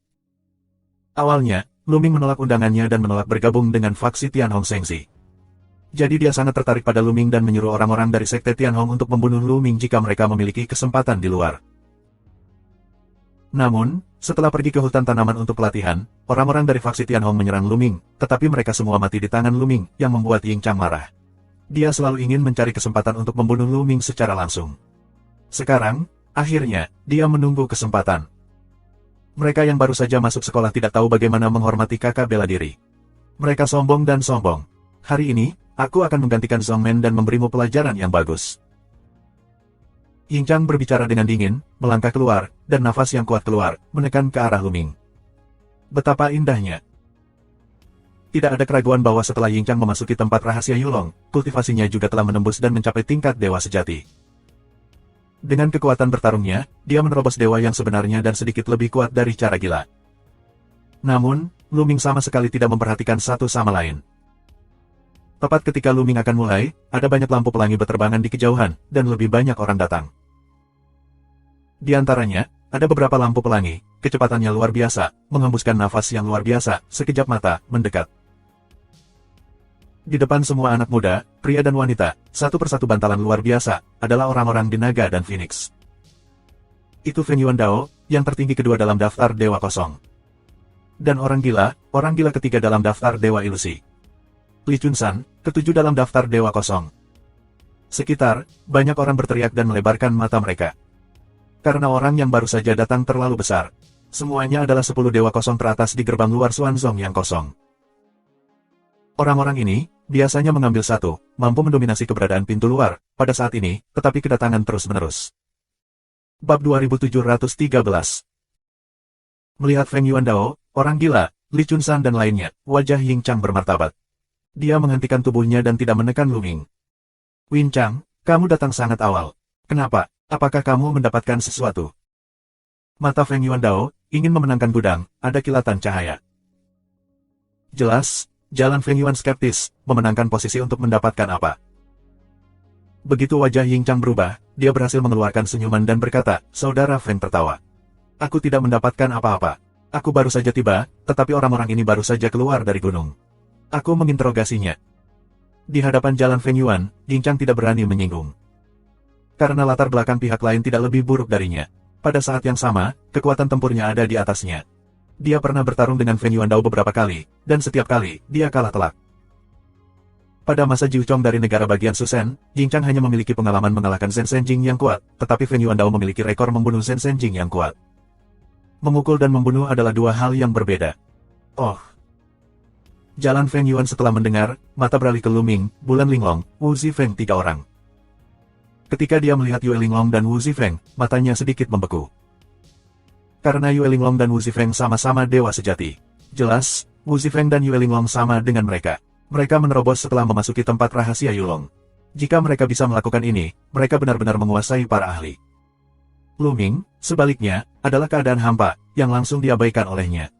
Awalnya, Luming menolak undangannya dan menolak bergabung dengan faksi Tianhong Shengxi. Jadi dia sangat tertarik pada Luming dan menyuruh orang-orang dari sekte Tianhong untuk membunuh Luming jika mereka memiliki kesempatan di luar. Namun, setelah pergi ke hutan tanaman untuk pelatihan, orang-orang dari faksi Tianhong menyerang Luming, tetapi mereka semua mati di tangan Luming, yang membuat Ying Chang marah. Dia selalu ingin mencari kesempatan untuk membunuh Luming secara langsung. Sekarang, akhirnya, dia menunggu kesempatan. Mereka yang baru saja masuk sekolah tidak tahu bagaimana menghormati kakak bela diri. Mereka sombong dan sombong. Hari ini, aku akan menggantikan Zhongmen dan memberimu pelajaran yang bagus. Ying Chang berbicara dengan dingin, melangkah keluar, dan nafas yang kuat keluar, menekan ke arah Luming. Betapa indahnya. Tidak ada keraguan bahwa setelah Ying Chang memasuki tempat rahasia Yulong, kultivasinya juga telah menembus dan mencapai tingkat dewa sejati. Dengan kekuatan bertarungnya, dia menerobos dewa yang sebenarnya dan sedikit lebih kuat dari cara gila. Namun, Luming sama sekali tidak memperhatikan satu sama lain. Tepat ketika Luming akan mulai, ada banyak lampu pelangi berterbangan di kejauhan, dan lebih banyak orang datang. Di antaranya, ada beberapa lampu pelangi, kecepatannya luar biasa, menghembuskan nafas yang luar biasa, sekejap mata, mendekat. Di depan semua anak muda, pria dan wanita, satu persatu bantalan luar biasa, adalah orang-orang di naga dan Phoenix. Itu Feng Yuandao, yang tertinggi kedua dalam daftar Dewa Kosong. Dan orang gila ketiga dalam daftar Dewa Ilusi. Li Chunsan, ketujuh dalam daftar Dewa Kosong. Sekitar, banyak orang berteriak dan melebarkan mata mereka. Karena orang yang baru saja datang terlalu besar. Semuanya adalah 10 Dewa Kosong teratas di gerbang luar Xuanzong yang kosong. Orang-orang ini, biasanya mengambil satu, mampu mendominasi keberadaan pintu luar, pada saat ini, tetapi kedatangan terus-menerus. Bab 2713. Melihat Feng Yuandao, orang gila, Li Chunsan dan lainnya, wajah Ying Chang bermartabat. Dia menghentikan tubuhnya dan tidak menekan Luming. Win Chang, kamu datang sangat awal. Kenapa? Apakah kamu mendapatkan sesuatu? Mata Feng Yuandao, ingin memenangkan gudang, ada kilatan cahaya. Jelas, jalan Feng Yuan skeptis, memenangkan posisi untuk mendapatkan apa. Begitu wajah Ying Chang berubah, dia berhasil mengeluarkan senyuman dan berkata, Saudara Feng tertawa. Aku tidak mendapatkan apa-apa. Aku baru saja tiba, tetapi orang-orang ini baru saja keluar dari gunung. Aku menginterogasinya. Di hadapan jalan Feng Yuan, Ying Chang tidak berani menyinggung. Karena latar belakang pihak lain tidak lebih buruk darinya. Pada saat yang sama, kekuatan tempurnya ada di atasnya. Dia pernah bertarung dengan Feng Yuandao beberapa kali, dan setiap kali, dia kalah telak. Pada masa Jiu Chong dari negara bagian Susen, Ying Chang hanya memiliki pengalaman mengalahkan Zhen Senjing yang kuat, tetapi Feng Yuandao memiliki rekor membunuh Zhen Senjing yang kuat. Memukul dan membunuh adalah dua hal yang berbeda. Oh. Jalan Feng Yuan setelah mendengar, mata beralih ke Luming, Bulan Linglong, Wu Zifeng, 3 orang. Ketika dia melihat Yue Linglong dan Wu Zifeng, matanya sedikit membeku. Karena Yue Linglong dan Wu Zifeng sama-sama dewa sejati. Jelas, Wu Zifeng dan Yue Linglong sama dengan mereka. Mereka menerobos setelah memasuki tempat rahasia Yulong. Jika mereka bisa melakukan ini, mereka benar-benar menguasai para ahli. Luming, sebaliknya, adalah keadaan hampa, yang langsung diabaikan olehnya.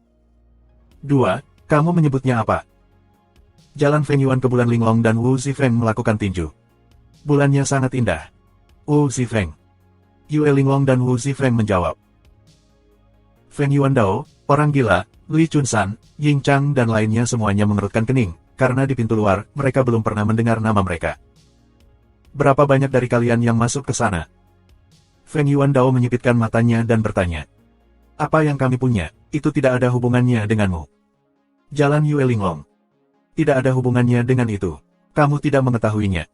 2. Kamu menyebutnya apa? Jalan Feng Yuan ke Bulan Linglong dan Wu Zifeng melakukan tinju. Bulannya sangat indah. Wu Zifeng. Yue Linglong dan Wu Zifeng menjawab. Feng Yuandao, orang gila, Li Chunsan, Ying Chang dan lainnya semuanya mengerutkan kening, karena di pintu luar, mereka belum pernah mendengar nama mereka. Berapa banyak dari kalian yang masuk ke sana? Feng Yuandao menyipitkan matanya dan bertanya. Apa yang kami punya, itu tidak ada hubungannya denganmu. Jalan Yue Linglong. Tidak ada hubungannya dengan itu. Kamu tidak mengetahuinya.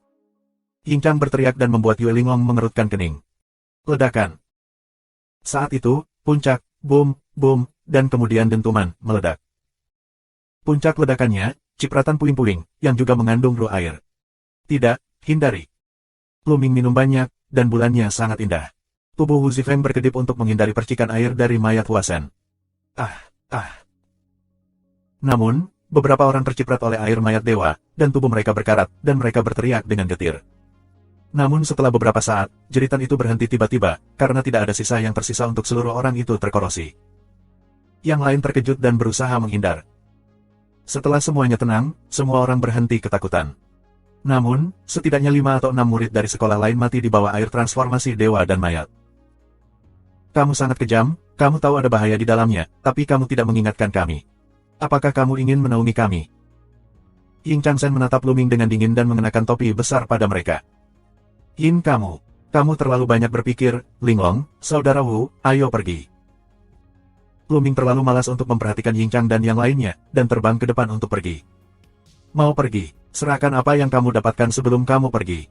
Ying Chang berteriak dan membuat Yue Linglong mengerutkan kening. Ledakan. Saat itu, puncak, boom, boom, dan kemudian dentuman, meledak. Puncak ledakannya, cipratan puing-puing, yang juga mengandung roh air. Tidak, hindari. Luming minum banyak, dan bulannya sangat indah. Tubuh Wu Zifeng berkedip untuk menghindari percikan air dari mayat Hua Shen. Namun, beberapa orang terciprat oleh air mayat dewa, dan tubuh mereka berkarat, dan mereka berteriak dengan getir. Namun setelah beberapa saat, jeritan itu berhenti tiba-tiba, karena tidak ada sisa yang tersisa untuk seluruh orang itu terkorosi. Yang lain terkejut dan berusaha menghindar. Setelah semuanya tenang, semua orang berhenti ketakutan. Namun, setidaknya 5 atau 6 murid dari sekolah lain mati di bawah air transformasi dewa dan mayat. Kamu sangat kejam, kamu tahu ada bahaya di dalamnya, tapi kamu tidak mengingatkan kami. Apakah kamu ingin menaungi kami? Ying Changsen menatap Luming dengan dingin dan mengenakan topi besar pada mereka. Yin kamu terlalu banyak berpikir, Linglong, saudara Wu, ayo pergi. Luming terlalu malas untuk memperhatikan Ying Chang dan yang lainnya, dan terbang ke depan untuk pergi. Mau pergi, serahkan apa yang kamu dapatkan sebelum kamu pergi.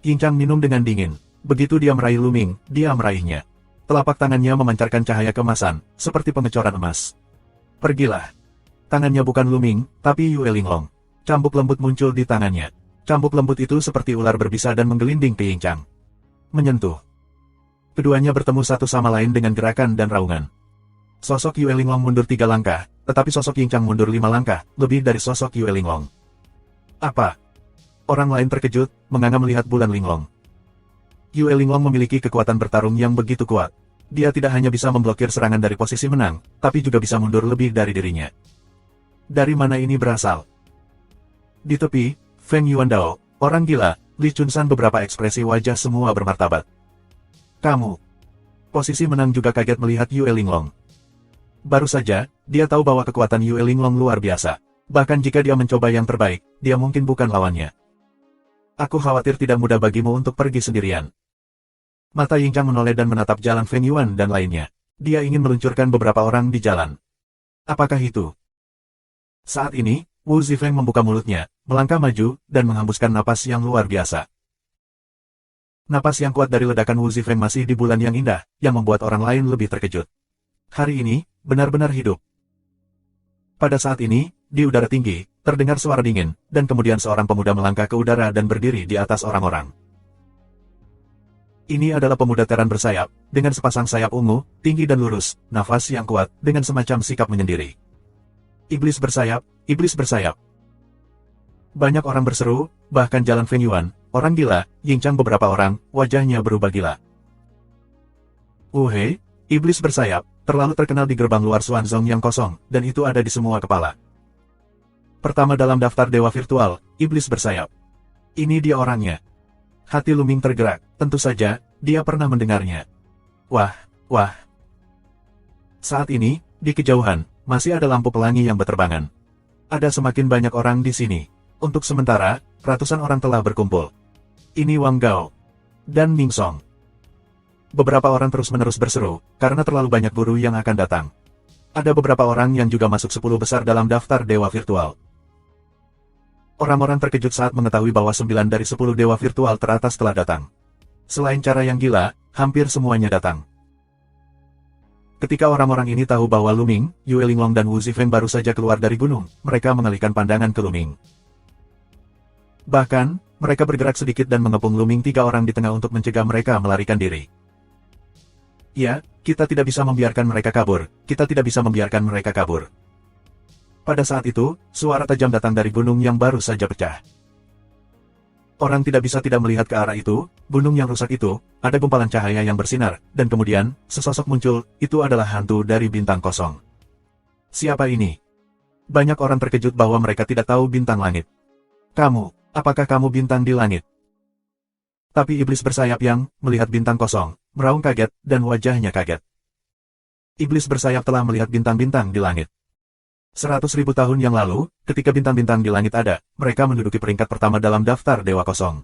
Ying Chang minum dengan dingin. Begitu dia meraih Luming, dia meraihnya. Telapak tangannya memancarkan cahaya kemasan, seperti pengecoran emas. Pergilah. Tangannya bukan Luming, tapi Yue Linglong. Cambuk lembut muncul di tangannya. Cambuk lembut itu seperti ular berbisa dan menggelinding ke Ying Chang. Menyentuh. Keduanya bertemu satu sama lain dengan gerakan dan raungan. Sosok Yue Linglong mundur 3 langkah, tetapi sosok Ying Chang mundur 5 langkah, lebih dari sosok Yue Linglong. Apa? Orang lain terkejut, menganga melihat bulan Linglong. Yue Linglong memiliki kekuatan bertarung yang begitu kuat. Dia tidak hanya bisa memblokir serangan dari posisi menang, tapi juga bisa mundur lebih dari dirinya. Dari mana ini berasal? Di tepi, Feng Yuandao, orang gila, Li Chunsan beberapa ekspresi wajah semua bermartabat. Kamu. Posisi menang juga kaget melihat Yue Linglong. Baru saja, dia tahu bahwa kekuatan Yue Linglong luar biasa. Bahkan jika dia mencoba yang terbaik, dia mungkin bukan lawannya. Aku khawatir tidak mudah bagimu untuk pergi sendirian. Mata Ying Chang menoleh dan menatap jalan Feng Yuan dan lainnya. Dia ingin meluncurkan beberapa orang di jalan. Apakah itu? Saat ini, Wu Zifeng membuka mulutnya, melangkah maju, dan menghembuskan napas yang luar biasa. Napas yang kuat dari ledakan Wu Zifeng masih di bulan yang indah, yang membuat orang lain lebih terkejut. Hari ini, benar-benar hidup. Pada saat ini, di udara tinggi, terdengar suara dingin, dan kemudian seorang pemuda melangkah ke udara dan berdiri di atas orang-orang. Ini adalah pemuda teran bersayap, dengan sepasang sayap ungu, tinggi dan lurus, nafas yang kuat, dengan semacam sikap menyendiri. Iblis bersayap, iblis bersayap. Banyak orang berseru, bahkan jalan Feng Yuan, orang gila, Ying Chang beberapa orang, wajahnya berubah gila. Hei, iblis bersayap, terlalu terkenal di gerbang luar Xuanzong yang kosong, dan itu ada di semua kepala. Pertama dalam daftar dewa virtual, iblis bersayap. Ini dia orangnya. Hati Luming tergerak, tentu saja, dia pernah mendengarnya. Wah. Saat ini, di kejauhan, masih ada lampu pelangi yang berterbangan. Ada semakin banyak orang di sini. Untuk sementara, ratusan orang telah berkumpul. Ini Wang Gao dan Ming Song. Beberapa orang terus-menerus berseru, karena terlalu banyak guru yang akan datang. Ada beberapa orang yang juga masuk 10 besar dalam daftar dewa virtual. Orang-orang terkejut saat mengetahui bahwa 9 dari 10 dewa virtual teratas telah datang. Selain cara yang gila, hampir semuanya datang. Ketika orang-orang ini tahu bahwa Luming, Yue Linglong dan Wu Zifeng baru saja keluar dari gunung, mereka mengalihkan pandangan ke Luming. Bahkan, mereka bergerak sedikit dan mengepung Luming 3 orang di tengah untuk mencegah mereka melarikan diri. Ya, kita tidak bisa membiarkan mereka kabur, kita tidak bisa membiarkan mereka kabur. Pada saat itu, suara tajam datang dari gunung yang baru saja pecah. Orang tidak bisa tidak melihat ke arah itu, gunung yang rusak itu, ada gumpalan cahaya yang bersinar, dan kemudian, sesosok muncul, itu adalah hantu dari bintang kosong. Siapa ini? Banyak orang terkejut bahwa mereka tidak tahu bintang langit. Kamu, apakah kamu bintang di langit? Tapi iblis bersayap yang, melihat bintang kosong, meraung kaget, dan wajahnya kaget. Iblis bersayap telah melihat bintang-bintang di langit. 100.000 tahun yang lalu, ketika bintang-bintang di langit ada, mereka menduduki peringkat pertama dalam daftar dewa kosong.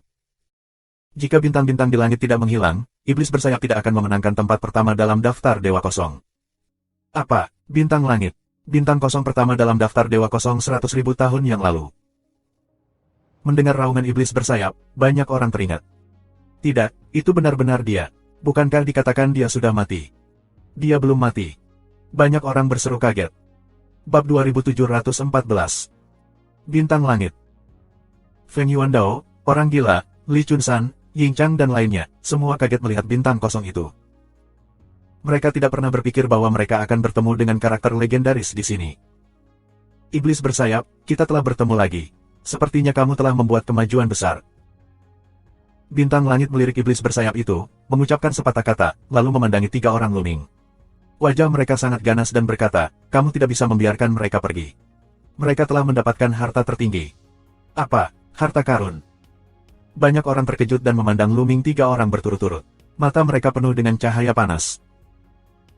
Jika bintang-bintang di langit tidak menghilang, iblis bersayap tidak akan memenangkan tempat pertama dalam daftar dewa kosong. Apa, bintang langit? Bintang kosong pertama dalam daftar Dewa Kosong 100.000 tahun yang lalu. Mendengar raungan iblis bersayap, banyak orang teringat. Tidak, itu benar-benar dia. Bukankah dikatakan dia sudah mati? Dia belum mati. Banyak orang berseru kaget. Bab 2714. Bintang Langit. Feng Yuandao, orang gila, Li Chunsan, Ying Chang dan lainnya, semua kaget melihat bintang kosong itu. Mereka tidak pernah berpikir bahwa mereka akan bertemu dengan karakter legendaris di sini. Iblis bersayap, kita telah bertemu lagi. Sepertinya kamu telah membuat kemajuan besar. Bintang Langit melirik iblis bersayap itu, mengucapkan sepatah kata, lalu memandangi 3 orang Luming. Wajah mereka sangat ganas dan berkata, kamu tidak bisa membiarkan mereka pergi. Mereka telah mendapatkan harta tertinggi. Apa? Harta karun. Banyak orang terkejut dan memandang Luming 3 orang berturut-turut. Mata mereka penuh dengan cahaya panas.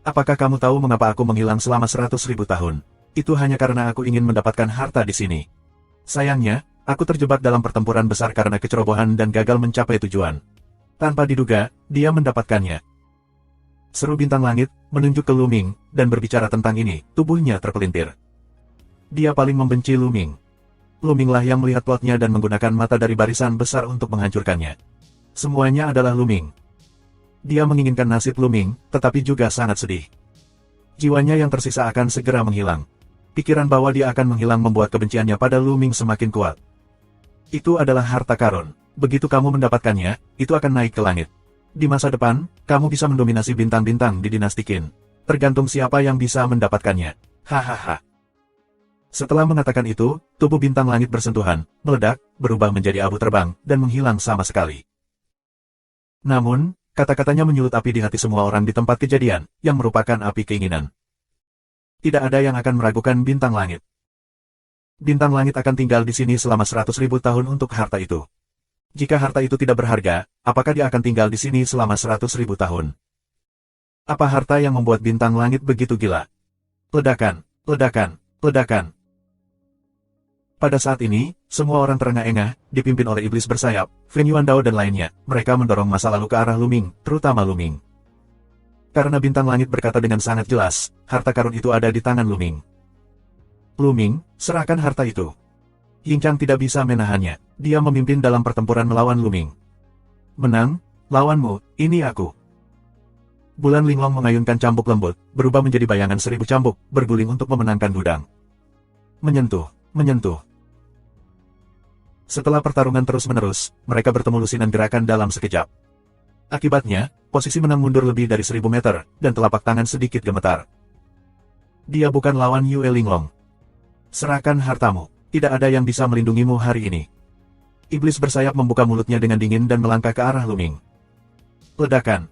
Apakah kamu tahu mengapa aku menghilang selama 100.000 tahun? Itu hanya karena aku ingin mendapatkan harta di sini. Sayangnya, aku terjebak dalam pertempuran besar karena kecerobohan dan gagal mencapai tujuan. Tanpa diduga, dia mendapatkannya. Seru Bintang Langit, menunjuk ke Luming, dan berbicara tentang ini, tubuhnya terpelintir. Dia paling membenci Luming. Luminglah yang melihat plotnya dan menggunakan mata dari barisan besar untuk menghancurkannya. Semuanya adalah Luming. Dia menginginkan nasib Luming, tetapi juga sangat sedih. Jiwanya yang tersisa akan segera menghilang. Pikiran bahwa dia akan menghilang membuat kebenciannya pada Luming semakin kuat. Itu adalah harta karun. Begitu kamu mendapatkannya, itu akan naik ke langit. Di masa depan, kamu bisa mendominasi bintang-bintang di dinasti Qin. Tergantung siapa yang bisa mendapatkannya. Hahaha. Setelah mengatakan itu, tubuh Bintang Langit bersentuhan, meledak, berubah menjadi abu terbang, dan menghilang sama sekali. Namun, kata-katanya menyulut api di hati semua orang di tempat kejadian, yang merupakan api keinginan. Tidak ada yang akan meragukan Bintang Langit. Bintang Langit akan tinggal di sini selama 100.000 tahun untuk harta itu. Jika harta itu tidak berharga, apakah dia akan tinggal di sini selama 100.000 tahun? Apa harta yang membuat Bintang Langit begitu gila? Ledakan, ledakan, ledakan. Pada saat ini, semua orang terengah-engah, dipimpin oleh iblis bersayap, Feng Yuandao dan lainnya. Mereka mendorong masa lalu ke arah Luming, terutama Luming. Karena Bintang Langit berkata dengan sangat jelas, harta karun itu ada di tangan Luming. Luming, serahkan harta itu. Ying Chang tidak bisa menahannya. Dia memimpin dalam pertempuran melawan Luming. Menang, lawanmu, ini aku. Bulan Linglong mengayunkan cambuk lembut, berubah menjadi bayangan 1000 cambuk, berguling untuk memenangkan gudang. Menyentuh, menyentuh. Setelah pertarungan terus-menerus, mereka bertemu lusinan gerakan dalam sekejap. Akibatnya, posisi menang mundur lebih dari 1000 meter, dan telapak tangan sedikit gemetar. Dia bukan lawan Yue Linglong. Serahkan hartamu, tidak ada yang bisa melindungimu hari ini. Iblis bersayap membuka mulutnya dengan dingin dan melangkah ke arah Luming. Ledakan.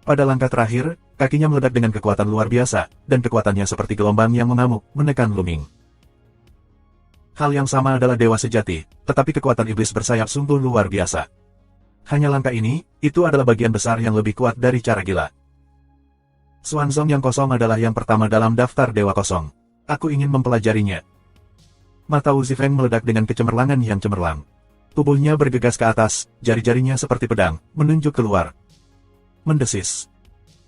Pada langkah terakhir, kakinya meledak dengan kekuatan luar biasa, dan kekuatannya seperti gelombang yang mengamuk, menekan Luming. Hal yang sama adalah dewa sejati, tetapi kekuatan iblis bersayap sungguh luar biasa. Hanya langkah ini, itu adalah bagian besar yang lebih kuat dari cara gila. Xuanzong yang kosong adalah yang pertama dalam daftar Dewa Kosong. Aku ingin mempelajarinya. Mata Wu Zifeng meledak dengan kecemerlangan yang cemerlang. Tubuhnya bergegas ke atas, jari-jarinya seperti pedang, menunjuk keluar. Mendesis.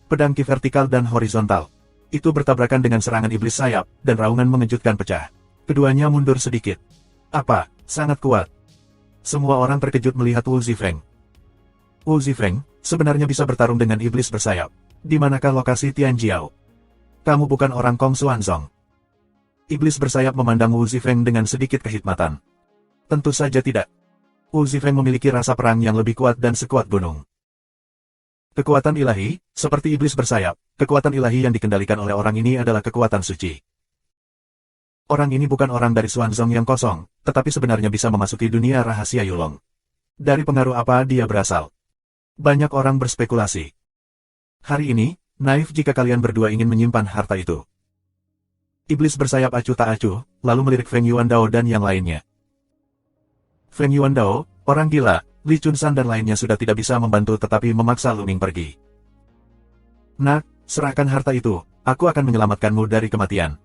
Pedang ki vertikal dan horizontal. Itu bertabrakan dengan serangan iblis sayap, dan raungan mengejutkan pecah. Keduanya mundur sedikit. Apa? Sangat kuat. Semua orang terkejut melihat Wu Zifeng. Wu Zifeng, sebenarnya bisa bertarung dengan iblis bersayap. Di manakah lokasi Tianjiao? Kamu bukan orang Kong Xuanzong. Iblis bersayap memandang Wu Zifeng dengan sedikit kehikmatan. Tentu saja tidak. Wu Zifeng memiliki rasa perang yang lebih kuat dan sekuat gunung. Kekuatan ilahi, seperti iblis bersayap, kekuatan ilahi yang dikendalikan oleh orang ini adalah kekuatan suci. Orang ini bukan orang dari Xuanzong yang kosong, tetapi sebenarnya bisa memasuki dunia rahasia Yulong. Dari pengaruh apa dia berasal? Banyak orang berspekulasi. Hari ini, naif jika kalian berdua ingin menyimpan harta itu. Iblis bersayap acuh tak acuh, lalu melirik Feng Yuandao dan yang lainnya. Feng Yuandao, orang gila, Li Chunsan dan lainnya sudah tidak bisa membantu tetapi memaksa Luming pergi. Nak, serahkan harta itu, aku akan menyelamatkanmu dari kematian.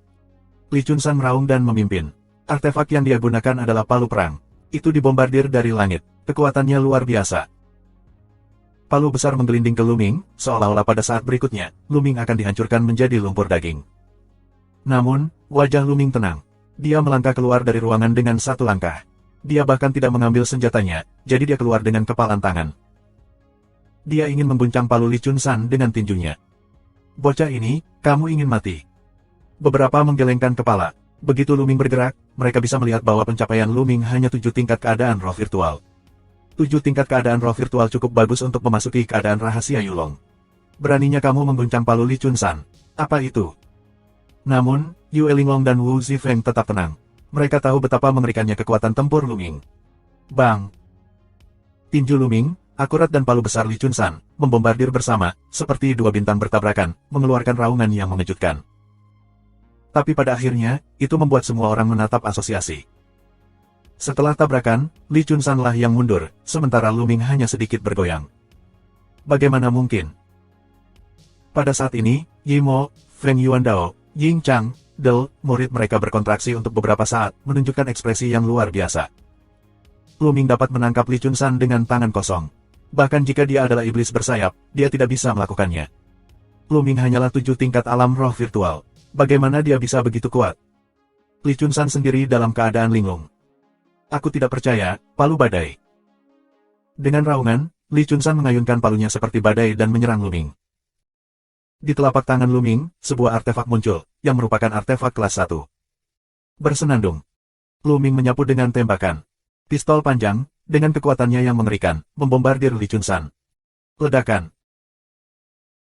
Li Chunsan meraung dan memimpin. Artefak yang dia gunakan adalah palu perang. Itu dibombardir dari langit, kekuatannya luar biasa. Palu besar menggelinding ke Luming, seolah-olah pada saat berikutnya, Luming akan dihancurkan menjadi lumpur daging. Namun, wajah Luming tenang. Dia melangkah keluar dari ruangan dengan satu langkah. Dia bahkan tidak mengambil senjatanya, jadi dia keluar dengan kepalan tangan. Dia ingin mengguncang palu Li Chunsan dengan tinjunya. Bocah ini, kamu ingin mati. Beberapa menggelengkan kepala. Begitu Luming bergerak, mereka bisa melihat bahwa pencapaian Luming hanya 7 tingkat keadaan roh virtual. 7 tingkat keadaan roh virtual cukup bagus untuk memasuki keadaan rahasia Yulong. Beraninya kamu mengguncang palu Li Chunsan. Apa itu? Namun, Yue Linglong dan Wu Zifeng tetap tenang. Mereka tahu betapa mengerikannya kekuatan tempur Luming. Bang! Tinju Luming, akurat dan palu besar Li Chunsan, membombardir bersama, seperti dua bintang bertabrakan, mengeluarkan raungan yang mengejutkan. Tapi pada akhirnya, itu membuat semua orang menatap asosiasi. Setelah tabrakan, Li Chunsan lah yang mundur, sementara Luming hanya sedikit bergoyang. Bagaimana mungkin? Pada saat ini, Yimo, Feng Yuandao, Ying Chang, Del, murid mereka berkontraksi untuk beberapa saat, menunjukkan ekspresi yang luar biasa. Luming dapat menangkap Li Chunsan dengan tangan kosong. Bahkan jika dia adalah iblis bersayap, dia tidak bisa melakukannya. Luming hanyalah 7 tingkat alam roh virtual. Bagaimana dia bisa begitu kuat? Li Chunsan sendiri dalam keadaan linglung. Aku tidak percaya, palu badai. Dengan raungan, Li Chunsan mengayunkan palunya seperti badai dan menyerang Luming. Di telapak tangan Luming, sebuah artefak muncul, yang merupakan artefak kelas 1. Bersenandung. Luming menyapu dengan tembakan. Pistol panjang, dengan kekuatannya yang mengerikan, membombardir Li Chunsan. Ledakan.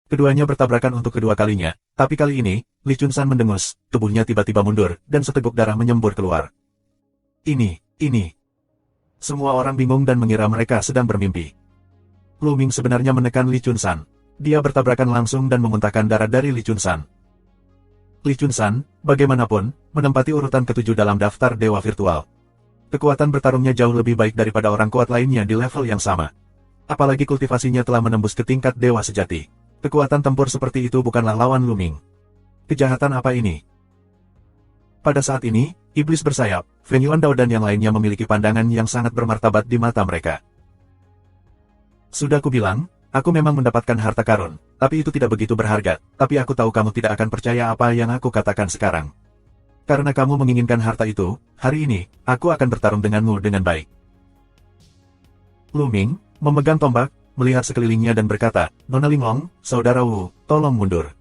Keduanya bertabrakan untuk kedua kalinya, tapi kali ini, Li Chunsan mendengus, tubuhnya tiba-tiba mundur, dan seteguk darah menyembur keluar. Ini. Semua orang bingung dan mengira mereka sedang bermimpi. Luming sebenarnya menekan Li Chunsan. Dia bertabrakan langsung dan memuntahkan darah dari Li Chunsan. Li Chunsan, bagaimanapun, menempati urutan ke-7 dalam daftar dewa virtual. Kekuatan bertarungnya jauh lebih baik daripada orang kuat lainnya di level yang sama. Apalagi kultivasinya telah menembus ke tingkat dewa sejati. Kekuatan tempur seperti itu bukanlah lawan Luming. Kejahatan apa ini? Pada saat ini, iblis bersayap, Feng Yuandao dan yang lainnya memiliki pandangan yang sangat bermartabat di mata mereka. Sudah kubilang, aku memang mendapatkan harta karun, tapi itu tidak begitu berharga, tapi aku tahu kamu tidak akan percaya apa yang aku katakan sekarang. Karena kamu menginginkan harta itu, hari ini, aku akan bertarung denganmu dengan baik. Luming, memegang tombak, melihat sekelilingnya dan berkata, Nona Linglong, Saudara Wu, tolong mundur.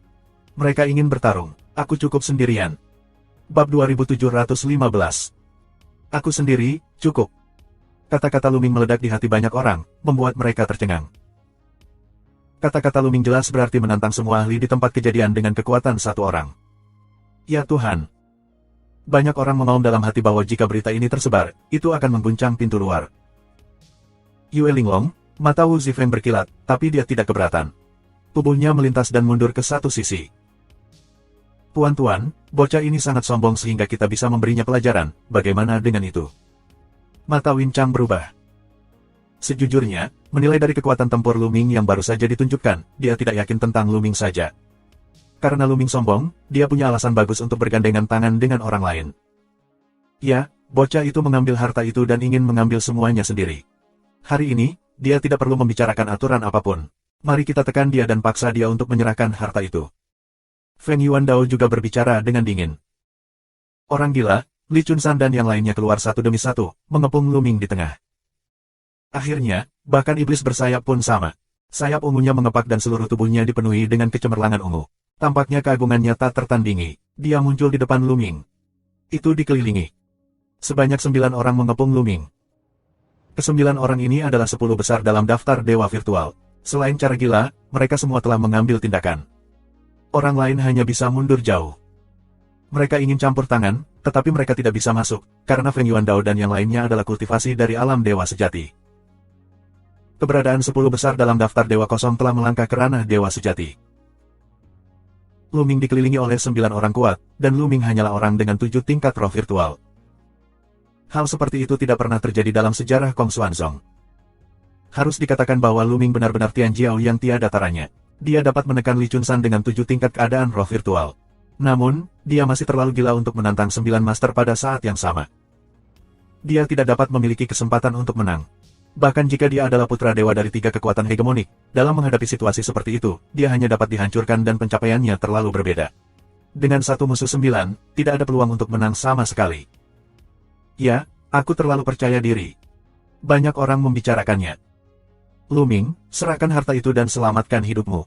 Mereka ingin bertarung, aku cukup sendirian. Bab 2715. Aku sendiri, cukup. Kata-kata Luming meledak di hati banyak orang, membuat mereka tercengang. Kata-kata Luming jelas berarti menantang semua ahli di tempat kejadian dengan kekuatan satu orang. Ya Tuhan! Banyak orang memaung dalam hati bahwa jika berita ini tersebar, itu akan mengguncang pintu luar. Yue Linglong, mata Wu Zifeng berkilat, tapi dia tidak keberatan. Tubuhnya melintas dan mundur ke satu sisi. Tuan-tuan, bocah ini sangat sombong sehingga kita bisa memberinya pelajaran, bagaimana dengan itu? Mata Win Chang berubah. Sejujurnya, menilai dari kekuatan tempur Luming yang baru saja ditunjukkan, dia tidak yakin tentang Luming saja. Karena Luming sombong, dia punya alasan bagus untuk bergandengan tangan dengan orang lain. Ya, bocah itu mengambil harta itu dan ingin mengambil semuanya sendiri. Hari ini, dia tidak perlu membicarakan aturan apapun. Mari kita tekan dia dan paksa dia untuk menyerahkan harta itu. Feng Yuandao juga berbicara dengan dingin. Orang gila, Li Chunsan dan yang lainnya keluar satu demi satu, mengepung Luming di tengah. Akhirnya, bahkan iblis bersayap pun sama. Sayap ungunya mengepak dan seluruh tubuhnya dipenuhi dengan kecemerlangan ungu. Tampaknya keagungannya tak tertandingi. Dia muncul di depan Luming. Itu dikelilingi. Sebanyak 9 orang mengepung Luming. Ke-9 orang ini adalah 10 besar dalam daftar dewa virtual. Selain cara gila, mereka semua telah mengambil tindakan. Orang lain hanya bisa mundur jauh. Mereka ingin campur tangan, tetapi mereka tidak bisa masuk, karena Feng Yuandao dan yang lainnya adalah kultivasi dari alam dewa sejati. Keberadaan 10 besar dalam daftar dewa kosong telah melangkah ke ranah dewa sejati. Luming dikelilingi oleh 9 orang kuat, dan Luming hanyalah orang dengan 7 tingkat roh virtual. Hal seperti itu tidak pernah terjadi dalam sejarah Kong Xuanzong. Harus dikatakan bahwa Luming benar-benar Tian Jiao yang tiada taranya. Dia dapat menekan Li Chunsan dengan 7 tingkat keadaan roh virtual. Namun, dia masih terlalu gila untuk menantang 9 master pada saat yang sama. Dia tidak dapat memiliki kesempatan untuk menang. Bahkan jika dia adalah putra dewa dari 3 kekuatan hegemonik, dalam menghadapi situasi seperti itu, dia hanya dapat dihancurkan dan pencapaiannya terlalu berbeda. Dengan satu musuh 9, tidak ada peluang untuk menang sama sekali. Ya, aku terlalu percaya diri. Banyak orang membicarakannya. Lu Ming, serahkan harta itu dan selamatkan hidupmu.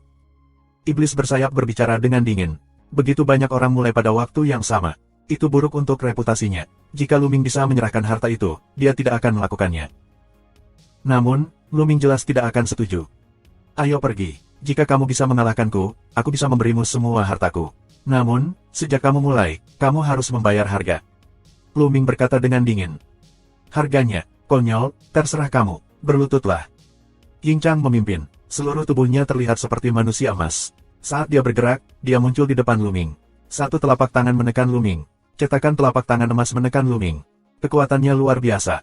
Iblis bersayap berbicara dengan dingin. Begitu banyak orang mulai pada waktu yang sama. Itu buruk untuk reputasinya. Jika Lu Ming bisa menyerahkan harta itu, dia tidak akan melakukannya. Namun, Lu Ming jelas tidak akan setuju. Ayo pergi. Jika kamu bisa mengalahkanku, aku bisa memberimu semua hartaku. Namun, sejak kamu mulai, kamu harus membayar harga. Lu Ming berkata dengan dingin. Harganya, konyol, terserah kamu, berlututlah. Ying Chang memimpin. Seluruh tubuhnya terlihat seperti manusia emas. Saat dia bergerak, dia muncul di depan Lu Ming. Satu telapak tangan menekan Lu Ming. Cetakan telapak tangan emas menekan Lu Ming. Kekuatannya luar biasa.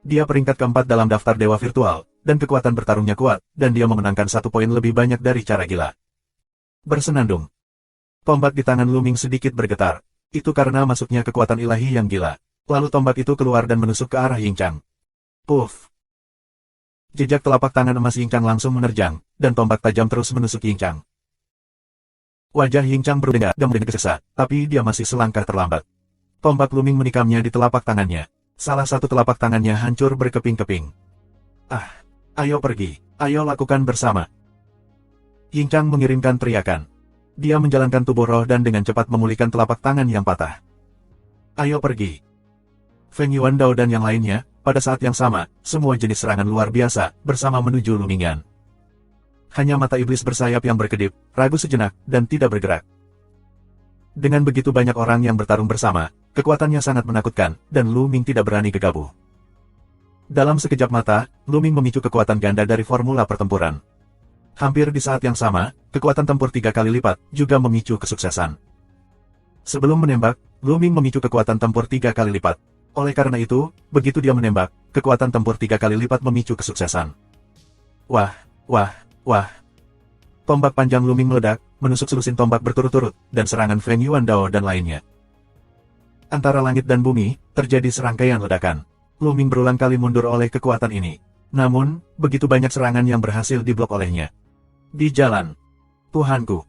Dia peringkat keempat dalam daftar dewa virtual, dan kekuatan bertarungnya kuat, dan dia memenangkan 1 poin lebih banyak dari cara gila. Bersenandung. Tombak di tangan Lu Ming sedikit bergetar. Itu karena masuknya kekuatan ilahi yang gila. Lalu tombak itu keluar dan menusuk ke arah Ying Chang. Puff. Jejak telapak tangan emas Ying Chang langsung menerjang, dan tombak tajam terus menusuk Ying Chang. Wajah Ying Chang berdengar dengan kesesat, tapi dia masih selangkah terlambat. Tombak Lu Ming menikamnya di telapak tangannya. Salah satu telapak tangannya hancur berkeping-keping. Ah, ayo pergi, ayo lakukan bersama. Ying Chang mengirimkan teriakan. Dia menjalankan tubuh roh dan dengan cepat memulihkan telapak tangan yang patah. Ayo pergi. Feng Yuandao dan yang lainnya, pada saat yang sama, semua jenis serangan luar biasa, bersama menuju Lu Mingan. Hanya mata iblis bersayap yang berkedip, ragu sejenak, dan tidak bergerak. Dengan begitu banyak orang yang bertarung bersama, kekuatannya sangat menakutkan, dan Lu Ming tidak berani gegabah. Dalam sekejap mata, Lu Ming memicu kekuatan ganda dari formula pertempuran. Hampir di saat yang sama, kekuatan tempur 3 kali lipat, juga memicu kesuksesan. Sebelum menembak, Lu Ming memicu kekuatan tempur 3 kali lipat. Oleh karena itu, begitu dia menembak, kekuatan tempur 3 kali lipat memicu kesuksesan. Wah, wah, wah. Tombak panjang Lu Ming meledak, menusuk selusin tombak berturut-turut, dan serangan Feng Yuandao dan lainnya. Antara langit dan bumi, terjadi serangkaian ledakan. Lu Ming berulang kali mundur oleh kekuatan ini. Namun, begitu banyak serangan yang berhasil diblok olehnya. Di jalan. Tuhanku.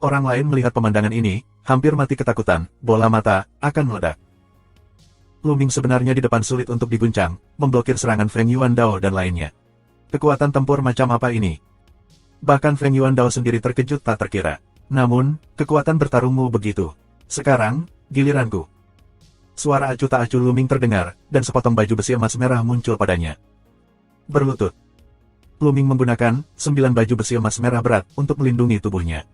Orang lain melihat pemandangan ini, hampir mati ketakutan, bola mata, akan meledak. Lu Ming sebenarnya di depan sulit untuk diguncang, memblokir serangan Feng Yuandao dan lainnya. Kekuatan tempur macam apa ini? Bahkan Feng Yuandao sendiri terkejut tak terkira. Namun, kekuatan bertarungmu begitu. Sekarang, giliranku. Suara acuh tak acuh Lu Ming terdengar, dan sepotong baju besi emas merah muncul padanya. Berlutut. Lu Ming menggunakan 9 baju besi emas merah berat untuk melindungi tubuhnya.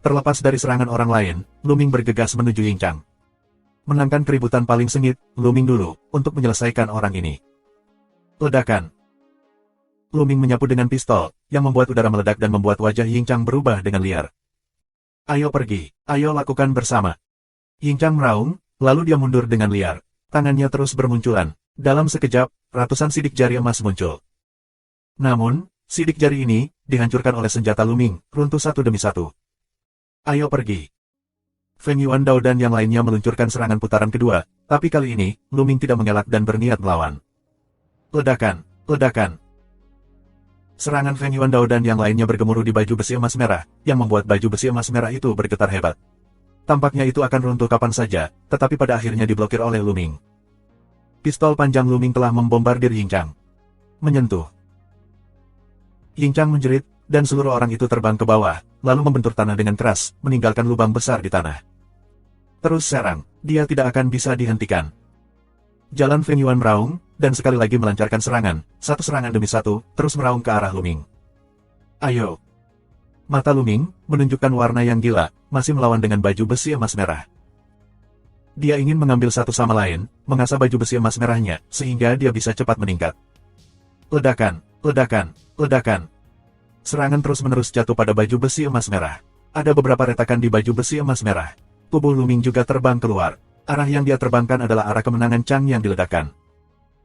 Terlepas dari serangan orang lain, Lu Ming bergegas menuju Ying Chang. Menangkan keributan paling sengit, Lu Ming dulu, untuk menyelesaikan orang ini. Ledakan. Lu Ming menyapu dengan pistol, yang membuat udara meledak dan membuat wajah Ying Chang berubah dengan liar. Ayo pergi, ayo lakukan bersama. Ying Chang meraung, lalu dia mundur dengan liar. Tangannya terus bermunculan. Dalam sekejap, ratusan sidik jari emas muncul. Namun, sidik jari ini, dihancurkan oleh senjata Lu Ming, runtuh satu demi satu. Ayo pergi. Feng Yuandao dan yang lainnya meluncurkan serangan putaran kedua, tapi kali ini, Lu Ming tidak mengelak dan berniat melawan. Ledakan, ledakan. Serangan Feng Yuandao dan yang lainnya bergemuruh di baju besi emas merah, yang membuat baju besi emas merah itu bergetar hebat. Tampaknya itu akan runtuh kapan saja, tetapi pada akhirnya diblokir oleh Lu Ming. Pistol panjang Lu Ming telah membombardir Ying Chang. Menyentuh. Ying Chang menjerit, dan seluruh orang itu terbang ke bawah, lalu membentur tanah dengan keras, meninggalkan lubang besar di tanah. Terus serang, dia tidak akan bisa dihentikan. Jalan Feng Yuan meraung, dan sekali lagi melancarkan serangan, satu serangan demi satu, terus meraung ke arah Lu Ming. Ayo. Mata Lu Ming, menunjukkan warna yang gila, masih melawan dengan baju besi emas merah. Dia ingin mengambil satu sama lain, mengasah baju besi emas merahnya, sehingga dia bisa cepat meningkat. Ledakan, ledakan, ledakan. Serangan terus-menerus jatuh pada baju besi emas merah. Ada beberapa retakan di baju besi emas merah. Tubuh Lu Ming juga terbang keluar. Arah yang dia terbangkan adalah arah kemenangan Chang yang diledakkan.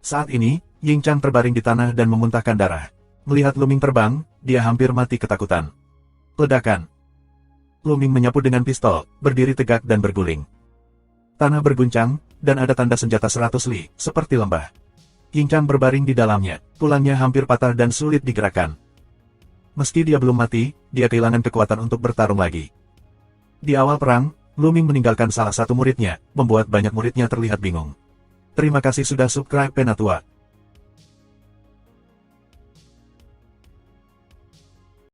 Saat ini, Ying Chang terbaring di tanah dan memuntahkan darah. Melihat Lu Ming terbang, dia hampir mati ketakutan. Ledakan. Lu Ming menyapu dengan pistol, berdiri tegak dan berguling. Tanah berguncang, dan ada tanda senjata 100 li, seperti lembah. Ying Chang berbaring di dalamnya, tulangnya hampir patah dan sulit digerakkan. Meski dia belum mati, dia kehilangan kekuatan untuk bertarung lagi. Di awal perang, Luming meninggalkan salah satu muridnya, membuat banyak muridnya terlihat bingung. Terima kasih sudah subscribe Penatua.